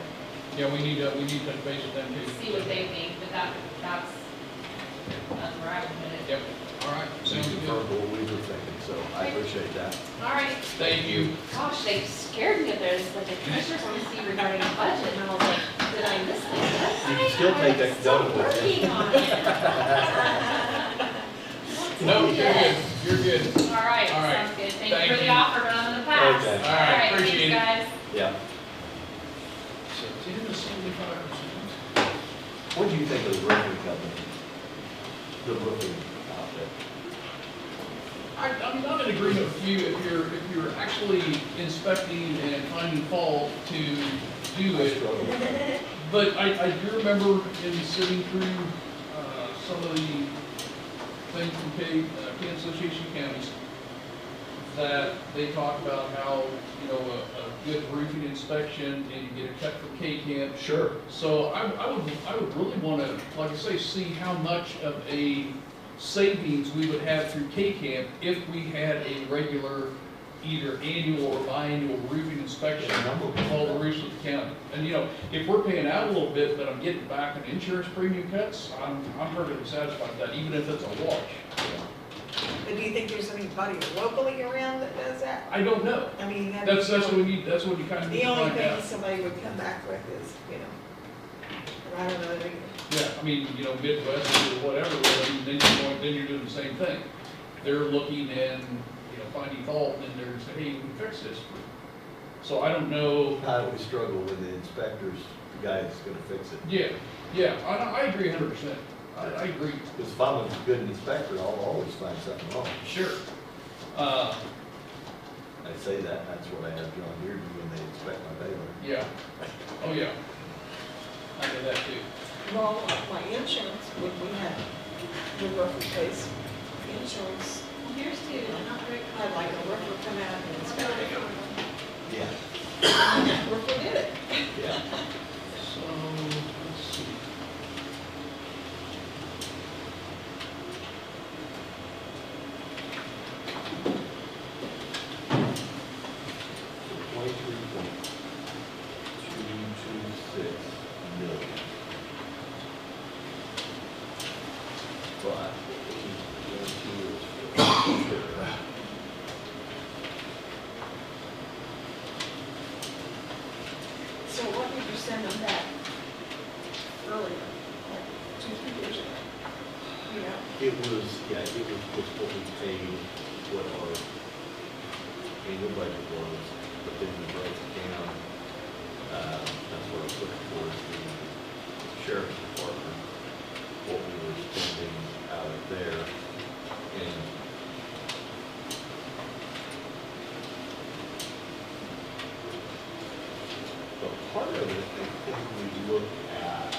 Yeah, we need to touch base with them too. see what they think, but that's where I would put it. Yep, all right, You sounds good. confirmed what we were thinking, so I appreciate that. All right, Thank you. gosh, they scared me up there, it's like the commissioners want to see regarding the budget, and I was like, did I miss this? You can still take that donut with you. Working on it. No, you're good, you're good. All right, All right. sounds good, thank you Thank for the you. offer, but I'm gonna pass. Okay. All right, appreciate it. Thanks, guys. Yeah. So 10 to 75%. What do you think of the roofing company? The roofing outfit? I'm not in agreement with you if you're actually inspecting and finding fault to do it. But I do remember in sitting through some of the things from Kansas Association of Counties that they talk about how, a good roofing inspection and you get a cut from K-Camp. Sure. So I would really want to, like I say, see how much of a savings we would have through K-Camp if we had a regular, either annual or biannual roofing inspection of all the roofs of the county. And if we're paying out a little bit, but I'm getting back an insurance premium cuts, I'm perfectly satisfied with that, even if it's a wash. But do you think there's anybody locally around that does that? I don't know. I mean, That's what we need, that's what you kind of need the to only find thing out. somebody would come back with is, I don't know, Yeah, I mean, Midwest or whatever, then you're doing the same thing. They're looking and, finding fault, and they're saying, hey, we can fix this. So I don't know. I always struggle with the inspectors, the guy that's gonna fix it. Yeah, I agree 100%. I agree. Because if I'm a good inspector, I'll always find something wrong. Sure. I say that, that's what I have John Deere do when they inspect my baler. Yeah. Oh, yeah. I do that too. well, my insurance, when we had the roofer case, insurance, Here's two, not very. I'd like a roofer come out and inspect it. Yeah. Roofer did it. Yeah. So, let's see. $23.226 million. But So what did you send them back earlier, like 2-3 years ago? it was, it was what we paid, what our annual budget was, but then we broke it down. That's what I was looking for, is the sheriff's department, what we were spending out of there. And but part of it, I think we looked at,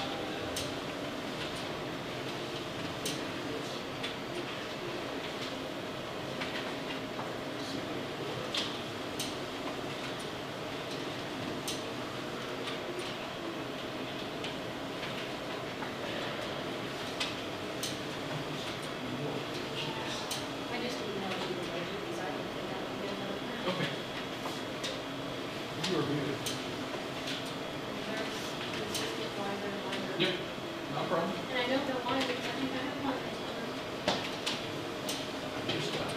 I just emailed you the budget because I don't think I can get another map. Okay. You are good. There's consistent library. Yep, no problem. And I don't know why, because I think I have one. Just got it.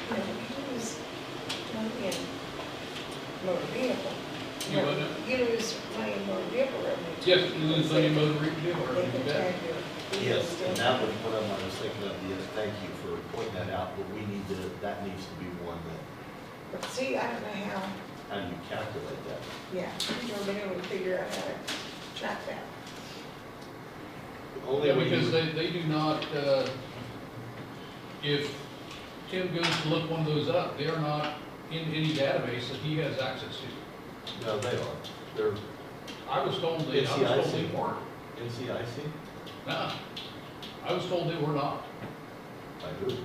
He was driving in motor vehicle, You want it? You lose money in motor vehicle revenue. Yes, you lose money in motor vehicle, They or can you bet. tag your Yes, vehicles and down. that was one of them I was thinking of, yes, thank you for pointing that out, but we need to, that needs to be one that, But see, I don't know how, how do you calculate that? yeah, I've never been able to figure out how to track that. Only Yeah, when you- because they do not, if Tim goes to look one of those up, they are not in any database that he has access to. No, they are. They're I was told they NCIC. weren't. NCIC? Nah, I was told they were not. I do.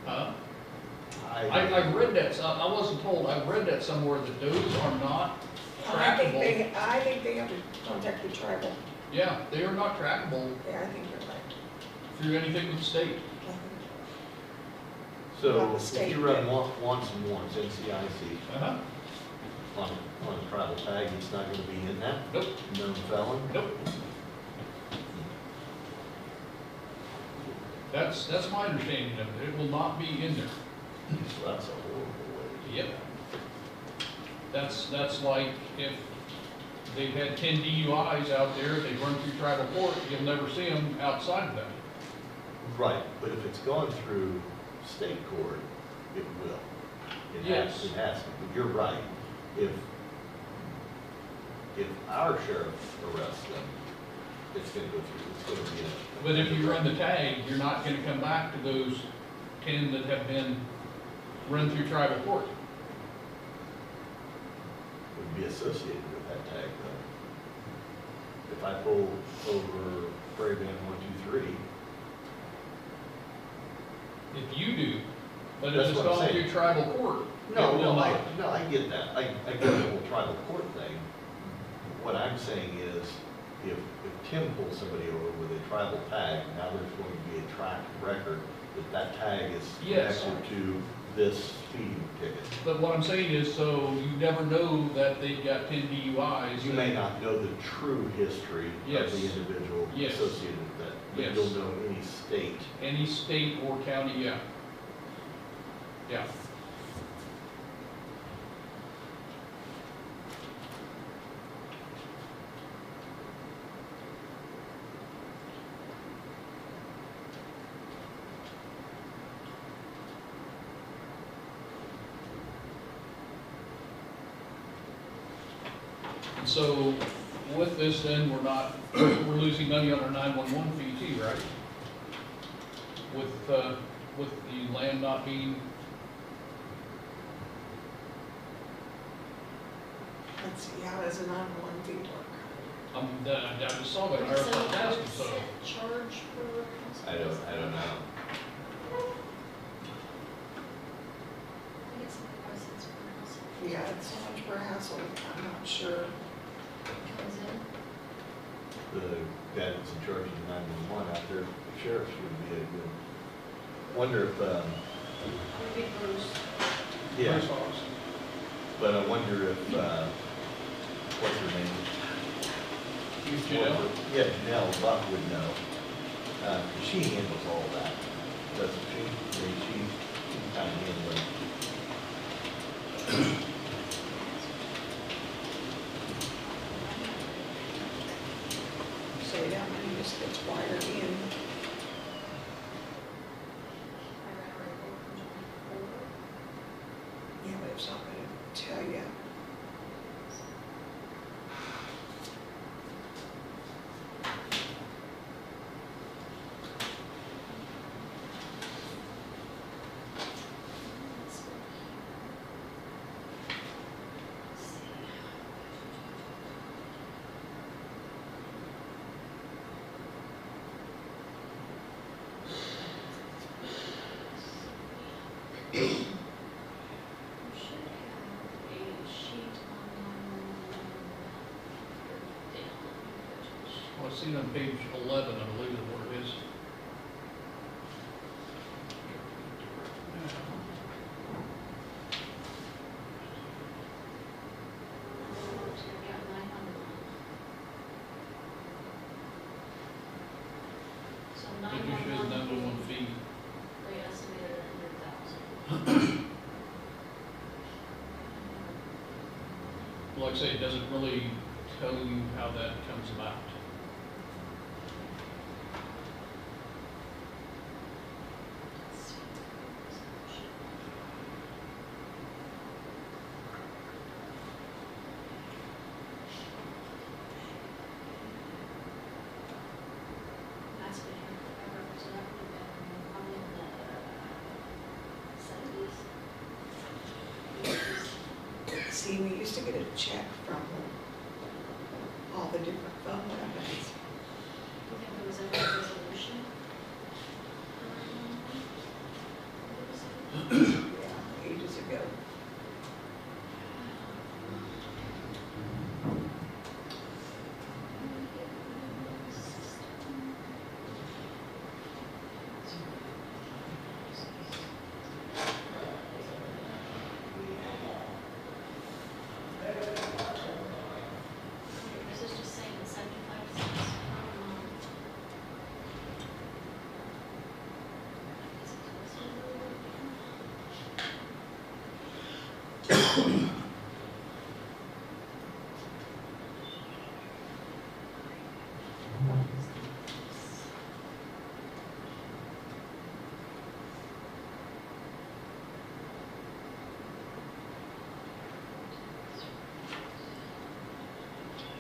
I read that, I wasn't told, I read that somewhere that those are not trackable. I think they have to contact the tribal. Yeah, they are not trackable Yeah, I think you're right. through anything with the state. So Not the if state, you run yeah. once and once, NCIC, Uh-huh, on a tribal tag, it's not gonna be in that? nope, Known felon? nope. That's my understanding of it, it will not be in there. So that's a horrible way to do Yep. that. That's like if they've had 10 DUIs out there, they run through tribal court, you'll never see them outside of that. Right, but if it's gone through state court, it will. Yes. It has to, but you're right. If our sheriff arrests them, it's gonna go through, it's gonna be a. But if you run the tag, you're not gonna come back to those 10 that have been run through tribal court. Would be associated with that tag though. If I pull over Prairie Band 123, If you do, but if That's it's what I'm gone saying. through tribal court, it no, will no, not. I get that. I get the whole tribal court thing. What I'm saying is, if Tim pulls somebody over with a tribal tag, now there's going to be a track record that tag is Yes. connected to this speeding ticket. But what I'm saying is, so you never know that they've got 10 DUIs. You may not know the true history Yes. of the individual Yes. associated with that, but Yes. you'll know any state. Any state or county, yeah. Yeah. And so with this then, we're losing money on our 911 fee too, right? With the land not being, Let's see, how does a 911 fee work? I just saw that, I was about to ask him, so. Charge for council. I don't know. I guess it's 5 cents per house. Yeah, it's so much per household, I'm not sure. Comes in. The guy that's in charge of the 911 out there, the sheriff's would be a good, wonder if, Would be Bruce. yeah, First office. but I wonder if, what's her name? Use Janelle. Yeah, Janelle Buck would know. 'Cause she handles all that, doesn't she? I mean, she kind of handles it. So that money just gets wired in. Yeah, but it's not gonna tell you. You should have a sheet on Well, I see it on page 11, I believe is where it is. So I think you should 911 fee. they estimated at 100,000. like I say, it doesn't really tell you how that comes about. That's been here forever, so that would have been probably in the 70s. See, we used to get a check from all the different phone companies. Do you think there was ever a resolution? Yeah, ages ago. This is just saying that 75 cents per month.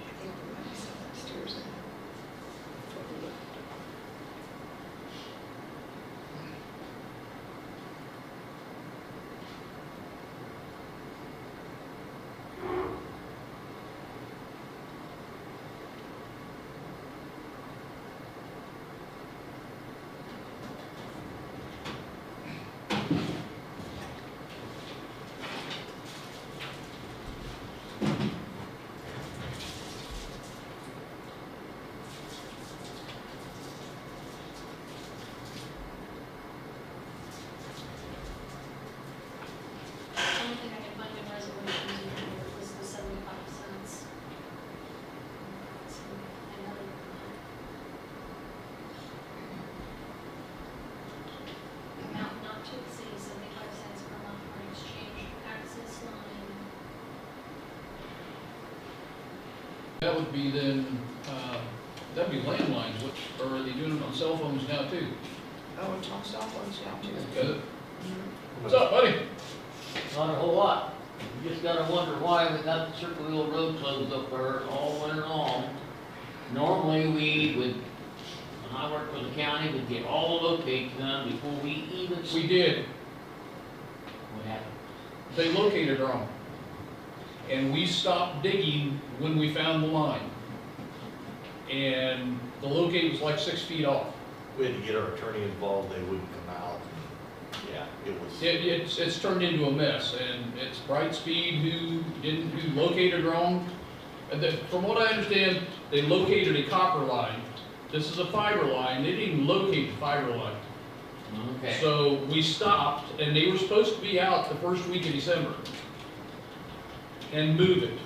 I think the money's upstairs in the. The only thing I could find in resolutions in here was the 75 cents. And other than that. Amount not to exceed 75 cents per month for an exchange access line. That would be then, that'd be landlines, which, or are they doing it on cell phones now too? Oh, it's on cell phones now too. Good. What's up, buddy? Not a whole lot. You just gotta wonder why we got the Circle Wheel Road closed up there all winter long. Normally, we would, when I worked for the county, we'd get all the locates done before we even. We did. What happened? They located wrong. And we stopped digging when we found the line. And the locate was like 6 feet off. We had to get our attorney involved, they wouldn't come out. Yeah, it was. It's turned into a mess, and it's Brightspeed who located wrong. And from what I understand, they located a copper line. This is a fiber line, they didn't even locate the fiber line. Okay. So we stopped, and they were supposed to be out the first week of December and move it.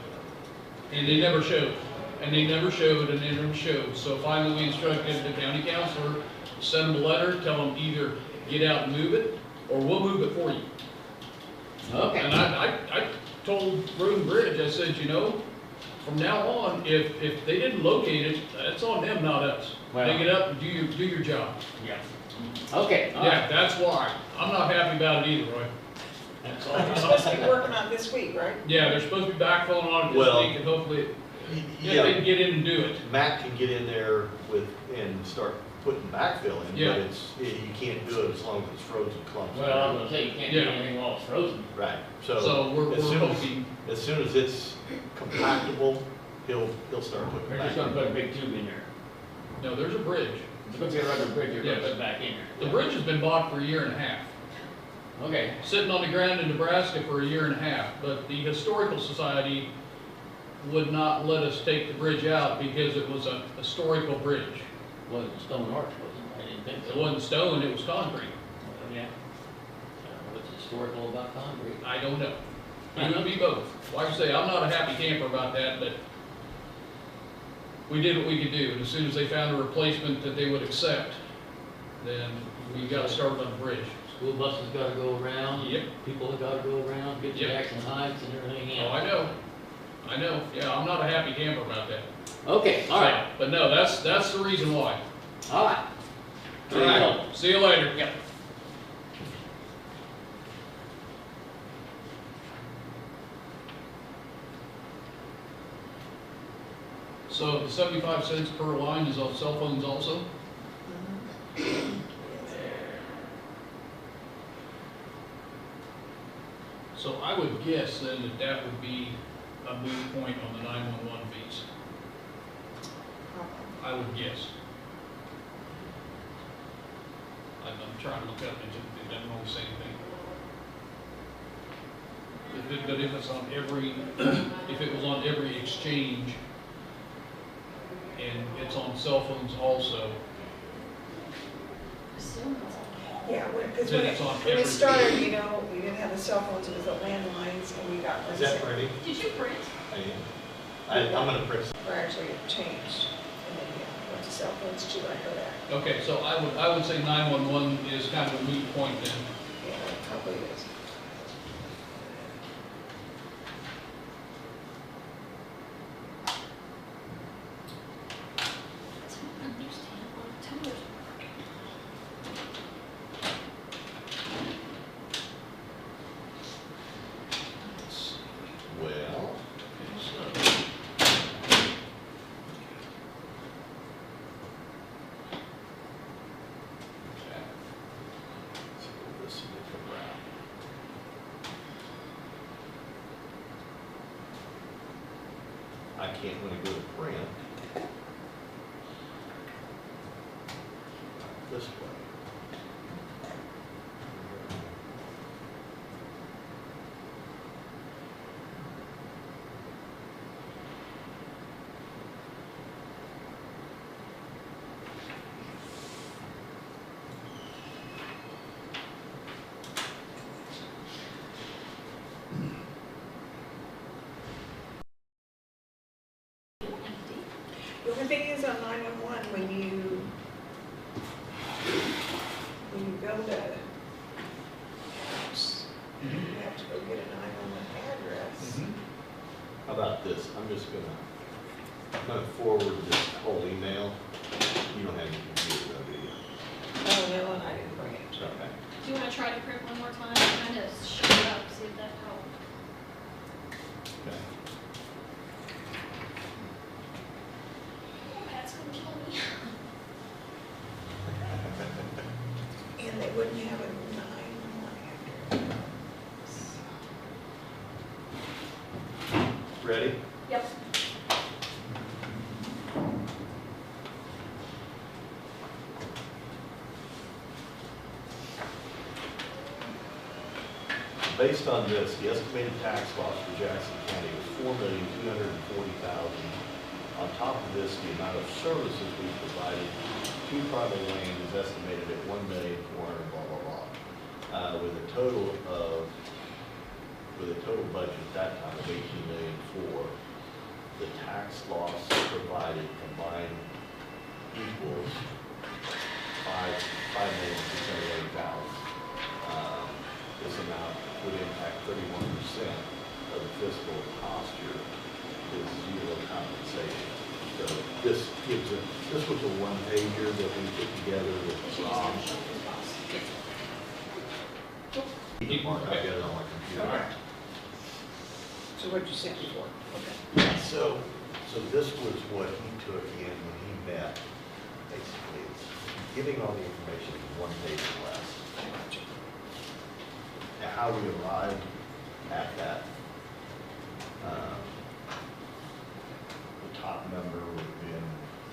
And they never showed, and they never showed, and they never showed. So finally, we instructed the county counselor, send them a letter, tell them either get out and move it, or we'll move it for you. Okay. And I told Road and Bridge, I said, you know, from now on, if they didn't locate it, that's on them, not us. Well- Pick it up and do your job. Yeah. Okay, all Yeah, right. that's why. I'm not happy about it either, Roy. That's all. You're supposed to be working on it this week, right? Yeah, they're supposed to be backfilling on it this Well, week, and hopefully, if Yeah, they can get in and do it. Matt can get in there with, and start putting backfill in, Yeah. but you can't do it as long as it's frozen clumps. Well, I'm gonna say you can't do Yeah. anything while it's frozen. Right, So we're as soon as- hoping, as soon as it's compactable, he'll start putting We're back. just gonna put a big tube in there. no, there's a bridge. It's gonna be a regular bridge, you're gonna Yes. put it back in The there. bridge has been bought for a year and a half. Okay, Sitting on the ground in Nebraska for a year and a half, but the Historical Society would not let us take the bridge out because it was a historical bridge. was it stone arch, wasn't it? I didn't think so. It wasn't stone, it was concrete. Yeah. What's historical about concrete? I don't know. It could be both. Like I say, I'm not a happy camper about that, but we did what we could do. And as soon as they found a replacement that they would accept, then we got started on the bridge. School buses gotta go around. Yep. People have gotta go around, get to Yep. Jackson Heights and everything Oh, else. I know. I know, yeah, I'm not a happy camper about that. Okay, all right, But no, that's the reason why. all right. All right, see you later. Yep. So the 75 cents per line is on cell phones also? So I would guess then that that would be a moot point on the 911 fees. I would guess. I'm trying to look up, it doesn't always say anything. But if it's on every, if it was on every exchange, and it's on cell phones also, Assume it's Yeah, because Then when it's on when every- it started, you know, we didn't have the cell phones, it was the landlines, and we got. Is that ready? Did you print? I'm gonna print. Or actually it changed, and then, yeah, went to cell phones too, I know that. okay, so I would say 911 is kind of a moot point then. Yeah, it probably is. I don't understand what tellers work. Well, let's go this a different route. I can't, when I go to print, this way. The only thing is on 911, when you go to apps, you have to go get a 911 address. How about this? I'm gonna forward this whole email. You don't have any computer though, do you? Oh, no, and I didn't bring it. Okay. Do you want to try to print one more time, kind of shut it up, see if that helps? Okay. Oh, that's gonna kill me. And they wouldn't have a 911 address. Ready? Yep. Based on this, the estimated tax loss for Jackson County was $4,240,000. On top of this, the amount of services we provided to tribal land is estimated at $1,400,000, blah, blah, blah. With a total budget at that time of $18,000,004, the tax loss provided combined equals $5,680,000. This amount would impact 31% of the fiscal posture is zero compensation. So this was a one-pager that we put together with Rob. Mark together on my computer. Okay. So what'd you send before? Okay. So this was what he took in when he met, basically, it's giving all the information in one page or less. I got you. Now, how we arrived at that, the top number would have been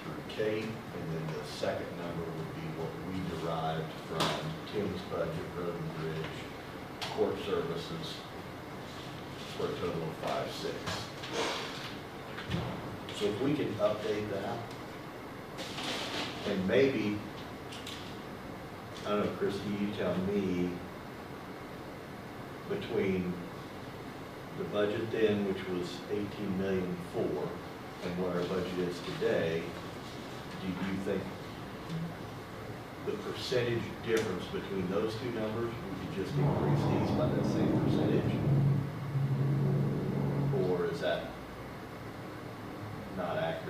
through Kate, and then the second number would be what we derived from Tim's budget, road and bridge, court services, for a total of 5,600. So if we can update that, and maybe, I don't know, Christie, you tell me, between the budget then, which was $18,000,004, and what our budget is today, do you think the percentage difference between those two numbers, we could just increase these by that same percentage? Or is that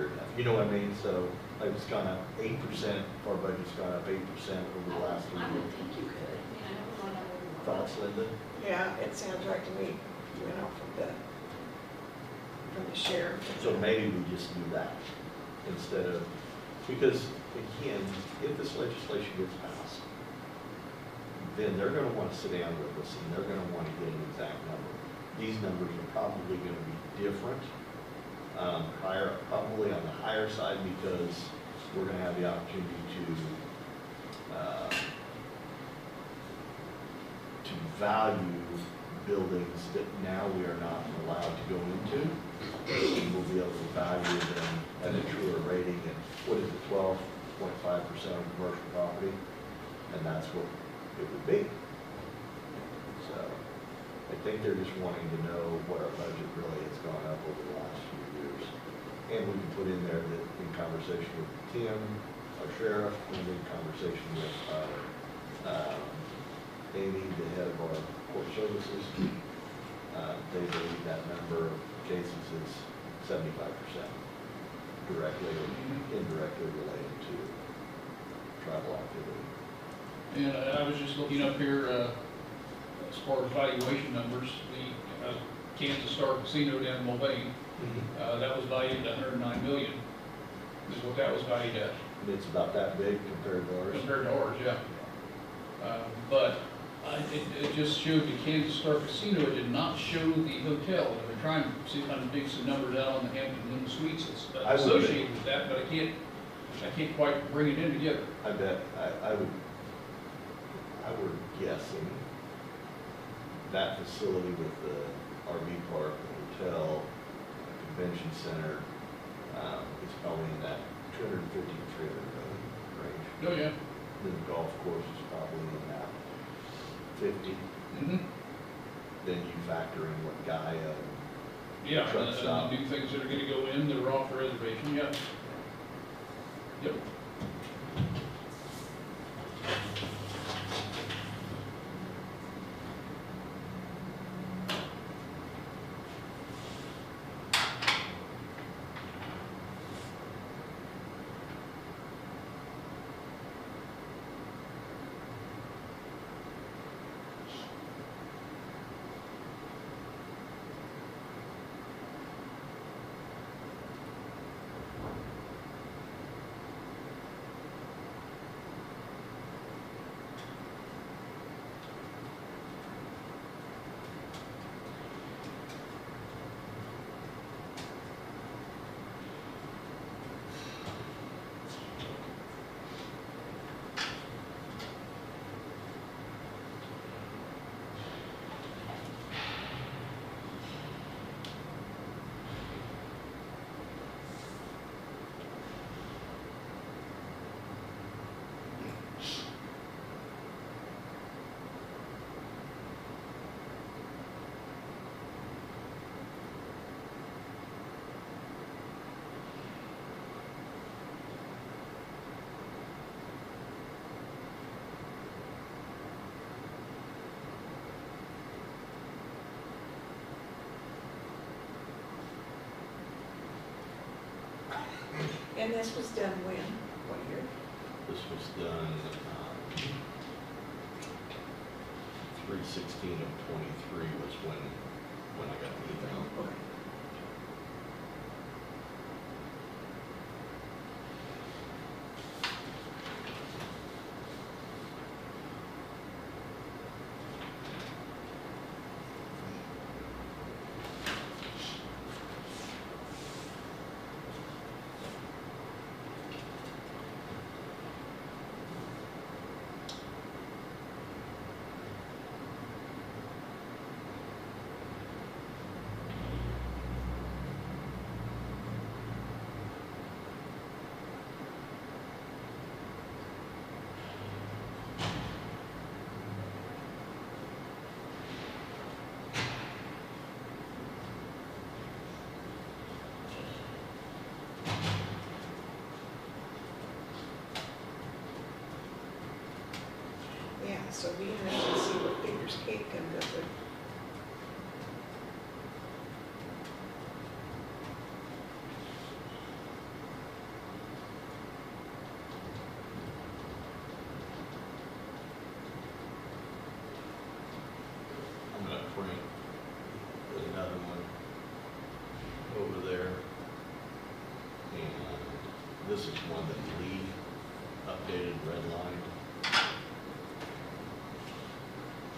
fair enough. You know what I mean? So, like, it's gone up 8%, our budget's gone up 8% over the last 3 I years. would think you could, I mean, I never thought that would. Thoughts, Linda? Yeah, it sounds right to me, you know, from the sheriff. So maybe we just do that instead of, because again, if this legislation gets passed, then they're gonna wanna sit down with us and they're gonna wanna get an exact number. These numbers are probably gonna be different, higher, probably on the higher side because we're gonna have the opportunity to value buildings that now we are not allowed to go into. And we'll be able to value them at a truer rating at, what is it, 12.5% of commercial property? And that's what it would be. So I think they're just wanting to know what our budget really has gone up over the last few years. And we can put in there that in conversation with Tim, our sheriff, and in conversation with Amy, the head of our court services, they believe that number of cases is 75% directly or indirectly related to tribal activity. And I was just looking up here, as far as valuation numbers, the Kansas Star Casino down in Mulvane, that was valued at $109 million, is what that was valued at. It's about that big compared to ours. Compared to ours, yeah. But it just showed the Kansas Star Casino, it did not show the hotel. I've been trying to see if I can dig some numbers out on the Hampton Inn Suites that's associated with that, but I can't quite bring it in together. I bet, I would guessing that facility with the RV park, the hotel, the convention center, is probably in that 250 to 300 million range. Oh, yeah. Then the golf course is probably in that 50. Then you factor in what Gaia. Yeah, truck and stop. the new things that are gonna go in that are off the reservation, yeah. Yep. And this was done when? What year? This was done, 3/16 of 23 was when I got the email. Okay. Yeah, so we have to see what figures Kate comes up with. this is one that Lee updated red line.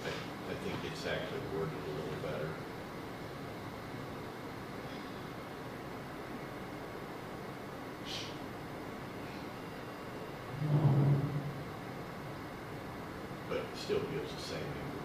I think it's actually worded a little better. But it still gives the same information.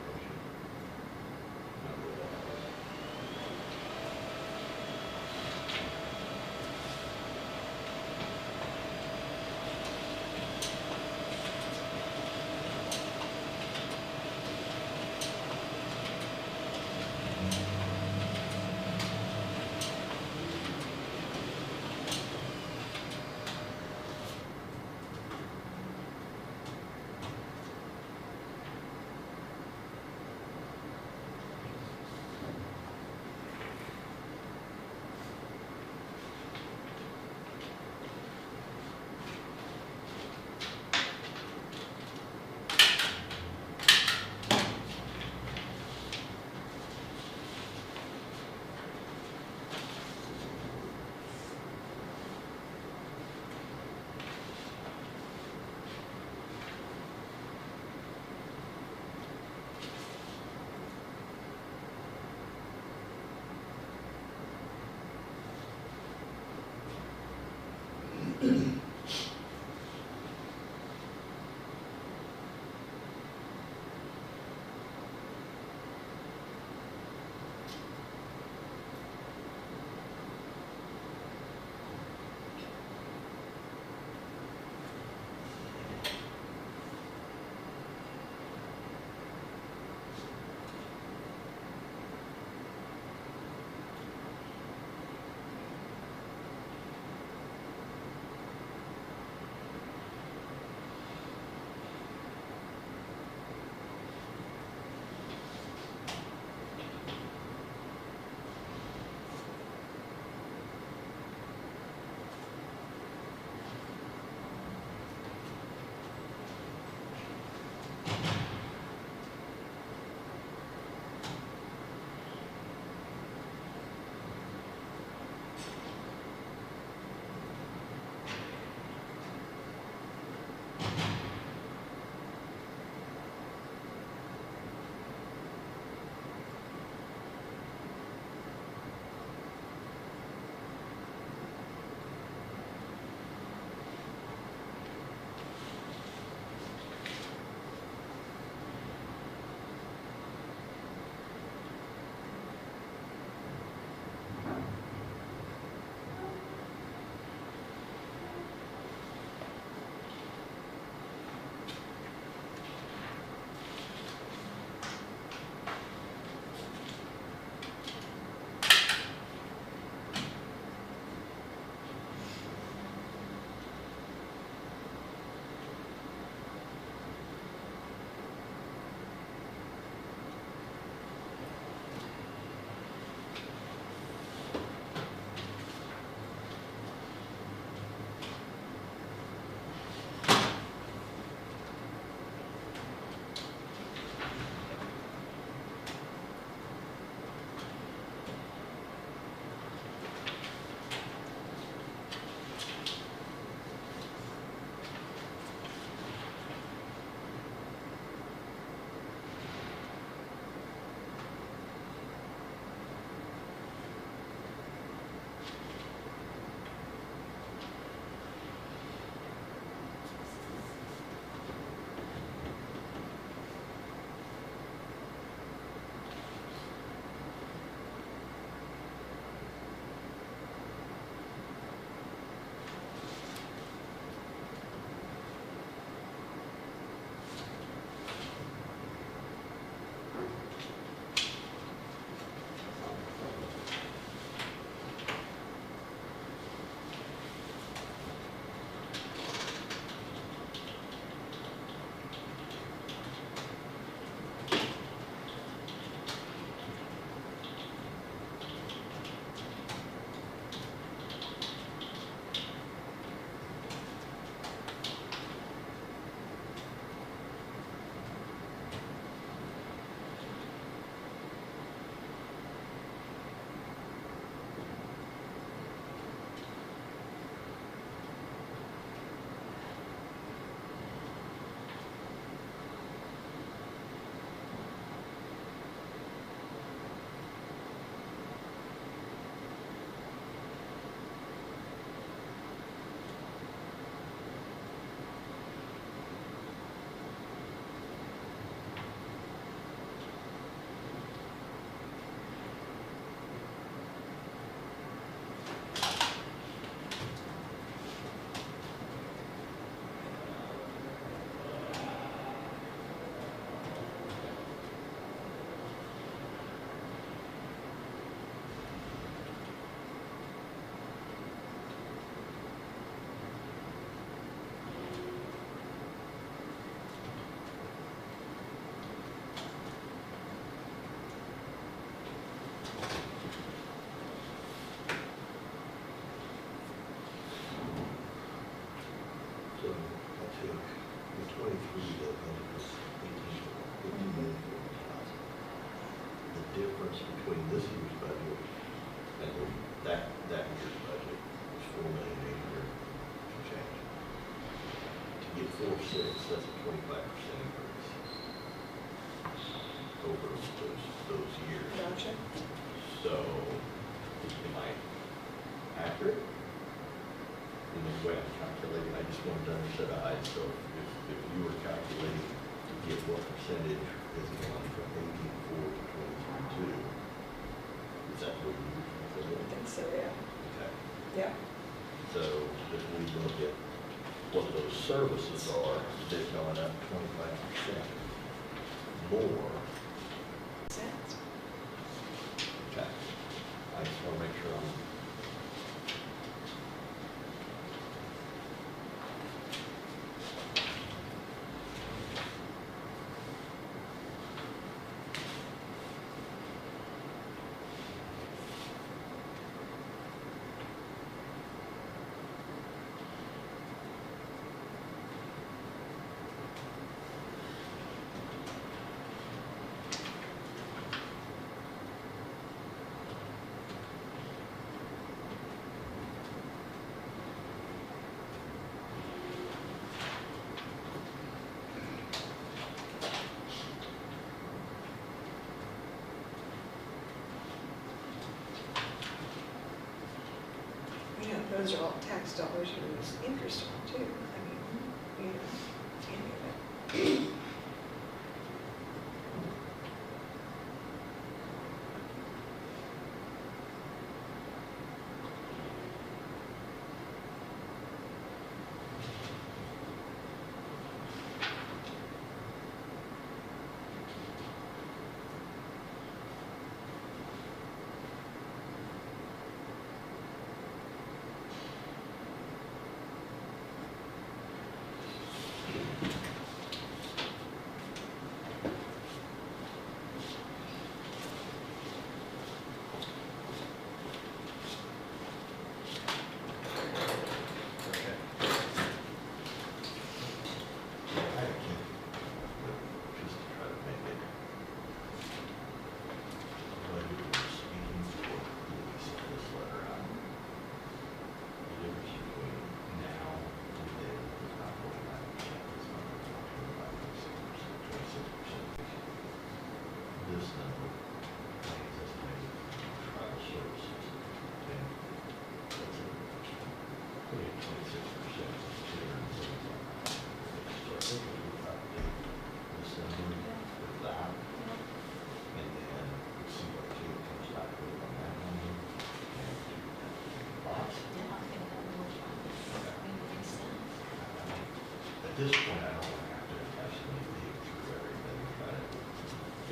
that year's budget was $4,800,000 some change. To get 4.6, that's a 25% increase over those years. Gotcha. So, am I accurate? In the way I'm calculating, I just wanted to understand the height, so if you were calculating to get what percentage is going from 18.4 to 23.2, is that what you I were think so, yeah. Okay. Yeah. So if we look at what those services are, they've gone up 25% more. Sense. Okay. I just want to make sure I'm. You know, those are all tax dollars you lose interest on too. I mean, you know, any of it. This number is estimated for tribal services, okay? That's it. 26%, So I think we would update this number with that, and then see what Kate comes back with on that number. And thoughts? Yeah, I think that would make sense. At this point, I don't want to have to actually dig through everything and try to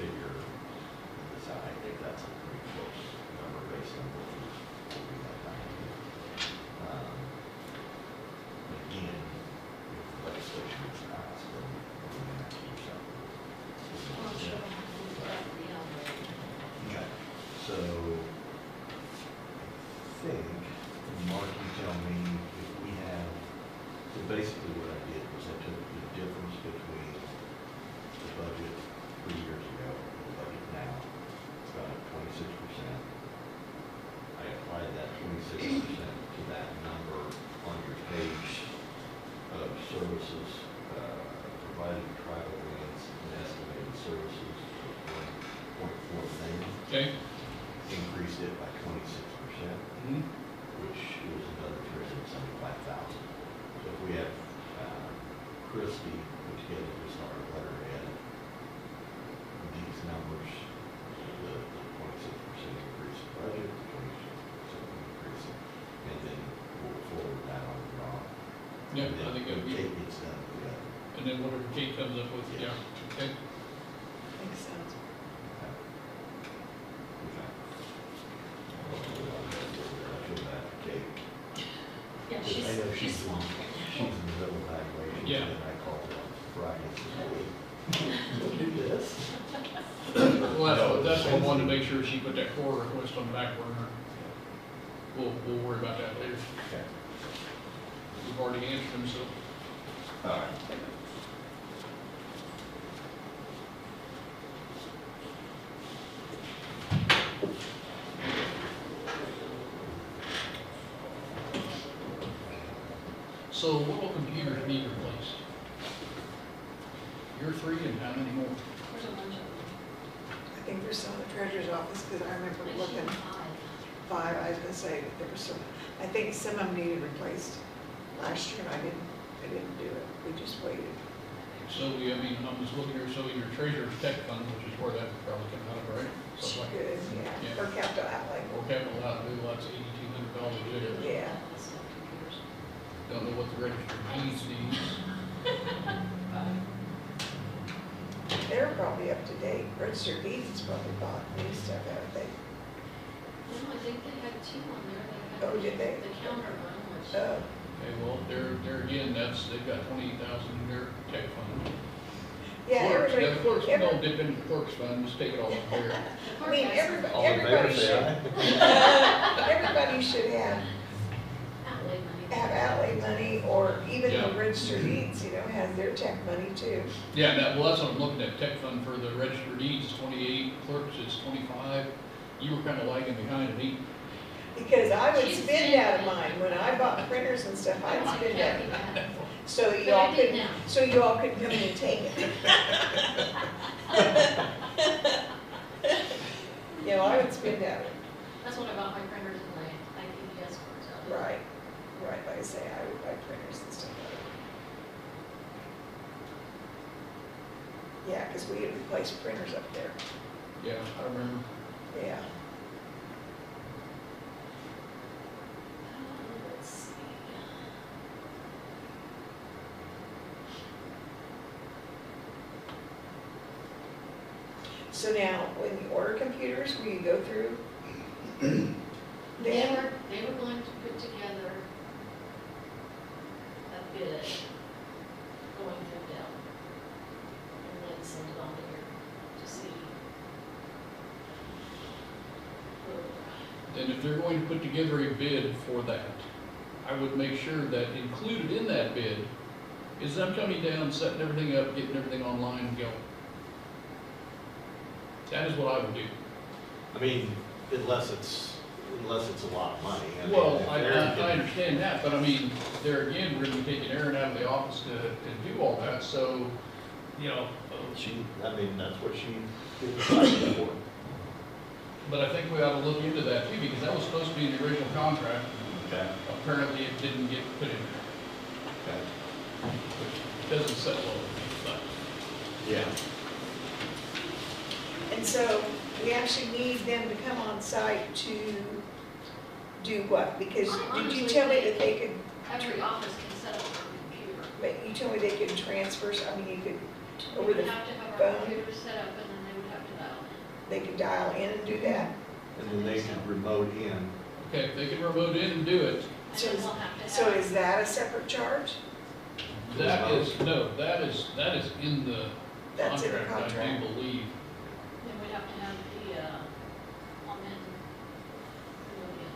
figure this out. I think that's a pretty close number based on what we had done. Again, if legislation is passed, then we're going to have to do something. Well, I'm sure we'll have to look at the algorithm. Okay, so I think, Mark, you tell me if we have, so basically what I did was I took the difference between the budget 3 years ago and the budget now, it's about 26%. I applied that 26% to that number on your page of services provided to tribal lands and estimated services of 1.4 million. Okay? Increased it by 26%, which is another 375,000. So if we have Christie put together just our letterhead, these numbers, the 26% increase in budget, the 26% increase, and then we'll forward that on to Rob. Yeah, And then I think that'd be, Kate gets done together. and then whatever Kate comes up with, yeah, okay? Makes sense. Okay. I feel bad for Kate. Yeah, I know she's small. She's in the middle of evaluation, Yeah. and I called her on Friday and said, hey, look at this. Well, that's what I wanted to make sure she put that core request on the back burner. We'll worry about that later. Okay. We've already answered them, so. All right. So what will computers need replaced? You're 3 and how many more? There's a bunch of them. I think there's some in the treasurer's office, because I remember Like looking, 5. I was gonna say, that there were some, I think some of them needed replaced last year, and I didn't do it, we just waited. So I mean, I'm just looking here, so in your treasurer's tech fund, which is where that would probably come out of, right? She Something like, could, yeah, Yeah. or capital outlay, or capital outlay, well, that's $8,200 there. yeah. That's not computers. Don't know what the registered deeds needs. They're probably up to date, registered deeds probably bought new stuff, haven't they? No, I think they had 2 on there. They had Oh, did they? The counter one, which. Oh, Okay, well, there again, they've got 28,000 in their tech fund. yeah, Clerks, everybody, now the clerks, every- don't dip into the clerk's fund, just take it all from there. I mean, All in favor, everybody say should, aye. everybody should Outlay money. have outlay money, or even Yeah. the registered deeds, has their tech money too. Yeah, well, that's what I'm looking at, tech fund for the registered deeds is 28, clerks is 25. You were kind of lagging behind at 8. Because I would She's spend saying out of that. mine, when I bought printers and stuff, I'd spend out of mine. So But you all I did could, now. so you all could come in and take it. I would spend out of it. That's when I bought my printers and my IPDS cards out. Right, right, like I say, I would buy printers and stuff like that. Yeah, because we had replaced printers up there, Yeah, I remember. yeah. Let's see. So now, when you order computers, will you go through They them? were going to put together a bid going through Dell. And then send it on here to see. Then if they're going to put together a bid for that, I would make sure that included in that bid is them coming down, setting everything up, getting everything online and going. That is what I would do. I mean, unless it's a lot of money. I mean, Well, if I Aaron can- understand that, but I mean, there again, we're gonna be taking Aaron out of the office to do all that, so, That's what she decided for. but I think we ought to look into that too, because that was supposed to be in the original contract. Okay. Apparently, it didn't get put in there, Okay. which doesn't set well with me, but. Yeah. And so we actually need them to come on site to do what? Because did you tell me that they could, Every office can set up a computer. but you told me they could transfer, you could, We over would the have to have our phone? computer set up and then they would have to dial in. They could dial in and do that? And then they can remote in. Okay, they can remote in and do it. And So then is- we'll have to So have. is that a separate charge? That is in the That's in the contract, I contract? do believe. Then we'd have to have the, augment remote in.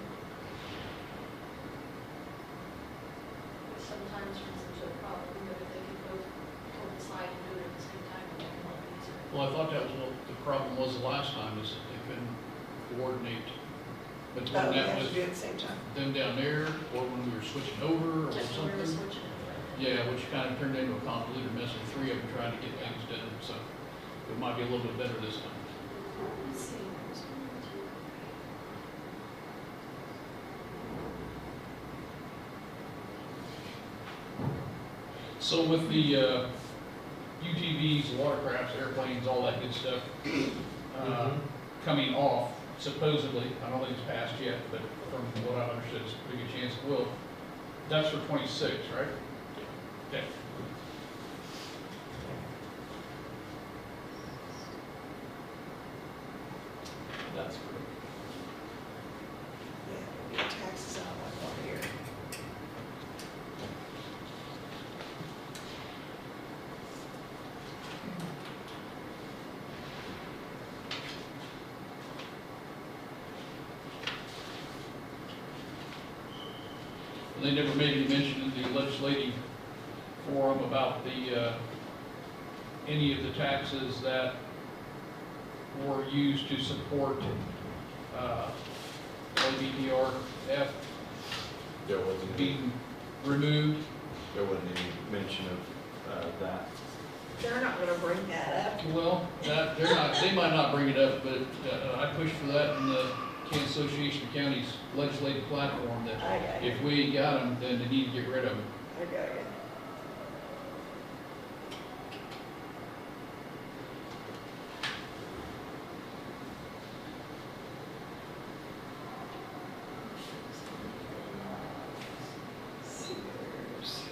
Which sometimes runs into a problem, but if they could both toward the side and do it at the same time, it would be a lot easier. Well, I thought that was what the problem was the last time, is that they couldn't coordinate. But Oh, when we that have was to do it at the same time. them down there, or when we were switching over, or Just when we were something. switching it over. Yeah, which kind of turned into a convoluted mess of 3 of them trying to get things done, so it might be a little bit better this time. Let's see, there's 1, 2, 3. So with the UTVs, watercrafts, airplanes, all that good stuff coming off, supposedly, I don't think it's passed yet, but from what I've understood, it's a pretty good chance it will. That's for 26, right? Okay. That's great. Yeah, we get taxes on one over here. They never made any mention in the legislative forum about any of the taxes that were used to support LBDRF There wasn't. being removed. there wasn't any mention of that. They're not gonna bring that up. Well, they're not, they might not bring it up, but I pushed for that in the Kansas Association of Counties legislative platform, that I got it. if we ain't got them, then they need to get rid of them. I got it. Sears.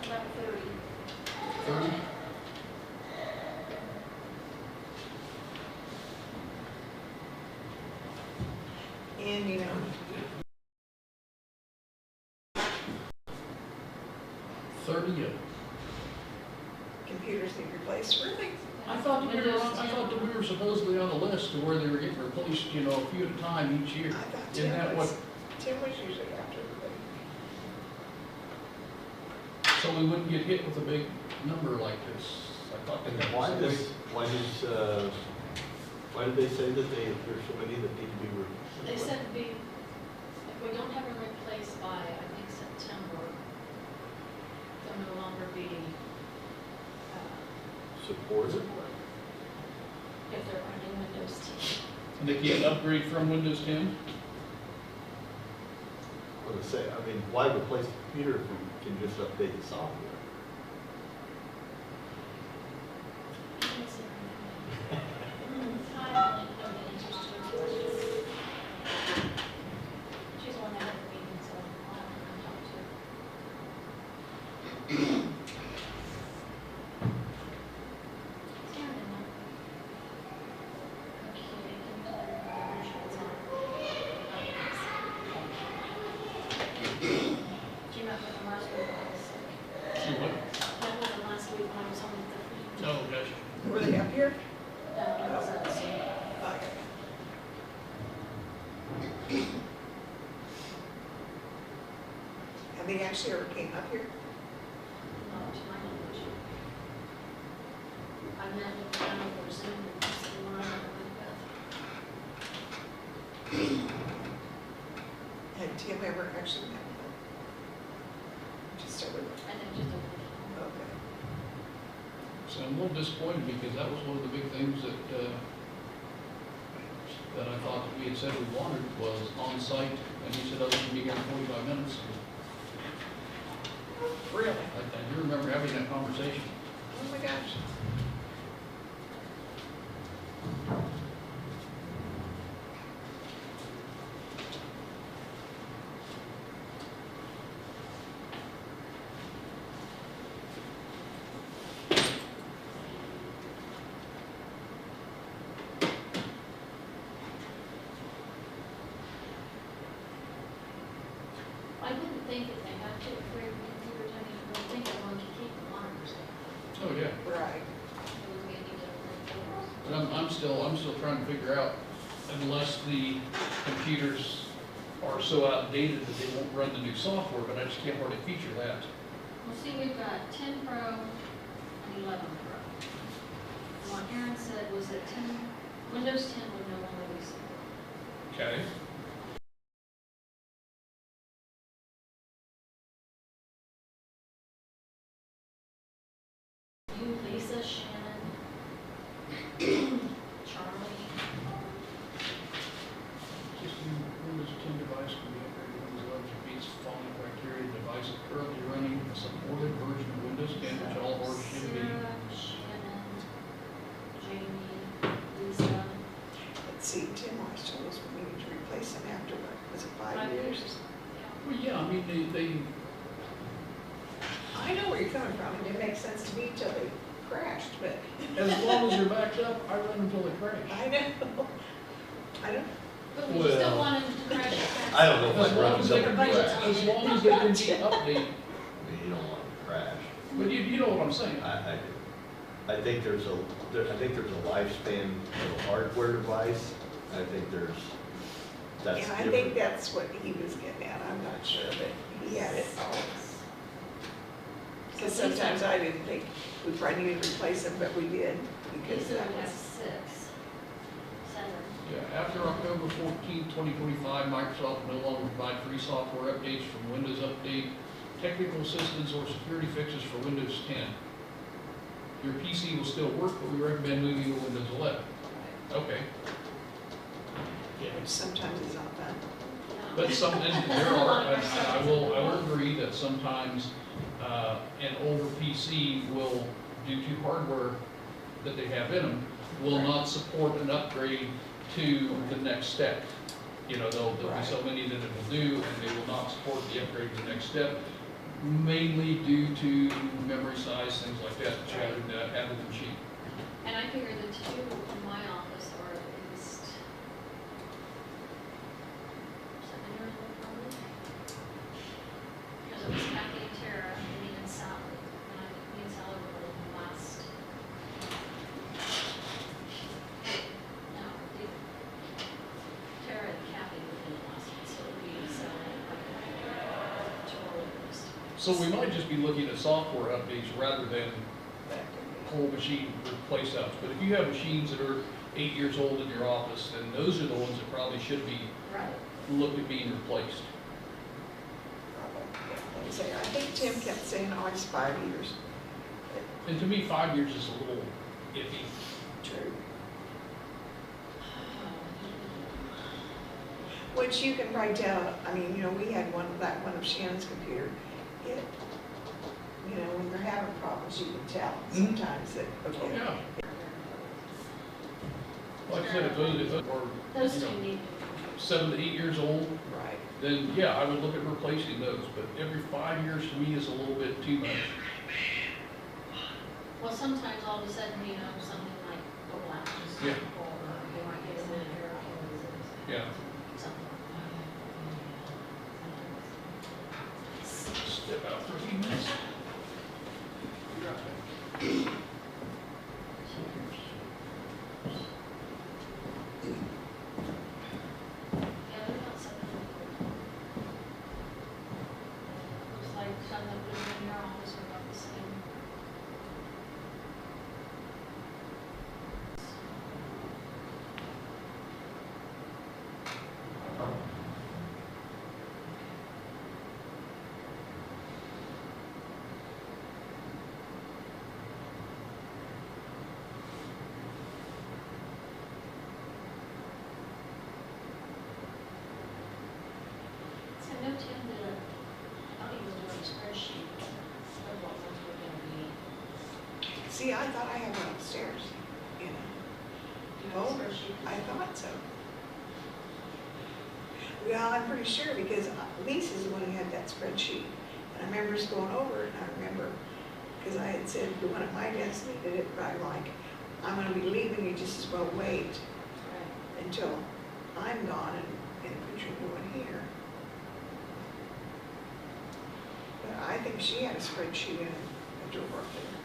About 30. 30? And, you know, computers need replaced, really? I thought that we were supposedly on the list to where they were getting replaced, you know, a few at a time each year. I thought Isn't that what, Tim was usually after everybody. so we wouldn't get hit with a big number like this? I thought that that was the way. Why did they say that there's so many that need to be replaced? They said if we don't have them replaced by, I think, September, they'll no longer be, Supported? if they're running Windows 10. And they can't upgrade from Windows 10? What to say, I mean, why replace the computer if we can just update the software? She's the one that had the meeting, so I'll talk to her. Karen, okay, can you tell her about her insurance on? She met with them last week when I was sick. See what? Met with them last week when I was on the. Oh, gotcha. Were they up here? I was at the same. Have they actually ever came up here? Not to my knowledge. I met with them over Zoom, and that's the one I met with. Had Tim ever actually met with them? Just over there? I think just over. Okay. So I'm a little disappointed because that was one of the big things that I thought that we had said we wanted was on-site, and he said, oh, you can be here in 45 minutes. Really? I do remember having that conversation. Oh my gosh. I didn't think if they had to, if we were superintendent, I don't think they wanted to keep the monitors there. Oh, yeah. Right. It was gonna be different. But I'm still trying to figure out, unless the computers are so outdated that they won't run the new software, but I just can't hardly feature that. Well, see, we've got 10 Pro and 11 Pro. And what Aaron said was that Windows 10 would no longer be supported. Okay. You, Lisa, Shannon, Charlie. Just a Windows 10 device can be upgraded to Windows 11 meets following criteria. The device is currently running a supported version of Windows 10, which all boards should be. Sarah, Shannon, Jamie, Lisa. Let's see, Tim always told us we needed to replace them after, what, was it 5 years? Well, yeah, I mean, they I know where you're coming from, and it makes sense to me till they crashed, but as long as they're backed up, I run until they crash. I know. I don't, But we just don't Well- want them to crash at I don't know if As I'd long run as them they up can, and crash. as long as they can be updated, I mean, you don't want to crash. but you know what I'm saying. I think there's a lifespan of a hardware device. I think that's And I different. think that's what he was getting at, I'm not sure, but he had it. Because sometimes I didn't think we probably needed to replace them, but we did, because These that are was. 6, 7. Yeah, after October 14, 2025, Microsoft will no longer provide free software updates from Windows Update, technical assistance, or security fixes for Windows 10. Your PC will still work, but we recommend moving to Windows 11. Okay. Which sometimes is not fun. But some, and there are, and I will agree that sometimes an older PC will, due to hardware that they have in them, will not support an upgrade to the next step. You know, there'll be so many that it will do, and they will not support the upgrade to the next step, mainly due to memory size, things like that, that you have in the machine. And I figure the 2 in my office are at least 7 years old probably. Because it was Kathy and Tara, and even Sally, me and Sally were like the last. No, Tara and Kathy were the last one, so we and Sally, totally missed. So we might just be looking at software updates rather than whole machine replace outs. But if you have machines that are 8 years old in your office, then those are the ones that probably should be Right. looked at being replaced. Like I say, I think Tim kept saying, oh, it's 5 years. And to me, 5 years is a little iffy. True. Which you can probably tell, I mean, you know, we had one of Shannon's computer. It, you know, when they're having problems, you can tell sometimes that, Oh, okay. yeah. Like I said, if those are, Those you two know, need 7 to 8 years old, Right. then yeah, I would look at replacing those. But every 5 years to me is a little bit too much. Well, sometimes all of a sudden, you know, something like the latches, Yeah. or they might get in there, or Yeah. something Step out for a few minutes. Be right back. Yeah, they're about 7 years old. Looks like some that live in your office are about the same. So no Tim did a, I don't even do a spreadsheet of what ones were gonna be. See, I thought I had one upstairs, you know. Do you have a Oh, spreadsheet? I thought so. Well, I'm pretty sure because Lisa's the one who had that spreadsheet. And I remember just going over it, and I remember, because I had said the one at my desk needed it, but I'm like, I'm gonna be leaving, you just as well wait Right. until I'm gone and put your new one here. But I think she had a spreadsheet in a drawer up there.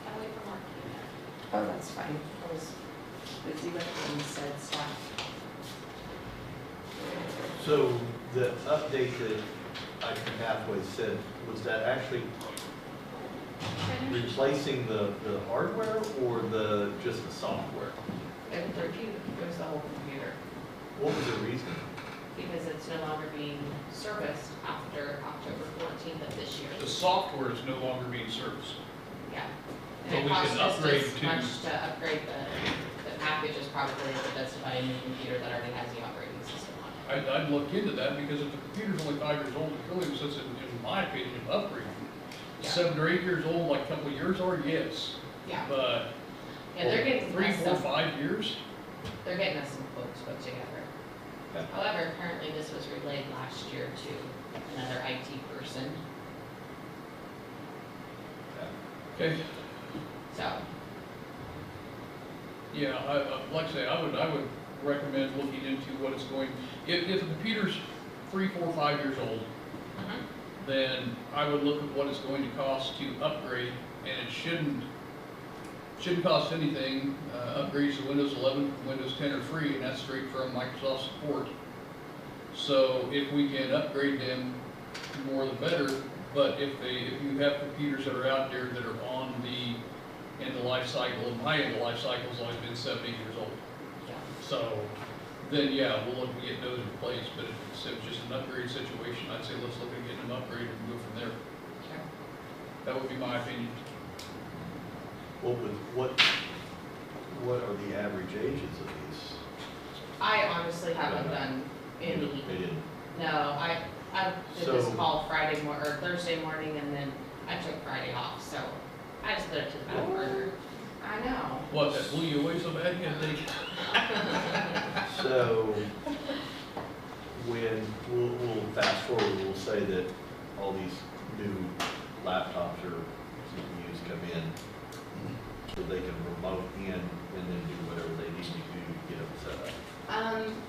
Gotta wait for Mark to get back. Oh, that's fine. I was busy with said stuff. So the update that I halfway said, was that actually replacing the hardware or just the software? It was the whole computer, What was the reason? because it's no longer being serviced after October 14th of this year. The software is no longer being serviced. Yeah. But And we it can costs just upgrade as to- much to upgrade the package as probably as it does to buy a new computer that already has the operating system on it. I'd look into that because if the computer's only 5 years old, it really was, in my opinion, an upgrade. Yeah. 7 or 8 years old, like a couple of years are, yes. Yeah. But Yeah, they're getting 3, us 4, some, 5 years? they're getting us some quotes put together. Okay. However, apparently this was relayed last year to another IT person. Okay. So, Yeah, like I say, I would recommend looking into what it's going, if the computer's 3, 4, 5 years old, then I would look at what it's going to cost to upgrade, and it shouldn't cost anything. Upgrades to Windows 11, Windows 10 are free, and that's straight from Microsoft support. So if we can upgrade them, more the better. But if you have computers that are out there that are on the end of life cycle, and my end of life cycle's always been 7, 8 years old. yeah. So then, yeah, we'll look at getting those replaced. But if it's just an upgrade situation, I'd say let's look at getting them upgraded and go from there. Sure. That would be my opinion. What are the average ages of these? I honestly haven't done They any, didn't. no, I did this So- call or Thursday morning, and then I took Friday off, so I just put it to the back burner. I know. What, that blew you away so bad, you had to take? So, when, we'll fast forward, we'll say that all these new laptops or CPUs come in, so they can remote in and then do whatever they need to do to get them set up.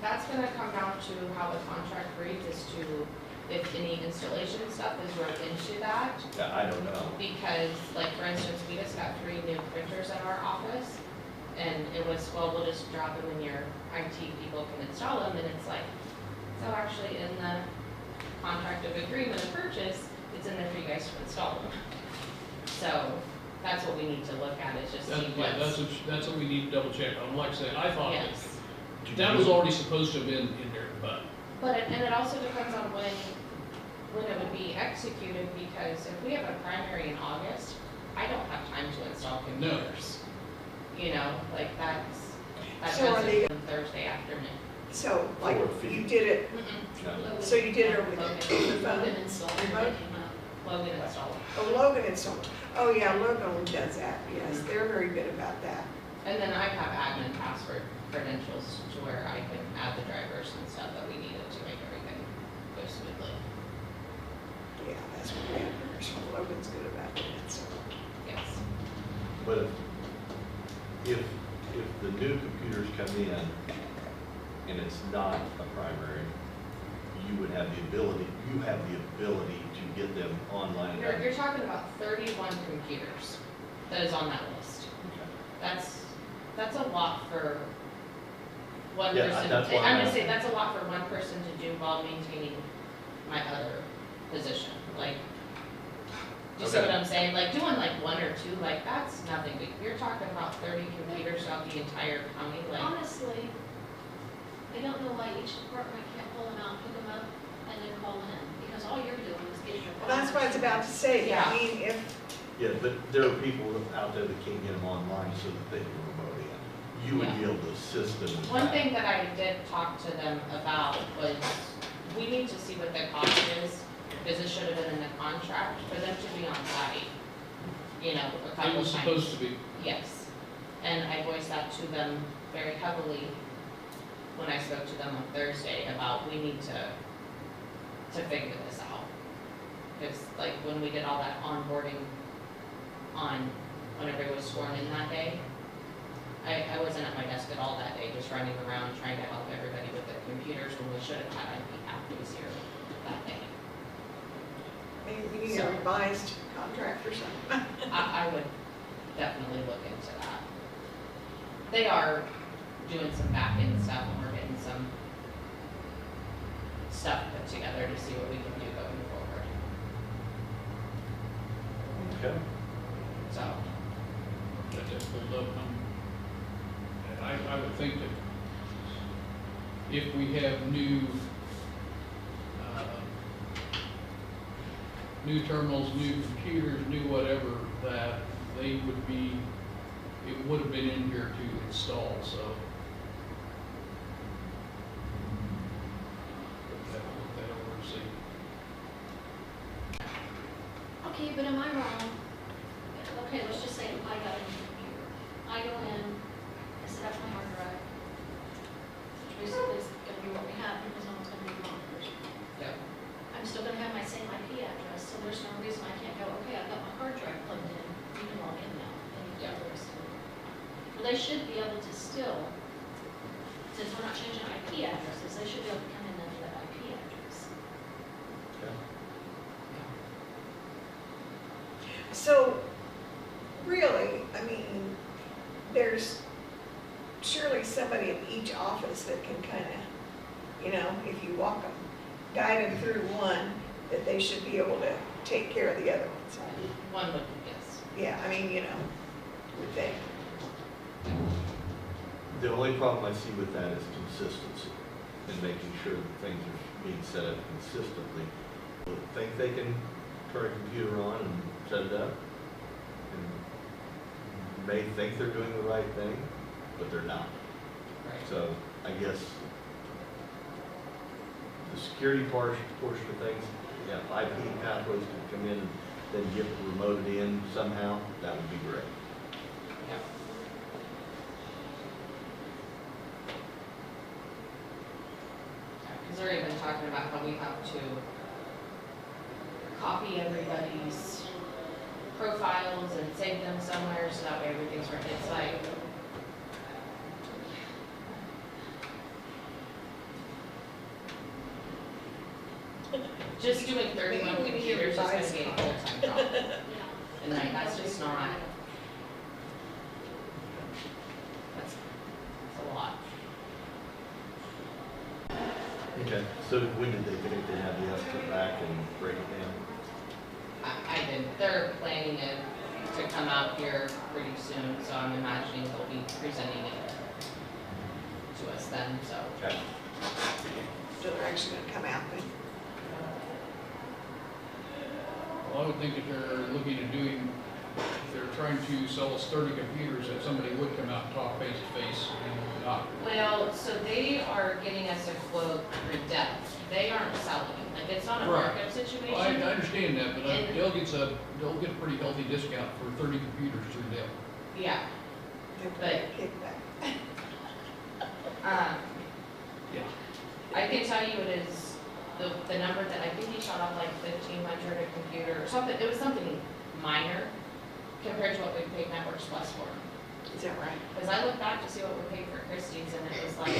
That's gonna come down to how the contract reads as to if any installation stuff is wrote into that. Yeah, I don't know. Because, like, for instance, we just got 3 new printers in our office, and it was, well, we'll just drop them and your IT people can install them, and it's like, so actually in the contract of agreement of purchase, it's in there for you guys to install them. So, that's what we need to look at, is just see Yeah, what's. that's what we need to double check on. Like I said, I thought Yes. that was already supposed to have been in there, but But and it also depends on when it would be executed, because if we have a primary in August, I don't have time to install computers. You know, like that So are they- doesn't on Thursday afternoon. So, like, Or you did it, No. so you did it over the Logan. phone? Logan installed it, Remote? they came out. Logan installed. Oh, Logan installed. Oh, yeah, Logan does that, yes, they're very good about that. And then I have admin password credentials to where I can add the drivers and stuff that we needed to make everything go smoothly. Yeah, that's what we have, Logan's good about that, so. Yes. But if the new computers come in and it's not a primary, you have the ability to get them online. You're talking about 31 computers that is on that list. That's a lot for one Yeah, person. that's why I'm I'm gonna say asking. that's a lot for one person to do while maintaining my other position. Like, do you see Okay. what I'm saying? Like doing like 1 or 2, like that's nothing big. You're talking about 30 computers throughout the entire county, like. Honestly, I don't know why each department can't pull them out, pick them up, and then call in, because all you're doing is getting your. Well, that's what I was about to say, Yeah. I mean, if, Yeah, but there are people out there that can't get them online so that they can remote in. You would be able to assist them with One that. thing that I did talk to them about was, we need to see what the cost is, because it should have been in the contract for them to be on site, you know, a it couple was times. supposed to be. Yes, and I voiced that to them very heavily when I spoke to them on Thursday about we need to figure this out. Because like when we did all that onboarding on, whenever it was sworn in that day, I wasn't at my desk at all that day, just running around trying to help everybody with their computers when we should have had IT activities here that day. maybe we need a So- revised contract or something. I would definitely look into that. They are doing some back-end stuff, and we're getting some stuff put together to see what we can do going forward, Okay. so. That just pulled up, and I would think that if we have new terminals, new computers, new whatever, that they would be, it would have been in here to install, so. Look that over and see. Okay, but am I wrong? Okay, let's just say I got a new computer. I go in, I set up my hard drive, which basically is gonna be what we have, because no one's gonna be monitors. Yeah. I'm still gonna have my same IP address, so there's no reason I can't go, okay, I've got my hard drive plugged in, you can log in now. And you Yeah. can they should be able to still, since we're not changing IP addresses, they should be able to come in under that IP address. So, really, I mean, there's surely somebody in each office that can kind of, you know, if you walk them, guide them through one, that they should be able to take care of the other ones. One would, yes. Yeah, I mean, you know, would think. The only problem I see with that is consistency and making sure that things are being set up consistently. People think they can turn a computer on and set it up, and may think they're doing the right thing, but they're not. Right. So I guess the security portion of things, yeah, if IP pathways could come in and then get remoted in somehow, that would be great. Yeah. Because they're even talking about how we have to copy everybody's profiles and save them somewhere so that way everything's right. It's like, just doing 31 Maybe we need computers is going to revised be a copy. full-time job. Yeah. And like, that's just not, that's a lot. Okay, so when did they think they had the estimate back and break it down? I didn't, they're planning it to come out here pretty soon, so I'm imagining they'll be presenting it to us then, so. Okay. So they're actually gonna come out then. Well, I would think if they're looking at doing, if they're trying to sell us 30 computers, that somebody would come out and talk face to face and not. Well, so they are getting us a quote for depth. They aren't selling it. Like, it's not a Right. markup situation. Well, I understand that, but And- they'll get a pretty healthy discount for 30 computers through Dell. Yeah. They're But- gonna kickback. Yeah. I can tell you it is, the number that, I think he shot off like 1,500 a computer or something. It was something minor compared to what we paid Networks Plus for. Is that right? Because I looked back to see what we paid for Christie's and it was like,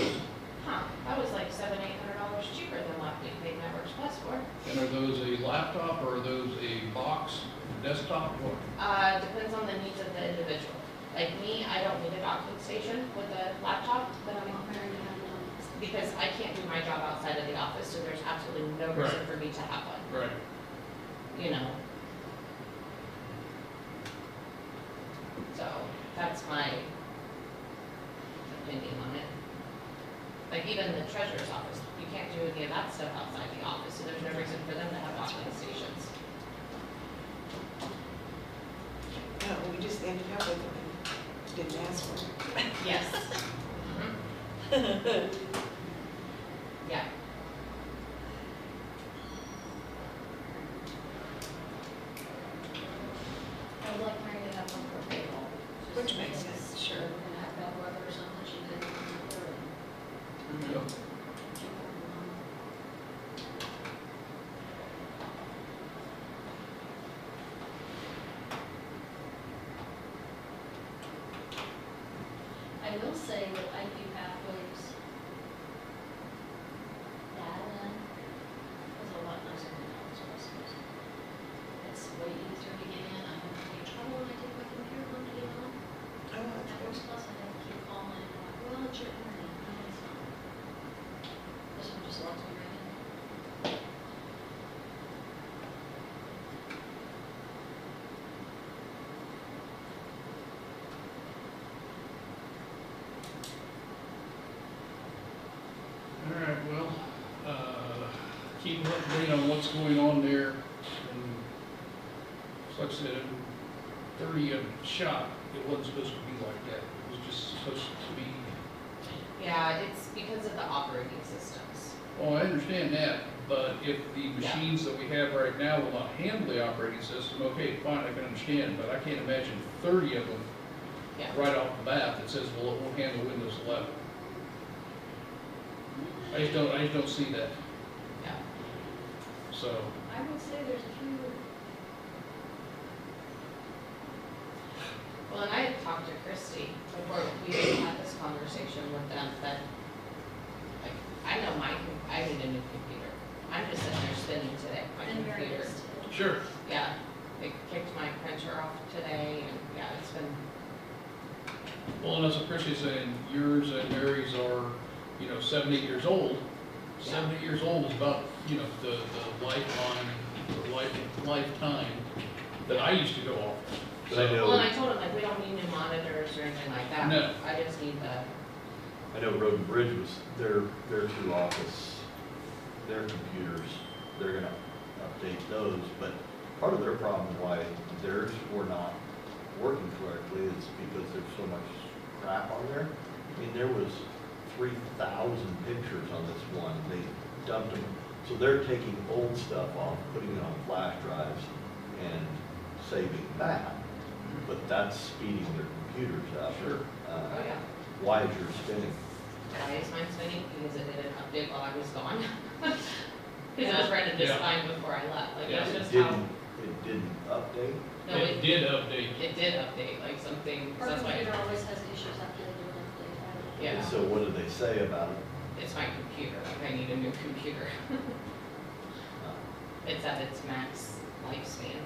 that was like $700-800 cheaper than what we paid Networks Plus for. And are those a laptop or are those a box, desktop, or? Depends on the needs of the individual. Like me, I don't need a docking station with a laptop, but because I can't do my job outside of the office, so there's absolutely no reason Right. for me to have one, Right. you know? So, that's my opinion on it. Like even the treasurer's office, you can't do any of that stuff outside the office, so there's no reason for them to have docking stations. No, we just ended up with them and didn't ask for it. Yes. Yeah. I would like Mary to have one for payroll. just Which in makes case sense, sure. We're gonna have bad weather or something, she didn't want to Yeah. I will say that IP Pathways data is a lot nicer than Networks Plus. It's way easier to get in. I have to get trouble when I take my computer home to get on. Oh, that's Networks good. Plus, I have to keep calling and I'm like, well, it's your internet. No, it's not. This one just logs me right in. All right, well, keep updated on what's going on there. And like I said, 30 a shot, it wasn't supposed to be like that. It was just supposed to be, Yeah, it's because of the operating systems. well, I understand that, but if the machines that we have right now will not handle the operating system, okay, fine, I can understand, but I can't imagine 30 of them Yeah. right off the bat that says, well, it won't handle Windows 11. I just don't see that, Yeah. so. I would say there's a few. Well, and I had talked to Christy before we didn't have this conversation with them, that, like, I know I need a new computer. I'm just sitting there spinning today, my And Mary computer. is too. Sure. Yeah, they kicked my printer off today, and yeah, it's been, Well, and as Chrissy's saying, yours and Mary's are, 7, 8 years old. 7, 8 years old is about, the lifeline, the lifetime that I used to go off. But I know, well, and I told them, like, we don't need new monitors or anything like that. No. I just need the, I know Road and Bridge was, their two office, their computers, they're gonna update those, but part of their problem why theirs were not working correctly is because there's so much crap on there. I mean, there was 3,000 pictures on this one, they dumped them, so they're taking old stuff off, putting it on flash drives and saving that, but that's speeding their computers up. Sure. oh yeah. Why is yours spinning? Why is mine spinning? Because it did an update while I was gone. Because I was running this Yeah. fine before I left, like, Yeah. that's just It how. didn't update? No, It did update. It did update, like something, Our that's why, computer always has issues after they do an update. I don't know. Yeah. And so what do they say about it? it's my computer, like I need a new computer. It's at its max lifespan.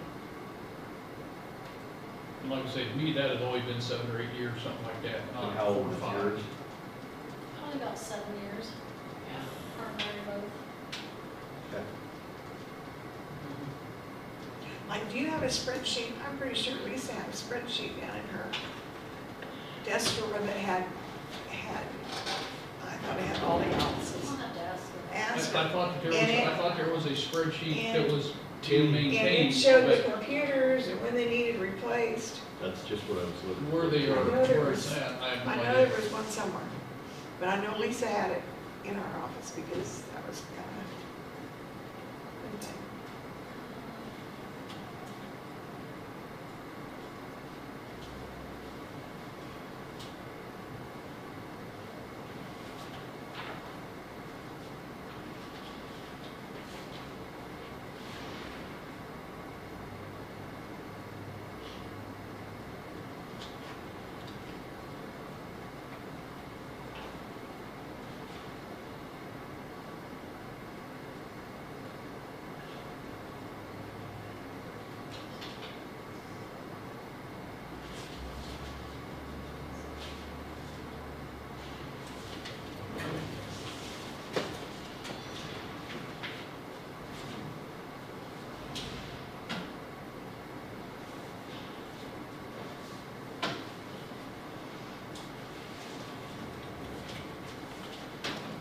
And like I say, to me, that had always been 7 or 8 years, something like that, And not how 4 old or is 5. yours? Probably about 7 years, Yeah. or Mary both. Okay. Like, do you have a spreadsheet? I'm pretty sure Lisa had a spreadsheet down in her desk drawer that had, I thought it had all the It's offices. on a desk. Ask I her. thought there was a spreadsheet that was to And maintain. it showed the but computers and when they needed replaced. That's just what I was looking for. Where they are, I know there where was- it's at, I have I no know there idea. was one somewhere, but I know Lisa had it in our office because that was kind of.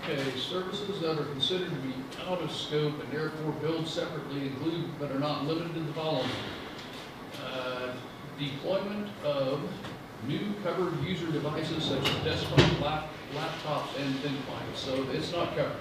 Okay, services that are considered to be out of scope and therefore billed separately include but are not limited to the following. Deployment of new covered user devices such as desktop, laptops, and thin clients, so it's not covered.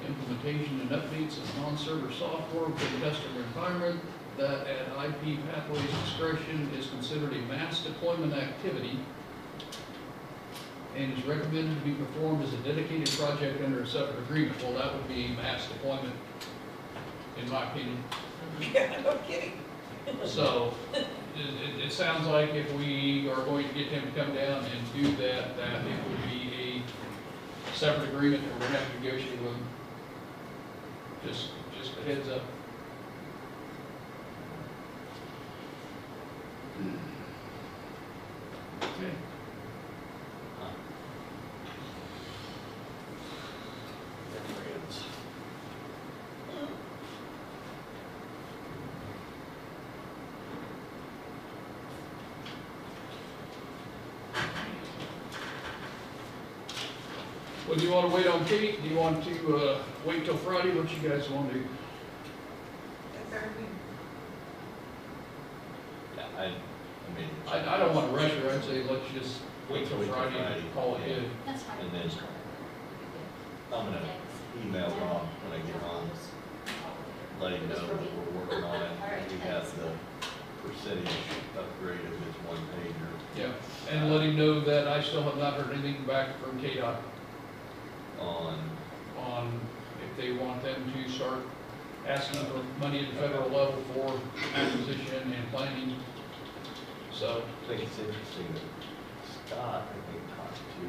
Implementation and updates of non-server software for the customer environment that at IP Pathways discretion is considered a mass deployment activity and is recommended to be performed as a dedicated project under a separate agreement. Well, that would be mass deployment, in my opinion. Yeah, no kidding. So, it sounds like if we are going to get them to come down and do that, that it would be a separate agreement that we're gonna have to negotiate with them. Just a heads up. Okay. Well, do you want to wait on Kate? Do you want to wait till Friday? What you guys want to do? Yeah, I mean. I don't want to rush her. I'd say let's just wait till Wait till Friday Friday. and call it good. That's fine. And then I'm gonna email Rob when I get home, letting him know that we're working on it. We have the percentage upgrade of his one pager. Yeah, and let him know that I still have not heard anything back from KDOT. on, if they want them to start asking for money at the federal level for acquisition and planning. So, I think it's interesting that Scott, I think, talked to,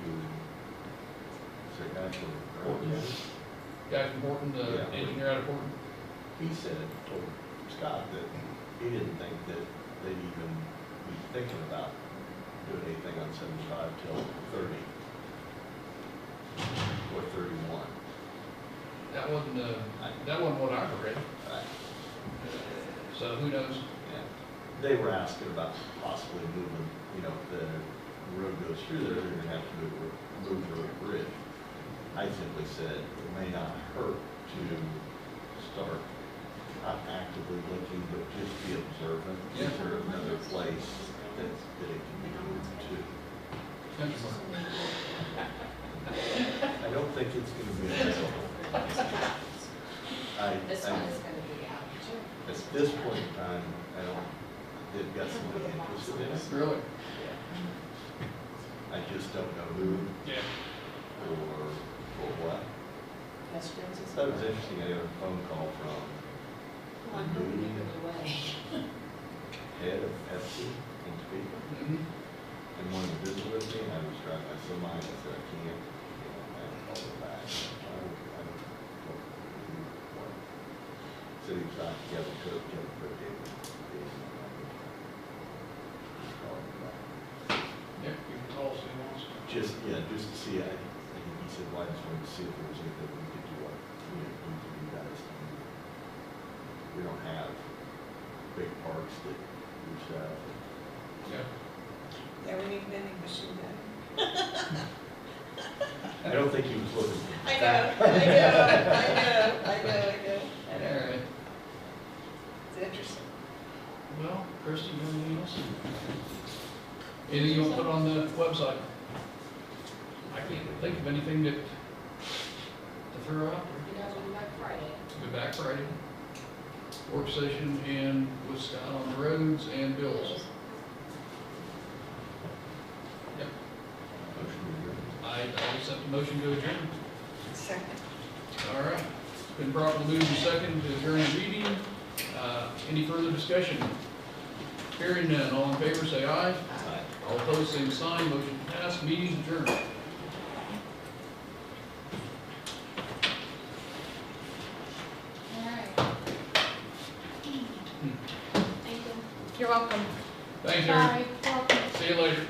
is there a guy from Gerhardt? guy from Horton, the Yeah. engineer out of Horton, He said, told Scott that he didn't think that they'd even be thinking about doing anything on 75 till 30 or 31. that wasn't what I read, Right. so who knows? Yeah. They were asking about possibly moving, you know, if the road goes through there, they're gonna have to move the bridge. I simply said it may not hurt to start, not actively looking, but just be observant. Yeah. Is there another place that it can be moved to? I don't think it's gonna be available. This one is gonna be out too. At this point in time, I don't, they've got somebody interested in it. Really? I just don't know who Yeah. or what. That was interesting, I got a phone call from the new head of Pepsi in Topeka, Mhm. and wanted to visit with me, and I was driving my semi, I said, I can't, you know, I called her back. I don't know what. Said he was out, Kevin Cook, David. Called me back. Yeah, you can call us if he wants. Just, yeah, just to see, I think he said, well, I just wanted to see if there was anything we could do, you know, do for you guys. We don't have big parks that we should have. Yeah. Yeah, we need vending machine then. I don't think he was looking for I know, that. I know. All right. It's interesting. Well, Christie, you have anything else? Anything you want to put on the website? I can't think of anything to throw out there. You guys will be back Friday. Be back Friday. Work session and with Scott on the roads and bills. Yep. I accept the motion to adjourn. Second. All right. Been properly moved and second to adjourn the meeting. Any further discussion? Hearing none. All in favor, say aye. Aye. All opposed, same sign. Motion passed. Meeting adjourned. All right. Thank you. You're welcome. Thanks, Aaron. Bye. Welcome. See you later.